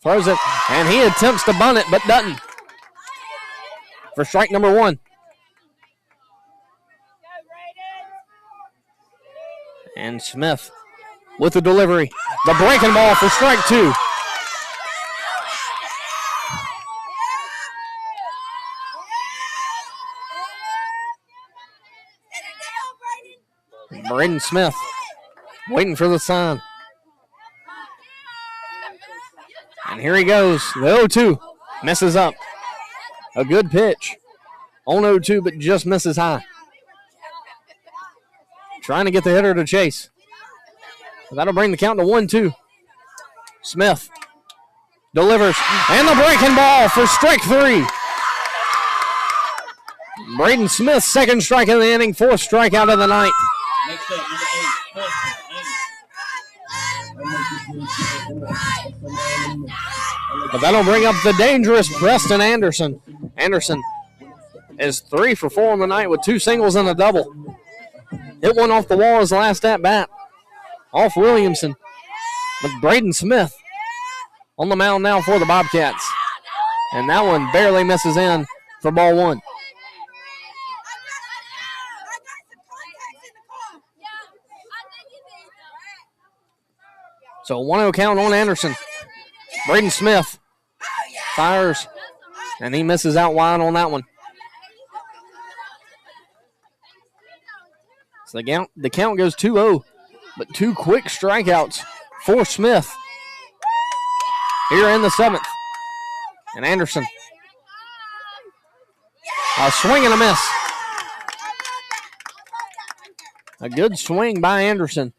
Throws it, and he attempts to bunt it, but doesn't. For strike number 1. And Smith with the delivery. The breaking ball for strike 2. Braden Smith waiting for the sign. And here he goes. The 0-2 messes up. A good pitch. On 0-2, but just misses high. Trying to get the hitter to chase. That'll bring the count to 1-2. Smith delivers. And the breaking ball for strike 3. Braden Smith's 2nd strike of the inning, 4th strikeout of the night. Next up, number 8, But that'll bring up the dangerous Preston Anderson. Anderson is 3 for 4 on the night with 2 singles and a double. Hit one off the wall his last at bat. Off Williamson. But Braden Smith on the mound now for the Bobcats. And that one barely misses in for ball 1. So 1-0 count on Anderson. Braden Smith fires, and he misses out wide on that one. So the count goes 2-0, but 2 quick strikeouts for Smith here in the 7th. And Anderson, a swing and a miss. A good swing by Anderson,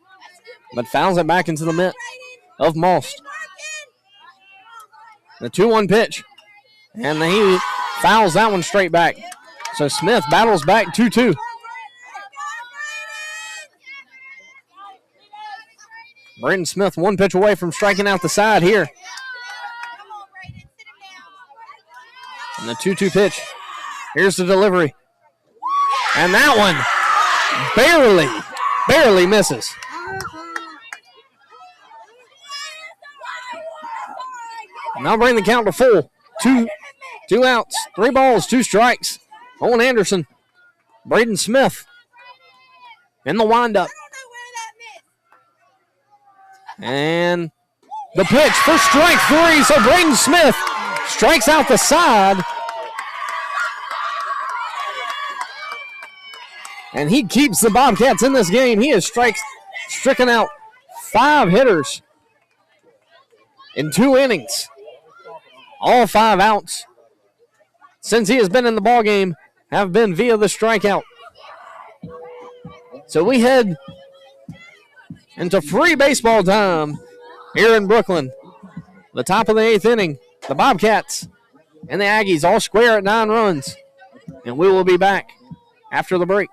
but fouls it back into the mitt of Most. The 2-1 pitch, and he fouls that one straight back. So Smith battles back 2-2. Braden Smith 1 pitch away from striking out the side here. And the 2-2 pitch. Here's the delivery. And that one barely misses. Now bring the count to full. 2 outs, 3 balls, 2 strikes. On Anderson. Braden Smith in the windup. And the pitch for strike 3. So Braden Smith strikes out the side. And he keeps the Bobcats in this game. He has stricken out 5 hitters in 2 innings. All 5 outs since he has been in the ballgame have been via the strikeout. So we head into free baseball time here in Brooklyn. The top of the 8th inning, the Bobcats and the Aggies all square at 9 runs. And we will be back after the break.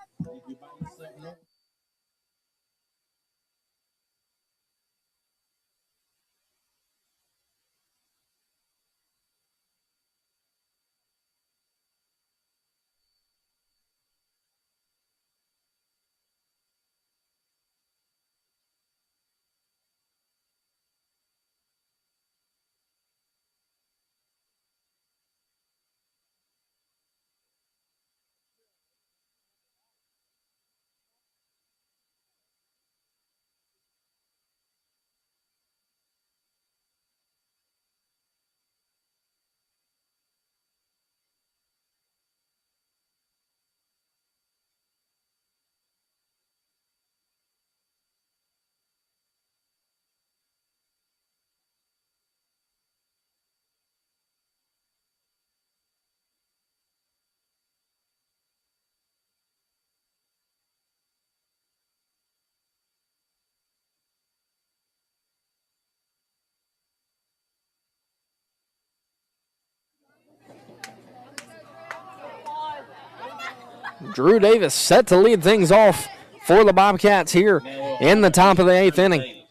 Drew Davis set to lead things off for the Bobcats here in the top of the 8th inning.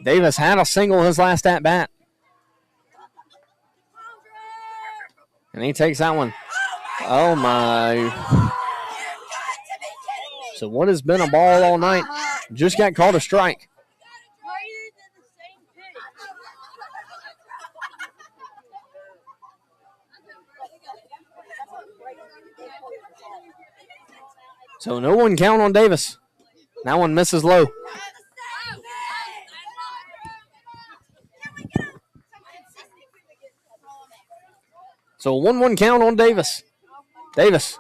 Davis had a single his last at-bat. And he takes that one. Oh, my. So what has been a ball all night just got called a strike. So no one count on Davis. That one misses low. So 1-1 count on Davis. Davis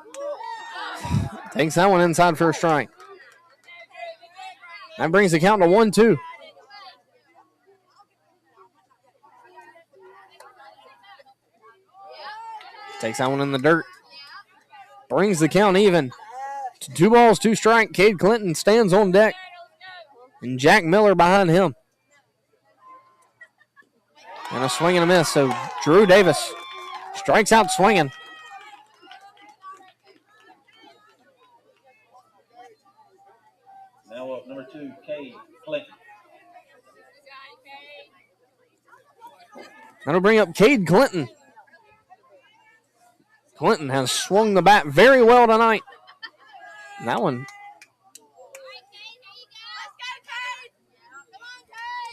takes that one inside for a strike. That brings the count to 1-2. Takes that one in the dirt. Brings the count even. 2 balls, 2 strike. Cade Clinton stands on deck. And Jack Miller behind him. And a swing and a miss. So Drew Davis strikes out swinging. Now up, number 2, Cade Clinton. That'll bring up Cade Clinton. Clinton has swung the bat very well tonight. That one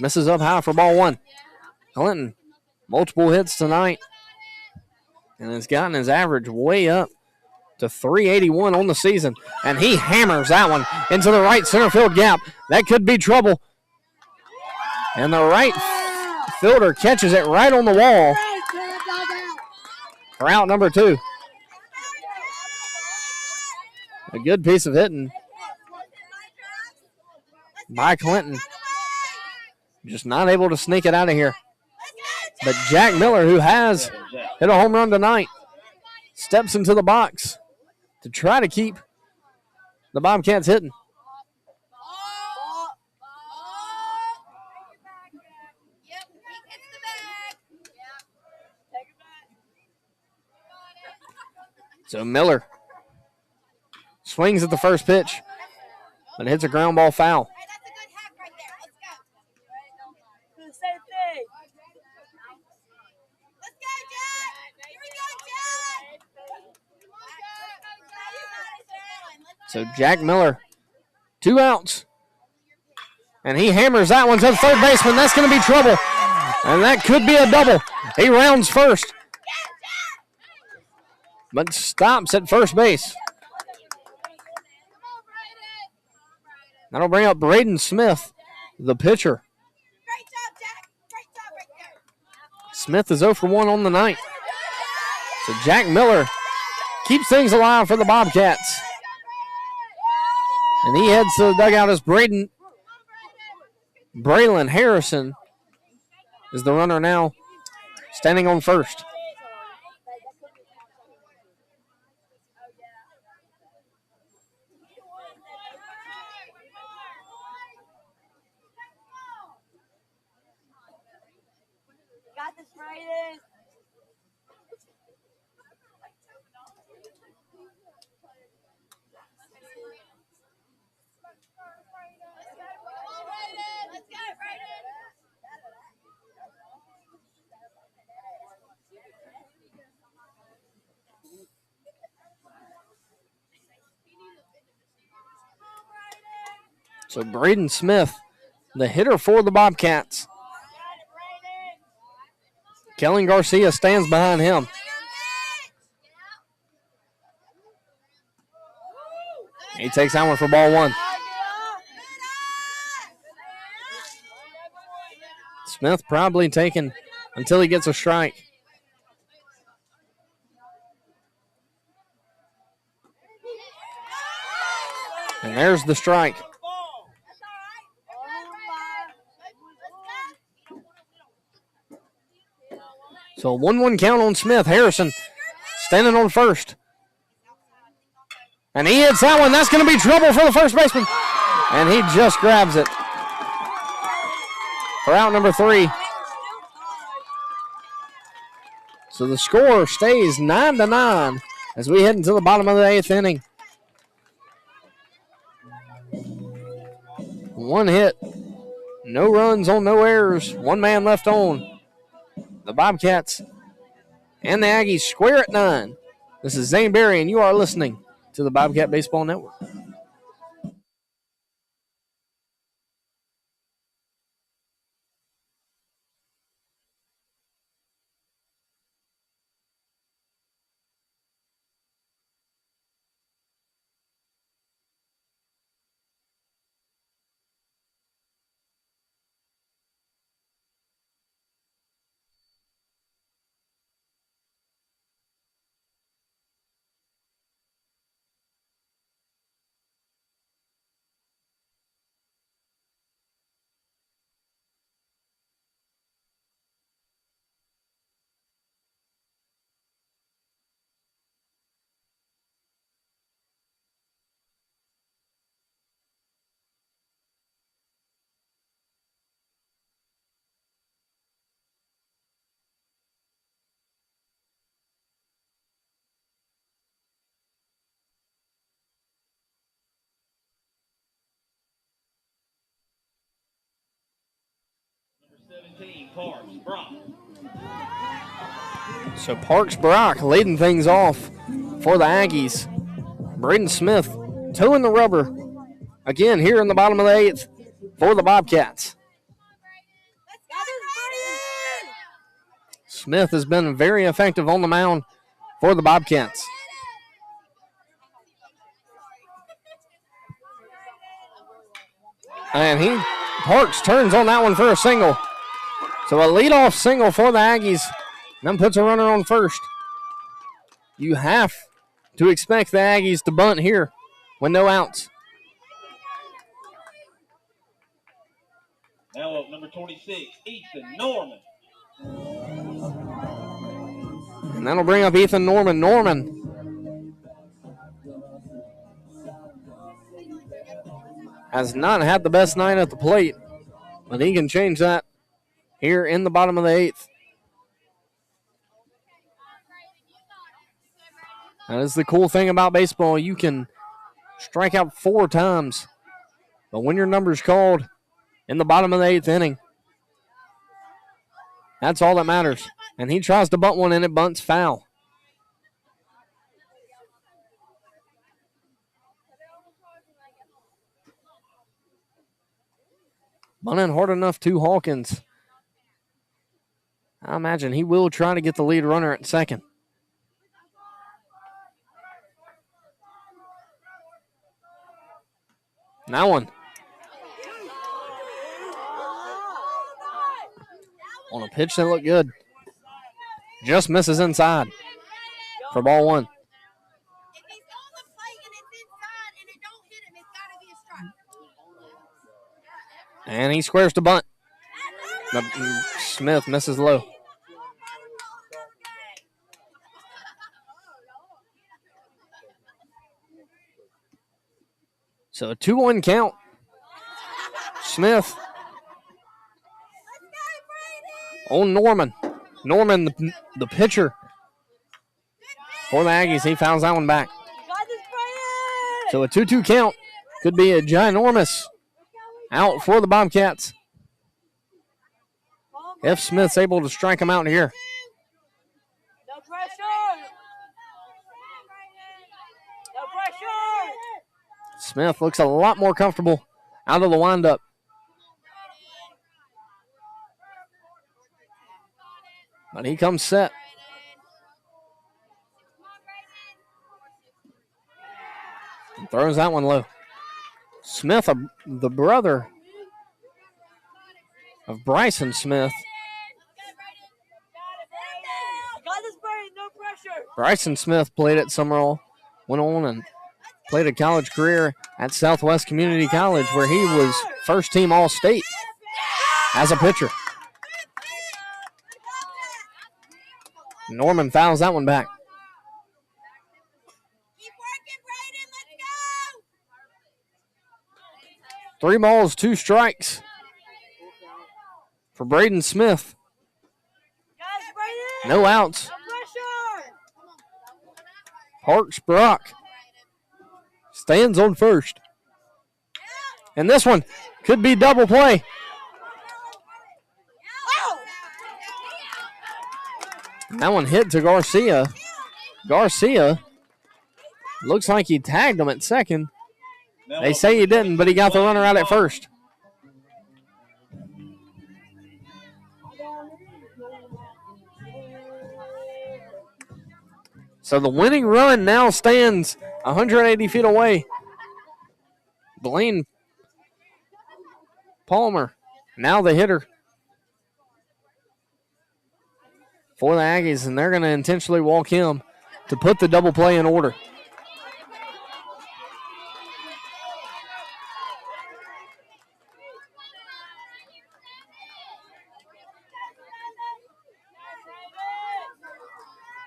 misses up high for ball 1. Clinton, multiple hits tonight, and has gotten his average way up to 381 on the season. And he hammers that one into the right center field gap. That could be trouble. And the right fielder catches it right on the wall for out number 2. A good piece of hitting by Clinton. Just not able to sneak it out of here. But Jack Miller, who has hit a home run tonight, steps into the box to try to keep the Bobcats hitting. So Miller swings at the first pitch, but hits a ground ball foul. So Jack Miller, 2 outs. And he hammers that one to the third baseman. That's going to be trouble. And that could be a double. He rounds first, but stops at first base. That'll bring up Braden Smith, the pitcher. Smith is 0 for 1 on the night. So Jack Miller keeps things alive for the Bobcats. And he heads to the dugout as Braylon Harrison is the runner now, standing on first. So Braden Smith, the hitter for the Bobcats. Kellen Garcia stands behind him. He takes that one for ball one. Smith probably taking until he gets a strike. And there's the strike. So 1-1 count on Smith. Harrison standing on first. And he hits that one. That's going to be trouble for the first baseman. And he just grabs it for out number 3. So the score stays 9-9 as we head into the bottom of the 8th inning. 1 hit, no runs on no errors, 1 man left on. The Bobcats and the Aggies square at 9. This is Zane Berry, and you are listening to the Bobcat Baseball Network. So Parks Brock leading things off for the Aggies. Braden Smith toeing the rubber again here in the bottom of the 8th for the Bobcats. Smith has been very effective on the mound for the Bobcats. And Parks turns on that one for a single. So a leadoff single for the Aggies. Then puts a runner on first. You have to expect the Aggies to bunt here with no outs. Now up number 26, Ethan Norman. And that'll bring up Ethan Norman. Norman has not had the best night at the plate, but he can change that here in the bottom of the 8th. That is the cool thing about baseball. You can strike out 4 times, but when your number's called in the bottom of the 8th inning, that's all that matters. And he tries to bunt one, and it bunts foul. Bunting hard enough to Hawkins. I imagine he will try to get the lead runner at second. That one. On a pitch that looked good. Just misses inside for ball 1. And he squares to bunt. Smith misses low. So a 2-1 count. Smith on Norman. Norman, the pitcher for the Aggies. He fouls that one back. So a 2-2 count. Could be a ginormous out for the Bobcats if Smith's able to strike him out here. No pressure. No pressure. Smith looks a lot more comfortable out of the windup. But he comes set. And throws that one low. Smith, the brother of Bryson Smith. Bryson Smith played at Sumrall, went on and played a college career at Southwest Community College where he was first-team All-State as a pitcher. Norman fouls that one back. Keep working, Brayden. Let's go. 3 balls, 2 strikes for Braden Smith. Guys, Brayden. No outs. No pressure. Parks Brock stands on first. And this one could be double play. That one hit to Garcia. Garcia looks like he tagged him at second. They say he didn't, but he got the runner out at first. So the winning run now stands 180 feet away. Blaine Palmer, now the hitter for the Aggies, and they're going to intentionally walk him to put the double play in order.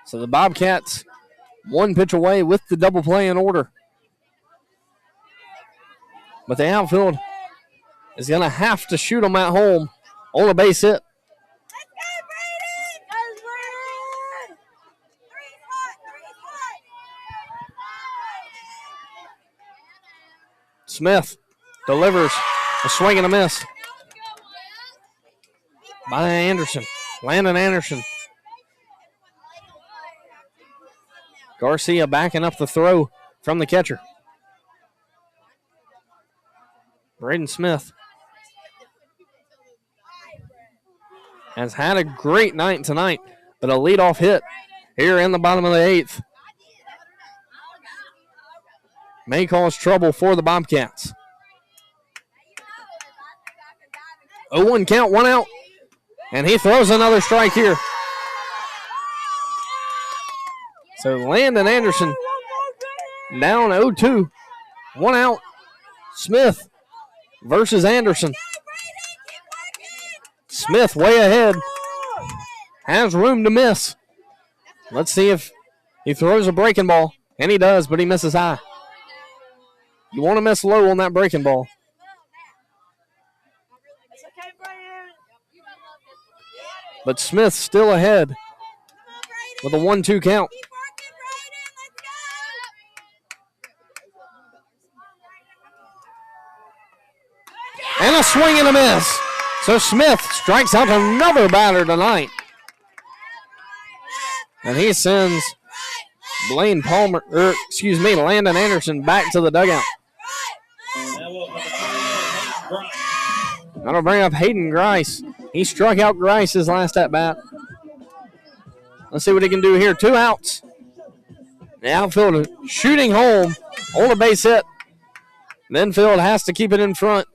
So the Bobcats 1 pitch away with the double play in order. But the outfield is going to have to shoot them at home on a base hit. Smith delivers a swing and a miss by Anderson. Landon Anderson. Garcia backing up the throw from the catcher. Braden Smith has had a great night tonight, but a leadoff hit here in the bottom of the 8th may cause trouble for the Bobcats. 0-1 count, 1 out, and he throws another strike here. So Landon Anderson down 0-2, 1 out. Smith versus Anderson. Smith way ahead. Has room to miss. Let's see if he throws a breaking ball. And he does, but he misses high. You want to miss low on that breaking ball. But Smith still ahead with a 1-2 count. And a swing and a miss. So Smith strikes out another batter tonight. And he sends Landon Anderson back to the dugout. That'll bring up Hayden Grice. He struck out Grice his last at bat. Let's see what he can do here. 2 outs. The outfield shooting home on a base hit. The infield has to keep it in front.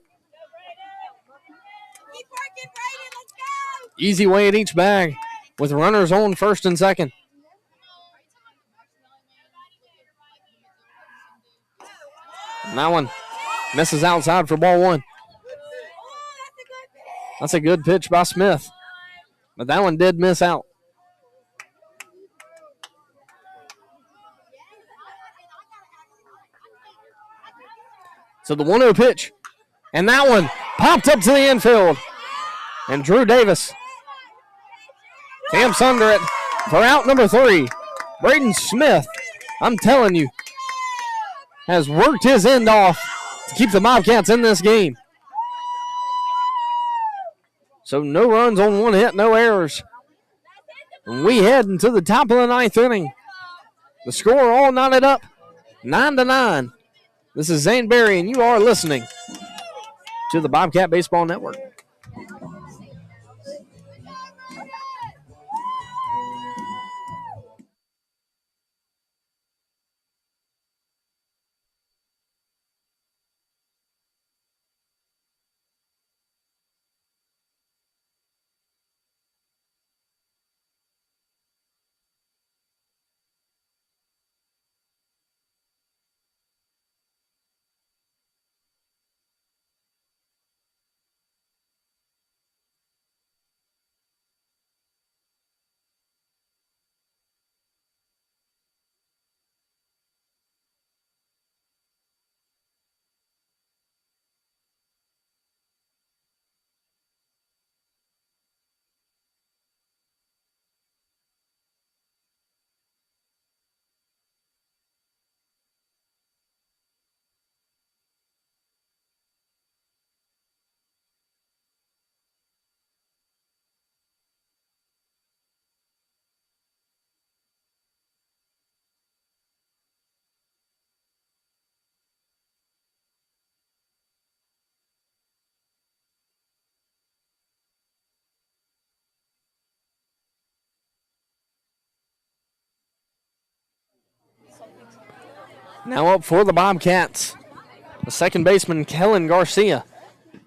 Easy way at each bag with runners on first and second. And that one misses outside for ball 1. That's a good pitch by Smith. But that one did miss out. So the 1-0 pitch. And that one popped up to the infield. And Drew Davis camps under it for out number 3. Braden Smith, I'm telling you, has worked his end off to keep the Bobcats in this game. So no runs on 1 hit, no errors. And we head into the top of the 9th inning. The score all knotted up, 9-9. This is Zane Berry, and you are listening to the Bobcat Baseball Network. Now up for the Bobcats, the second baseman, Kellen Garcia.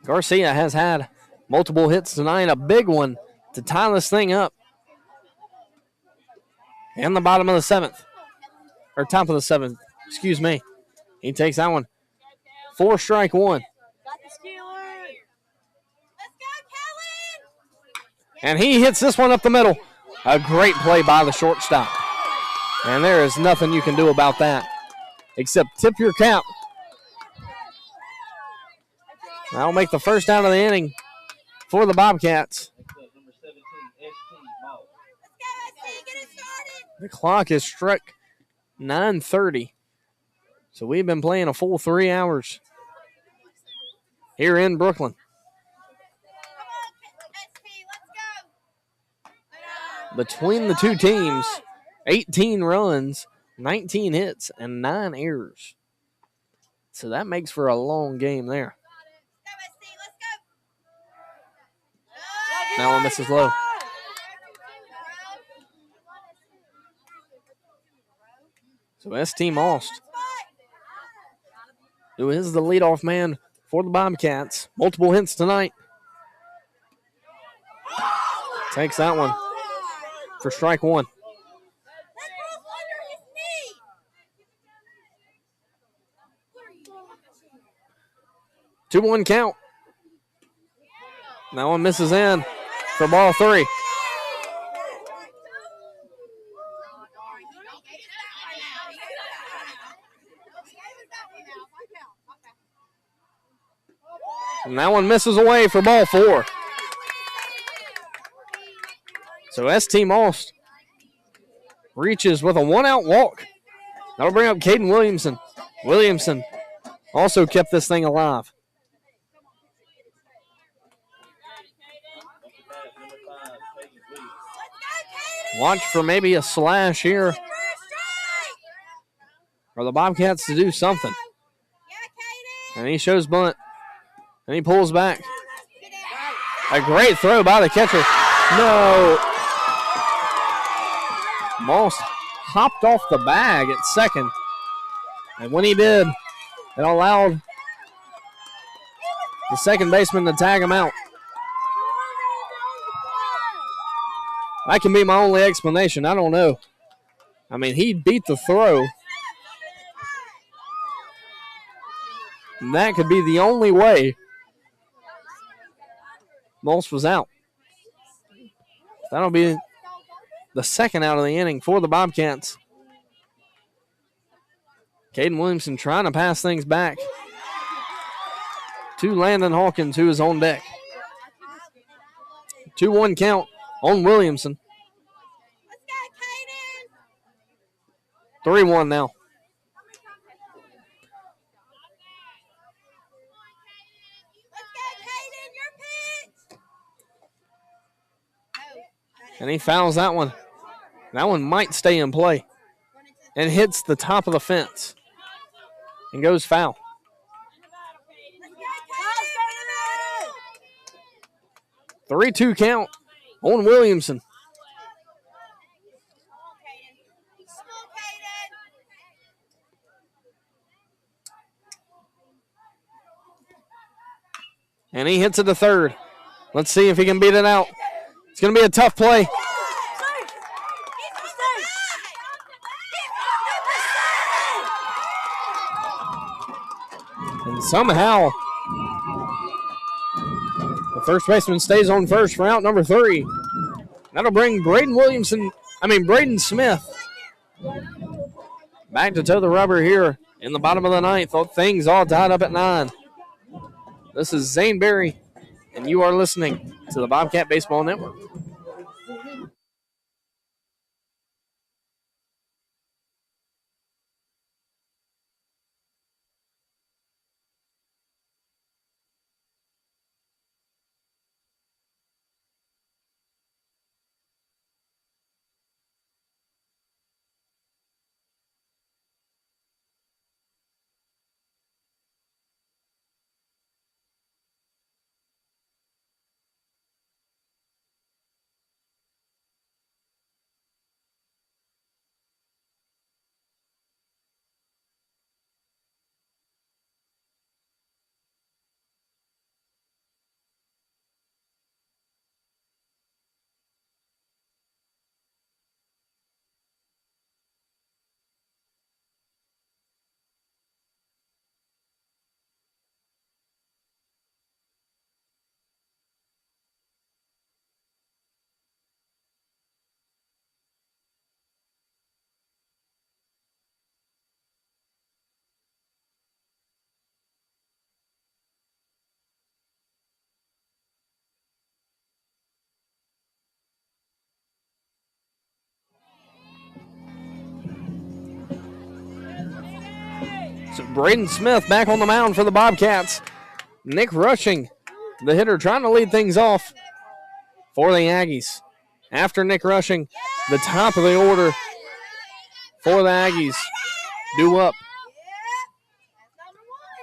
Garcia has had multiple hits tonight, a big one to tie this thing up. In the bottom of the seventh, or top of the seventh, excuse me. He takes that one. 4 strike 1. And he hits this one up the middle. A great play by the shortstop. And there is nothing you can do about that except tip your cap. That'll make the first out of the inning for the Bobcats. The clock has struck 9:30. So we've been playing a full 3 hours here in Brooklyn. Between the two teams, 18 runs, 19 hits, and 9 errors. So that makes for a long game there. Now one misses low. So ST Most, who is the leadoff man for the Bobcats, multiple hits tonight, takes that one for strike 1. 2-1 count. That one misses in for ball 3. And that one misses away for ball 4. So ST Most reaches with a 1-out walk. That'll bring up Caden Williamson. Williamson also kept this thing alive. Watch for maybe a slash here for the Bobcats to do something. And he shows bunt. And he pulls back. A great throw by the catcher. No. Most hopped off the bag at second. And when he did, it allowed the second baseman to tag him out. That can be my only explanation. I don't know. I mean, he beat the throw. And that could be the only way Most was out. That'll be the second out of the inning for the Bobcats. Caden Williamson trying to pass things back to Landon Hawkins, who is on deck. 2-1 count on Williamson. 3-1 now. And he fouls that one. That one might stay in play. And hits the top of the fence. And goes foul. 3-2 count on Williamson. And he hits it to third. Let's see if he can beat it out. It's going to be a tough play. And somehow, the first baseman stays on first for out number 3. That'll bring Braden Smith back to toe the rubber here in the bottom of the ninth. Things all tied up at 9. This is Zane Berry, and you are listening to the Bobcat Baseball Network. So Braden Smith back on the mound for the Bobcats. Nick Rushing, the hitter, trying to lead things off for the Aggies. After Nick Rushing, the top of the order for the Aggies due up.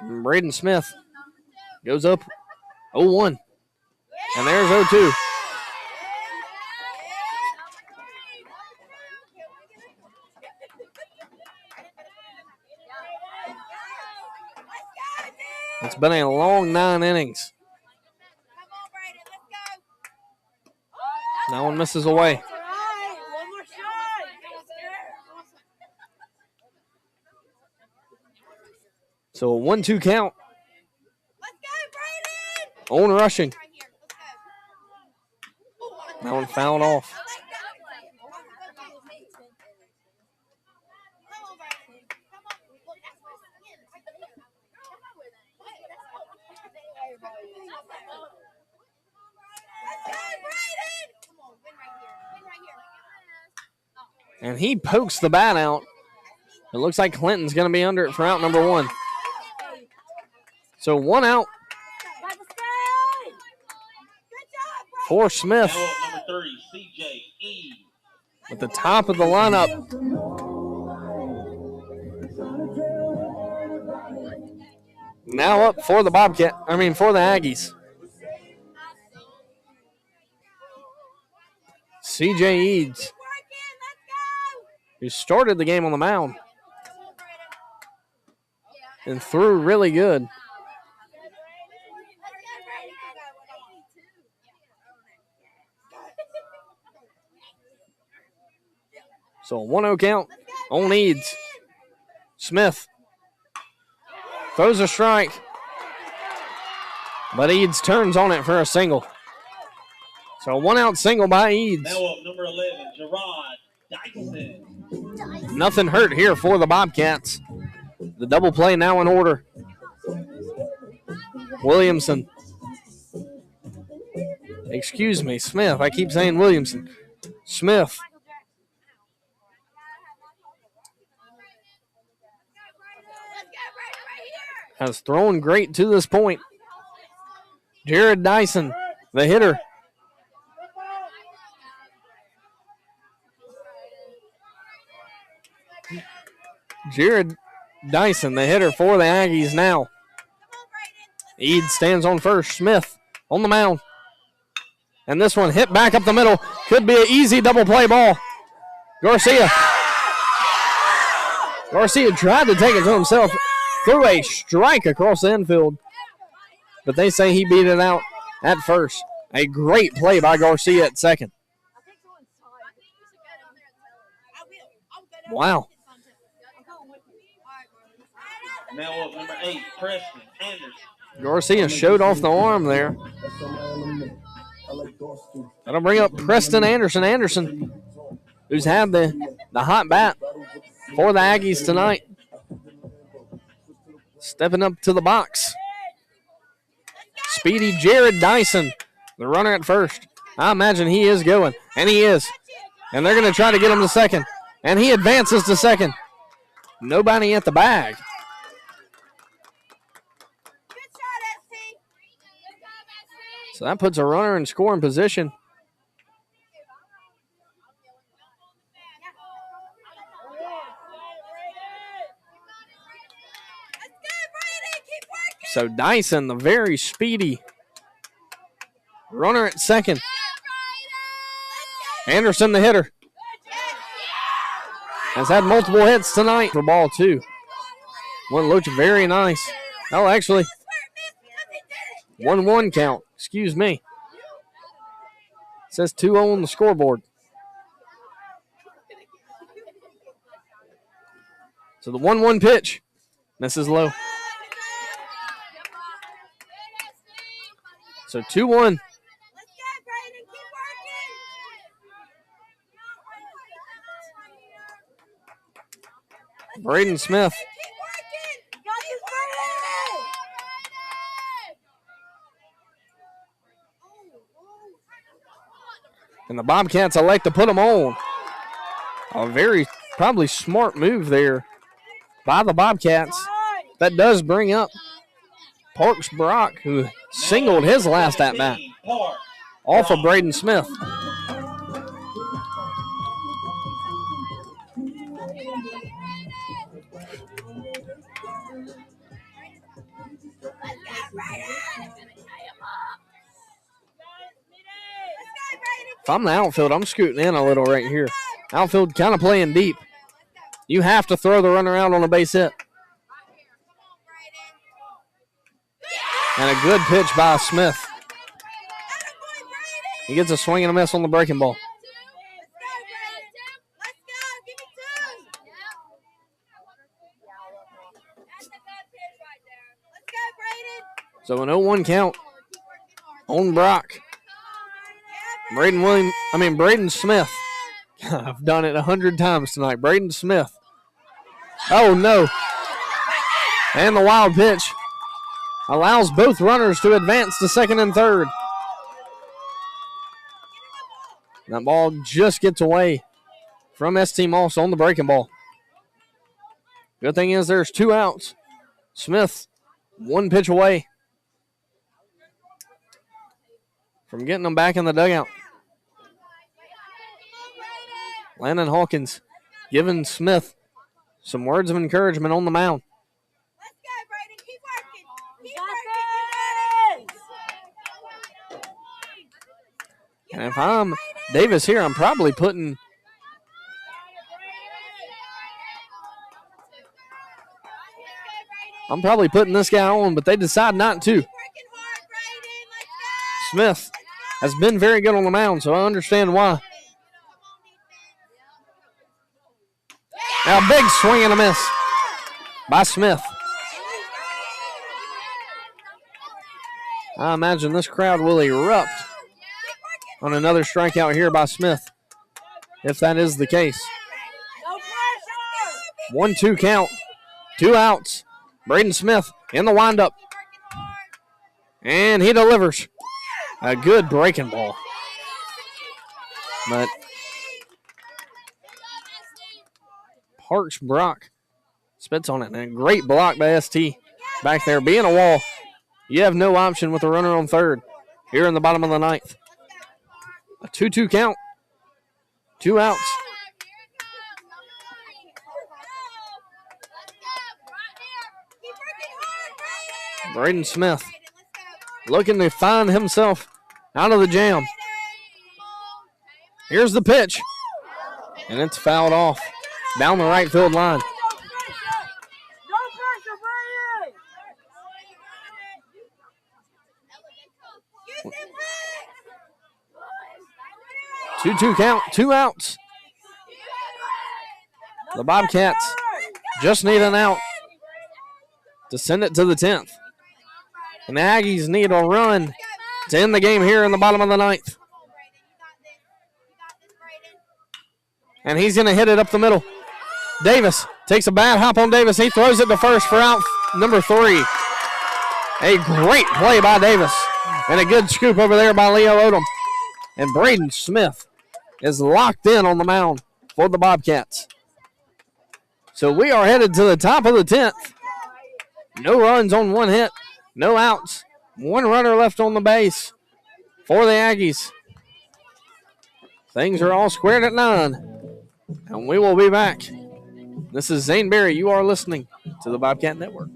Braden Smith goes up 0-1. And there's 0-2. It's been a long 9 innings. That one misses away. So a 1-2 count. On Rushing. That one fouled off. And he pokes the bat out. It looks like Clinton's going to be under it for out number 1. So 1 out for Smith. Number 30, CJE. At the top of the lineup. Now up for the for the Aggies. CJ Eads, who started the game on the mound and threw really good. So 1-0 count on Eads. Smith throws a strike, but Eads turns on it for a single. So a 1-out single by Eads. Now up number 11, Gerard Dyson. Nothing hurt here for the Bobcats. The double play now in order. Williamson. Excuse me, Smith. I keep saying Williamson. Smith. Has thrown great to this point. Jared Dyson, the hitter. Jared Dyson, the hitter for the Aggies now. Eads stands on first. Smith on the mound. And this one hit back up the middle. Could be an easy double play ball. Garcia tried to take it to himself. Threw a strike across the infield. But they say he beat it out at first. A great play by Garcia at second. Wow. Now up number 8, Preston Anderson. Garcia showed off the arm there. That'll bring up Preston Anderson. Anderson, who's had the hot bat for the Aggies tonight. Stepping up to the box. Speedy Jared Dyson, the runner at first. I imagine he is going, and he is. And they're going to try to get him to second. And he advances to second. Nobody at the bag. So that puts a runner in scoring position. So Dyson, the very speedy runner at second. Anderson, the hitter, has had multiple hits tonight for ball two. One looked very nice. Oh, actually, 1-1 count. Excuse me. It says 2-0 on the scoreboard. So the 1-1 pitch. This is low. So 2-1. Braden Smith. And the Bobcats elect to put him on. A very probably smart move there by the Bobcats. That does bring up Parks Brock, who singled his last at-bat off of Braden Smith. If I'm the outfield, I'm scooting in a little right here. Outfield kind of playing deep. You have to throw the runner out on a base hit. And a good pitch by Smith. He gets a swing and a miss on the breaking ball. So an 0-1 count on Brock. Braden Smith. I've done it 100 times tonight. Braden Smith. Oh, no. And the wild pitch allows both runners to advance to second and third. That ball just gets away from ST Moss on the breaking ball. Good thing is there's 2 outs. Smith, 1 pitch away from getting them back in the dugout. Landon Hawkins giving Smith some words of encouragement on the mound. Let's go, Brayden. Keep working. Keep working. And if I'm Davis here, I'm probably putting this guy on, but they decide not to. Smith has been very good on the mound, so I understand why. Now, big swing and a miss by Smith. I imagine this crowd will erupt on another strikeout here by Smith, if that is the case. 1-2 count, 2 outs. Braden Smith in the windup. And he delivers a good breaking ball. But Parks Brock spits on it. And a great block by ST back there. Being a wall, you have no option with a runner on third here in the bottom of the ninth. A 2-2 count. 2 outs. Braden Smith looking to find himself out of the jam. Here's the pitch. And it's fouled off down the right field line. No pressure, Brady! 2-2 count, 2 outs. The Bobcats just need an out to send it to the 10th. And the Aggies need a run to end the game here in the bottom of the 9th. And he's going to hit it up the middle. Davis takes a bad hop on Davis. He throws it to first for out number 3. A great play by Davis. And a good scoop over there by Leo Odom. And Braden Smith is locked in on the mound for the Bobcats. So we are headed to the top of the 10th. No runs on 1 hit. No outs. 1 runner left on the base for the Aggies. Things are all squared at 9. And we will be back. This is Zane Berry. You are listening to the Bobcat Network.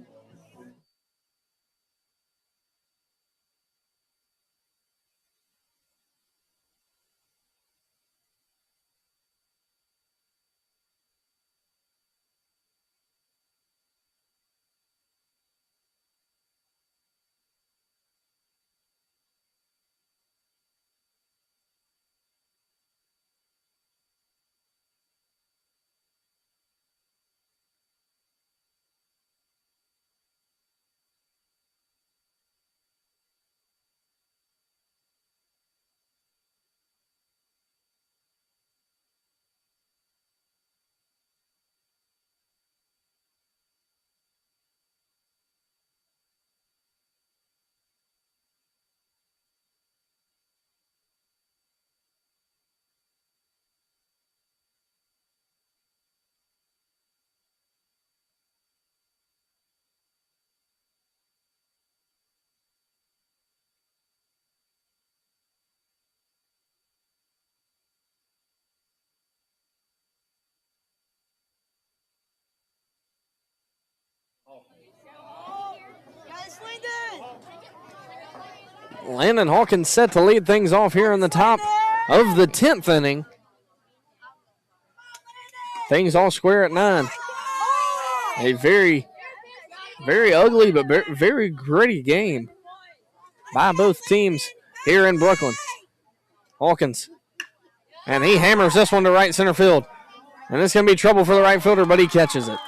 Landon Hawkins set to lead things off here in the top of the 10th inning. Things all square at 9. A very, very ugly but very gritty game by both teams here in Brooklyn. Hawkins. And he hammers this one to right center field. And it's going to be trouble for the right fielder, but he catches it.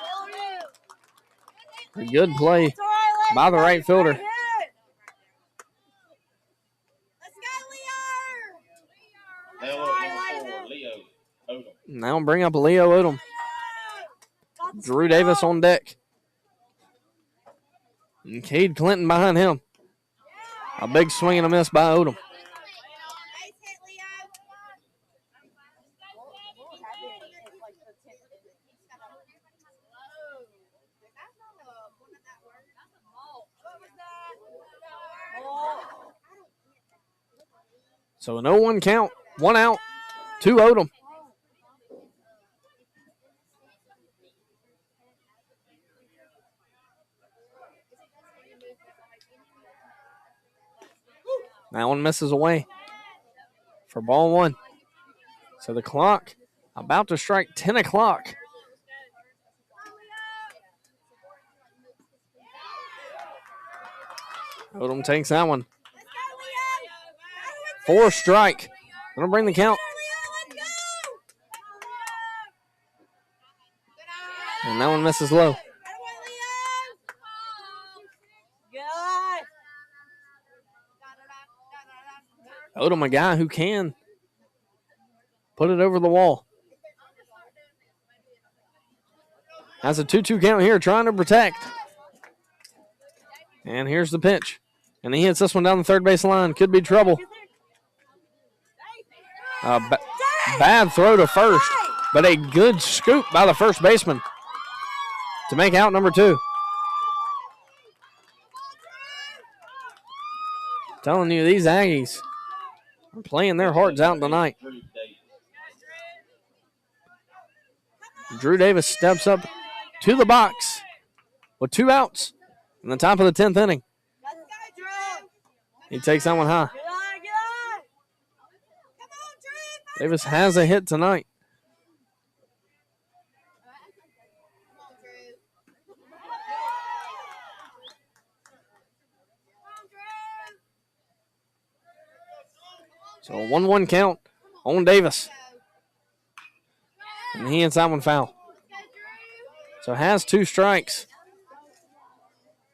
A good play by the right fielder. Now bring up Leo Odom. Drew Davis on deck. And Cade Clinton behind him. A big swing and a miss by Odom. So a 0-1 count, 1 out, 2 Odom. That one misses away for ball 1. So the clock about to strike 10 o'clock. Odom takes that one. 4 strike. Gonna bring the count. And that one misses low. Odom, a guy who can put it over the wall. Has a 2-2 count here, trying to protect. And here's the pitch. And he hits this one down the third base line. Could be trouble. Bad throw to first, but a good scoop by the first baseman to make out number 2. Telling you, these Aggies are playing their hearts out tonight. Drew Davis steps up to the box with 2 outs in the top of the 10th inning. He takes that one high. Davis has a hit tonight. So a 1-1 count on Davis. And he hits that one foul. So has 2 strikes.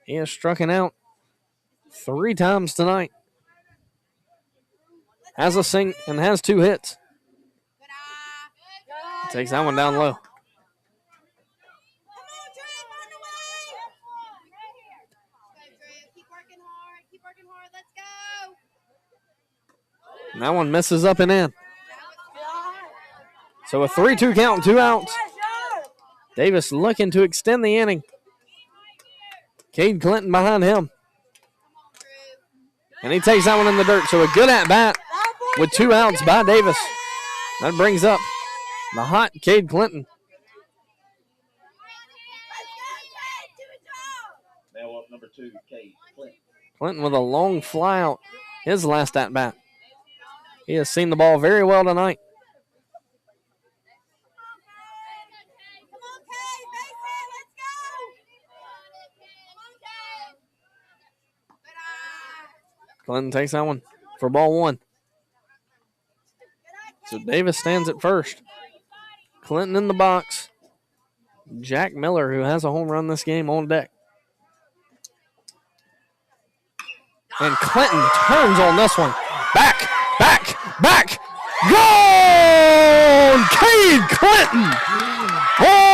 He has struck out 3 times tonight. Has a sing and has 2 hits. Takes that one down low. And that one misses up and in. So a 3-2 count, 2 outs. Davis looking to extend the inning. Cade Clinton behind him. And he takes that one in the dirt. So a good at-bat with 2 outs by Davis. That brings up the hot Cade Clinton. Now up number 2, Cade Clinton. Clinton with a long fly out. His last at-bat. He has seen the ball very well tonight. Clinton takes that one for ball 1. So Davis stands at first. Clinton in the box. Jack Miller, who has a home run this game, on deck. And Clinton turns on this one. Back. Goal! Cade Clinton! Home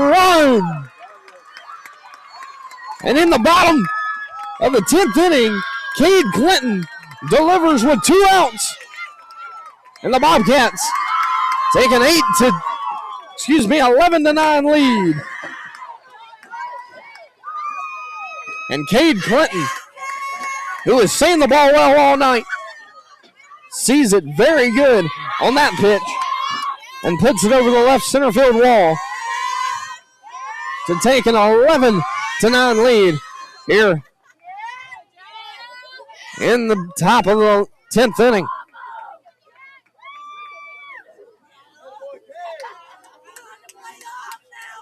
run! And in the bottom of the 10th inning, Cade Clinton delivers with 2 outs. And the Bobcats take an 11-9 lead. And Cade Clinton, who has seen the ball well all night, sees it very good on that pitch and puts it over the left center field wall to take an 11-9 lead here in the top of the 10th inning.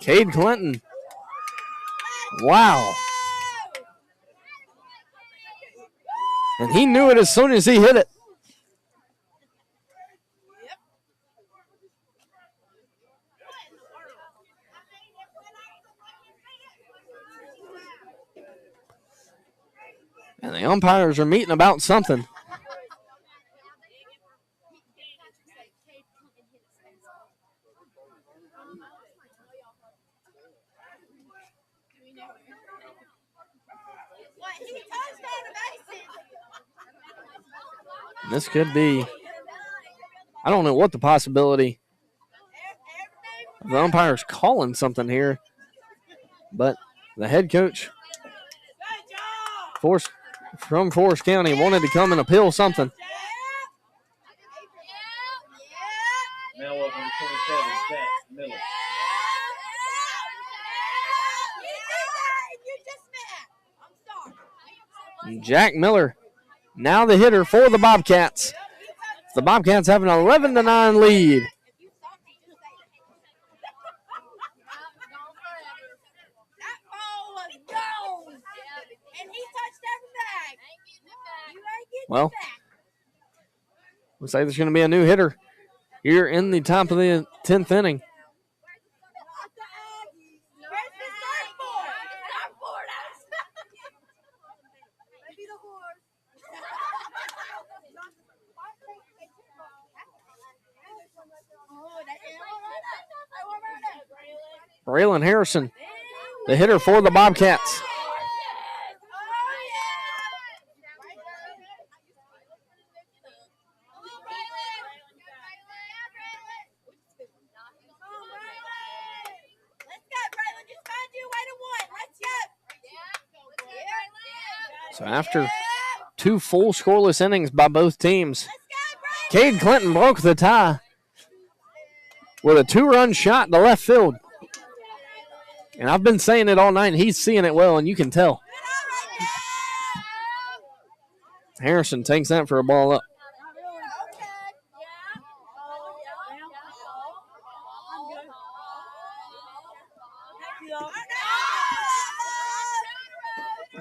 Cade Clinton. Wow. And he knew it as soon as he hit it. And the umpires are meeting about something. This could be, I don't know what the possibility of the umpires calling something here, but the head coach from Forest County wanted to come and appeal something. Now up number 27, Jack Miller. Jack Miller, now the hitter for the Bobcats. The Bobcats have an 11-9 lead. Well, looks like there's going to be a new hitter here in the top of the 10th inning. Braylon Harrison, the hitter for the Bobcats. So after 2 full scoreless innings by both teams, Cade Clinton broke the tie with a 2-run shot to left field. And I've been saying it all night. He's seeing it well, and you can tell. Harrison takes that for a ball up.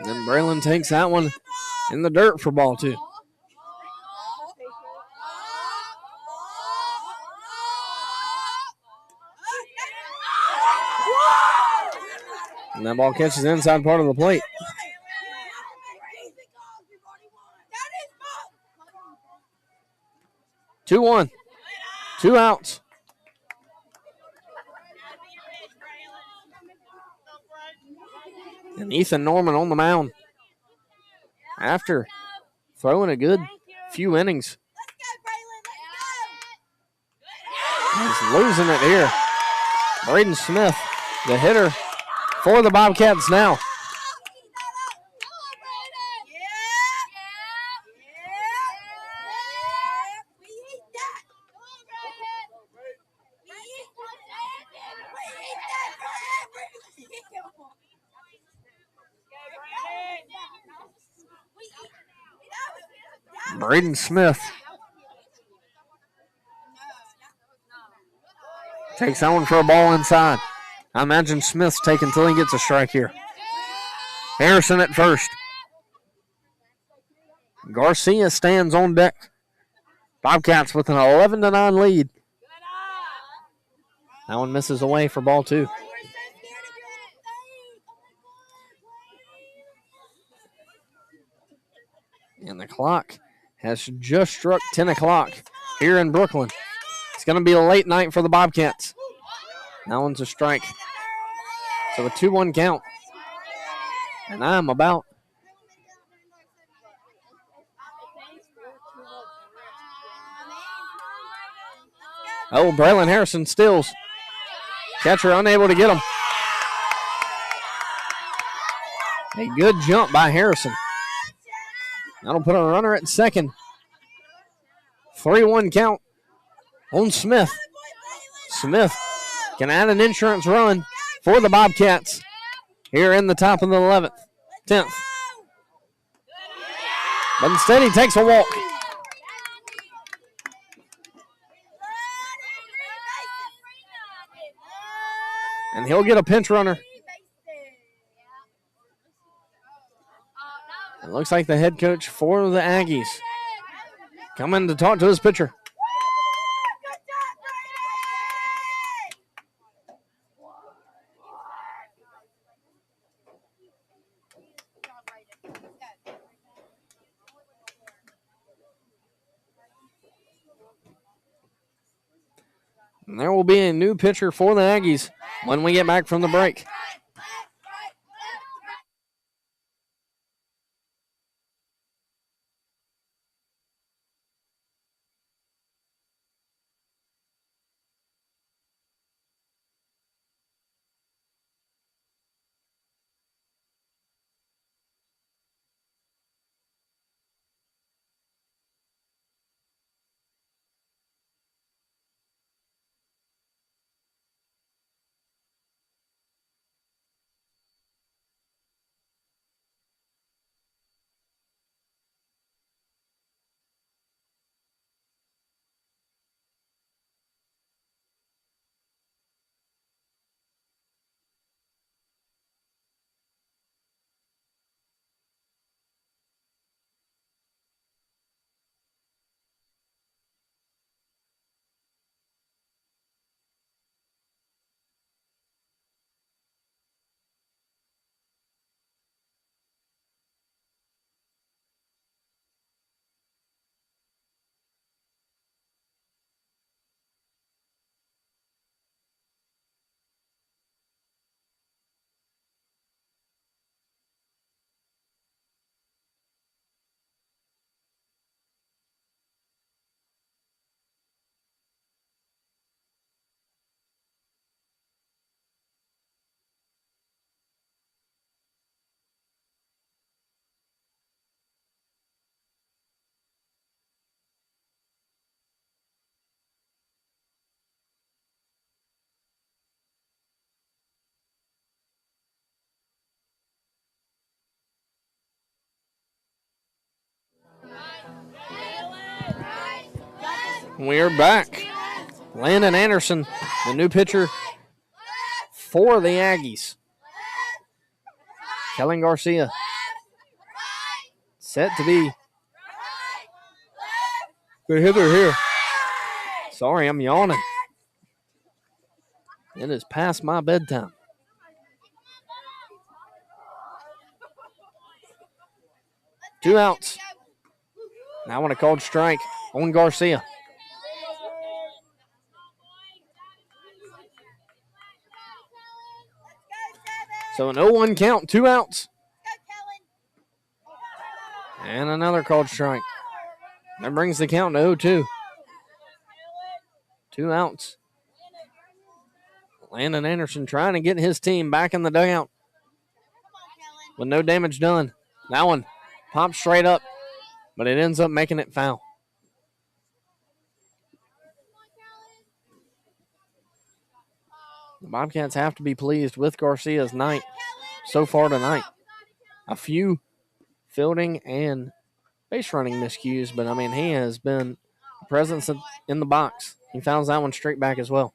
And then Braylon takes that one in the dirt for ball 2. And that ball catches the inside part of the plate. 2-1. 2 outs. And Ethan Norman on the mound after throwing a good few innings. He's losing it here. Braden Smith, the hitter for the Bobcats now. Braden Smith takes that one for a ball inside. I imagine Smith's taking until he gets a strike here. Harrison at first. Garcia stands on deck. Bobcats with an 11-9 lead. That one misses away for ball 2. And the clock has just struck 10 o'clock here in Brooklyn. It's going to be a late night for the Bobcats. That one's a strike. So a 2-1 count. And I'm about. Oh, Braylon Harrison steals. Catcher unable to get him. A good jump by Harrison. That'll put a runner at second. 3-1 count on Smith. Smith can add an insurance run for the Bobcats here in the top of the 11th, 10th. But instead he takes a walk. And he'll get a pinch runner. It looks like the head coach for the Aggies coming to talk to his pitcher. And there will be a new pitcher for the Aggies when we get back from the break. We're back. Landon Anderson, the new pitcher for the Aggies. Kellen Garcia Set to be. Good hitter here. Sorry, I'm yawning. It is past my bedtime. Two outs. Now on a called strike on Garcia. So an 0-1 count, 2 outs. And another called strike. That brings the count to 0-2. 2 outs. Landon Anderson trying to get his team back in the dugout with no damage done. That one pops straight up, but it ends up making it foul. The Bobcats have to be pleased with Garcia's night so far tonight. A few fielding and base running miscues, but I mean, he has been a presence in the box. He fouls that one straight back as well.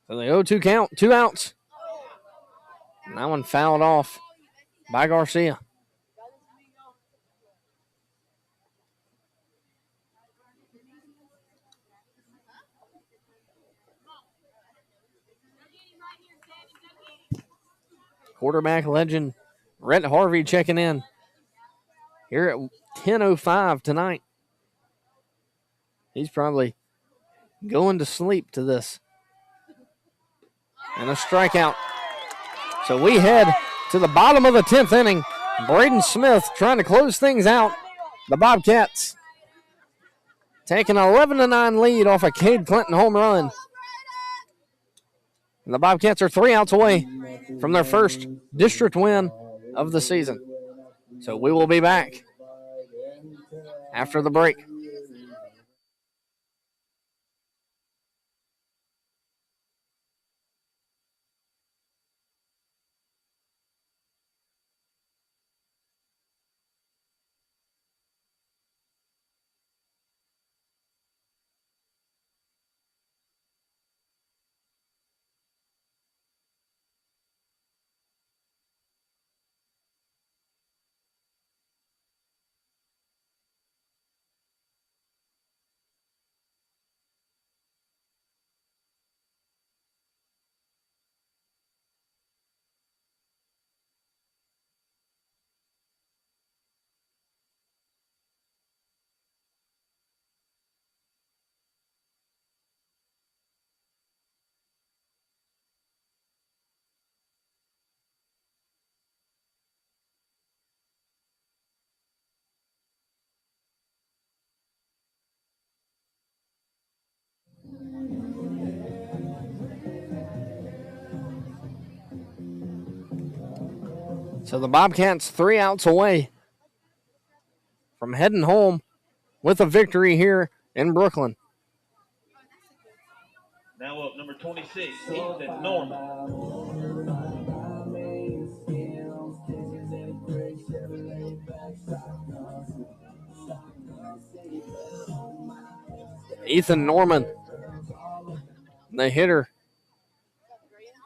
So the 0-2 count, 2 outs. And that one fouled off by Garcia. Quarterback legend Rhett Harvey checking in here at 10:05 tonight. He's probably going to sleep to this. And a strikeout. So we head to the bottom of the 10th inning. Braden Smith trying to close things out. The Bobcats taking an 11-9 lead off a Cade Clinton home run. And the Bobcats are 3 outs away from their first district win of the season. So we will be back after the break. So the Bobcats 3 outs away from heading home with a victory here in Brooklyn. Now up, number 26, Ethan Norman. Ethan Norman, the hitter,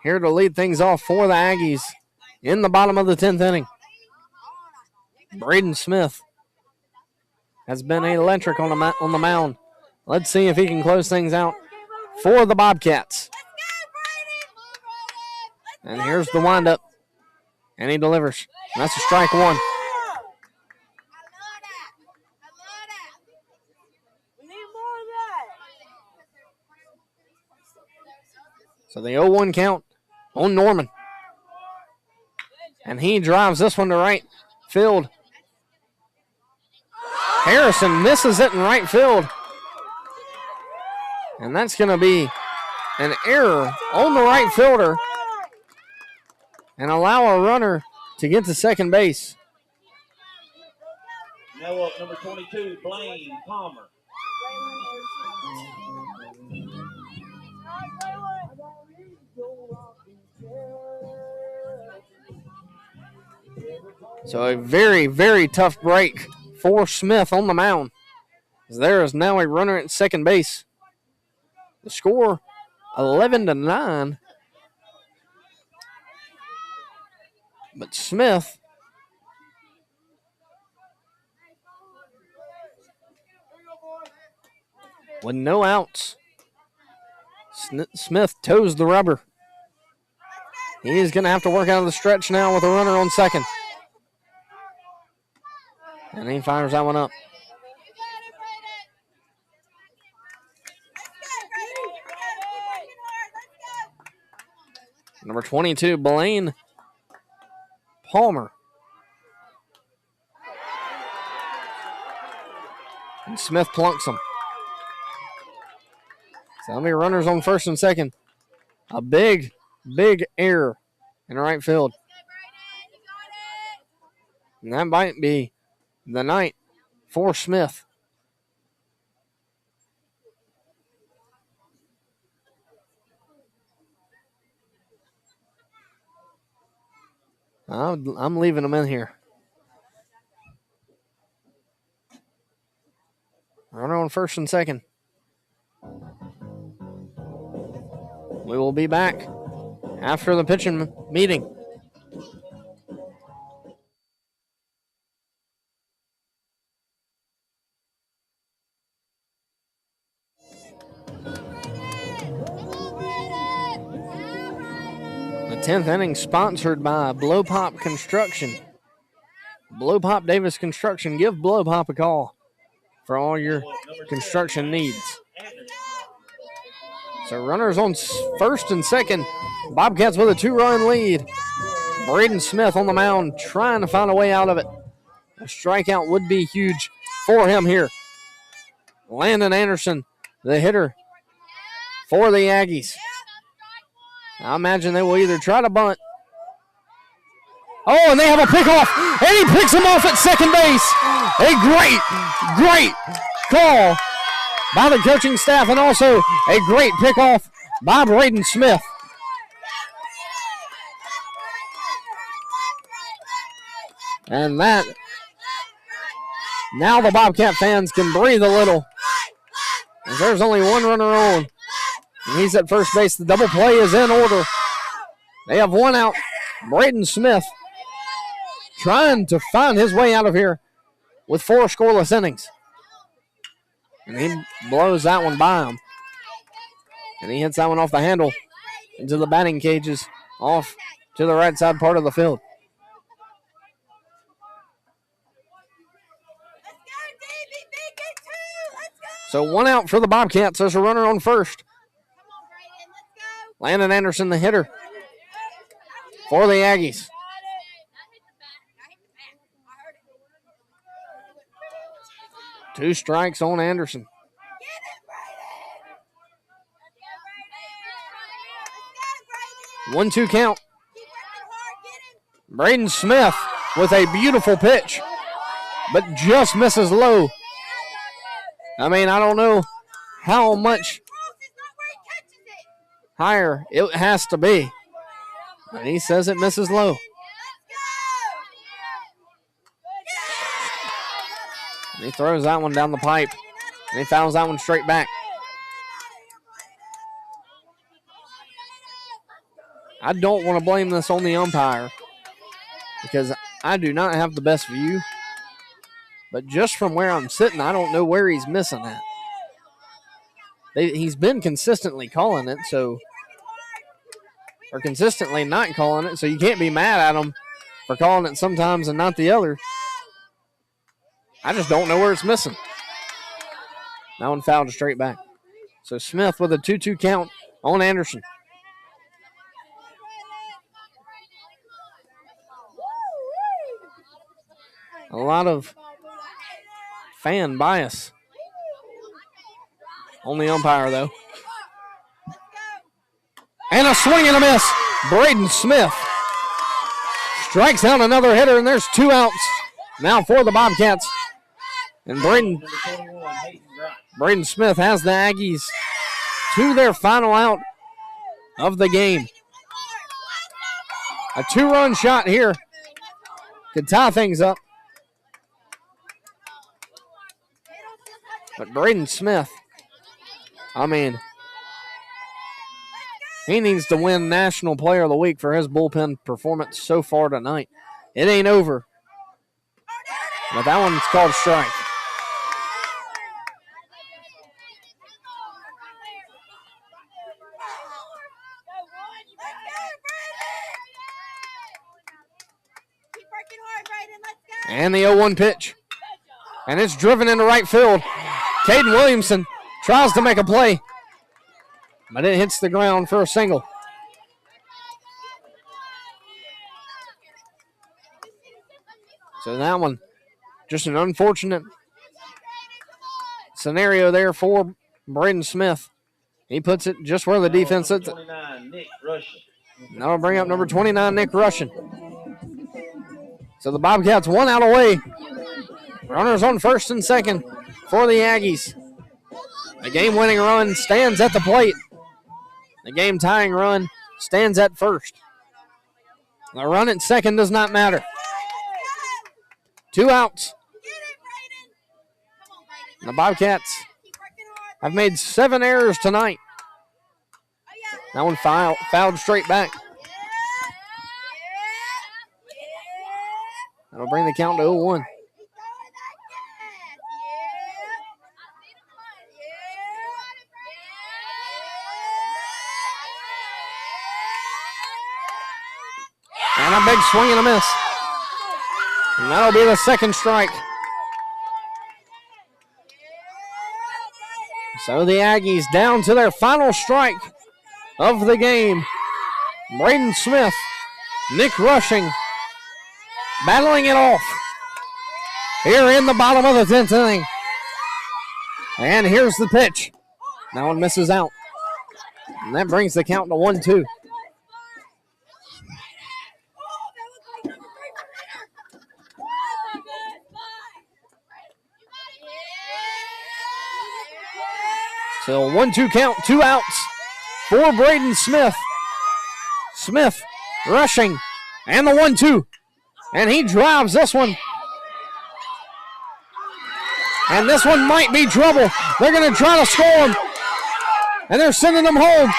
here to lead things off for the Aggies in the bottom of the 10th inning. Braden Smith has been electric on the mound. Let's see if he can close things out for the Bobcats. And here's the windup. And he delivers. And that's a strike one. So the 0-1 count on Norman. And he drives this one to right field. Harrison misses it in right field. And that's going to be an error on the right fielder and allow a runner to get to second base. Now up, number 22, Blaine Palmer. So a very, very tough break for Smith on the mound. There is now a runner at second base. The score 11-9. But Smith with no outs. Smith toes the rubber. He is going to have to work out of the stretch now with a runner on second. And he fires that one up. Number 22, Blaine Palmer. And Smith plunks him. So how many runners on first and second? A big, big error in right field. And that might be the night for Smith. I'm leaving him in here. Runner on first and second. We will be back after the pitching meeting. The 10th inning sponsored by Blow Pop Construction. Blow Pop Davis Construction. Give Blow Pop a call for all your construction needs. So runners on first and second. Bobcats with a 2-run lead. Braden Smith on the mound trying to find a way out of it. A strikeout would be huge for him here. Landon Anderson, the hitter for the Aggies. I imagine they will either try to bunt. Oh, and they have a pickoff, and he picks him off at second base. A great call by the coaching staff, and also a great pickoff by Braden Smith. And that, now the Bobcat fans can breathe a little. As there's only one runner on, and he's at first base. The double play is in order. They have one out. Braden Smith trying to find his way out of here with 4 scoreless innings. And he blows that one by him. And he hits that one off the handle into the batting cages off to the right side part of the field. So one out for the Bobcats. There's a runner on first. Landon Anderson, the hitter for the Aggies. Two strikes on Anderson. 1-2 count. Braden Smith with a beautiful pitch, but just misses low. I mean, I don't know how much higher it has to be. And he says it misses low. And he throws that one down the pipe. And he fouls that one straight back. I don't want to blame this on the umpire because I do not have the best view. But just from where I'm sitting, I don't know where he's missing at. He's been consistently calling it, or consistently not calling it, so you can't be mad at him for calling it sometimes and not the other. I just don't know where it's missing. That one fouled straight back. So Smith with a 2-2 count on Anderson. A lot of fan bias on the umpire, though. And a swing and a miss. Braden Smith strikes out another hitter, and there's 2 outs now for the Bobcats. And Braden Smith has the Aggies to their final out of the game. A 2-run shot here could tie things up. But Braden Smith, he needs to win National Player of the Week for his bullpen performance so far tonight. It ain't over. But that one's called strike. And the 0-1 pitch. And it's driven into right field. Caden Williamson tries to make a play, but it hits the ground for a single. So that one, just an unfortunate scenario there for Braden Smith. He puts it just where the defense sits it. That'll bring up number 29, Nick Russian. So the Bobcats 1 out away. Runners on first and second for the Aggies. The game-winning run stands at the plate. The game-tying run stands at first. The run at second does not matter. 2 outs. The Bobcats have made 7 errors tonight. That one fouled straight back. That'll bring the count to 0-1. And a big swing and a miss. And that'll be the second strike. So the Aggies down to their final strike of the game. Braden Smith, Nick Rushing, battling it off here in the bottom of the 10th inning. And here's the pitch. That one misses out. And that brings the count to 1-2. So 1-2 count, 2 outs for Braden Smith. Smith rushing, and the 1-2. And he drives this one. And this one might be trouble. They're going to try to score him. And they're sending him home.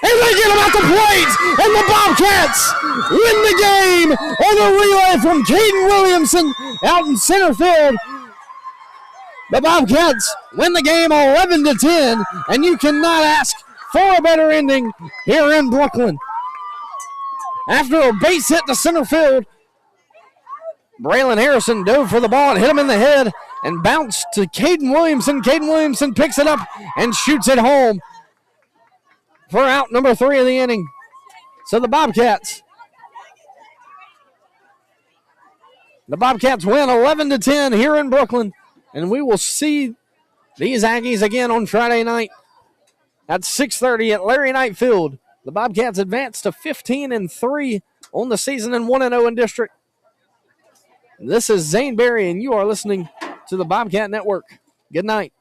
And they get him at the plate. And the Bobcats win the game on a relay from Caden Williamson out in center field. The Bobcats win the game 11-10, and you cannot ask for a better ending here in Brooklyn. After a base hit to center field, Braylon Harrison dove for the ball and hit him in the head and bounced to Caden Williamson. Caden Williamson picks it up and shoots it home for out number 3 of the inning. So the Bobcats win 11-10 here in Brooklyn. And we will see these Aggies again on Friday night at 6:30 at Larry Knight Field. The Bobcats advance to 15-3 on the season and 1-0 in district. This is Zane Berry, and you are listening to the Bobcat Network. Good night.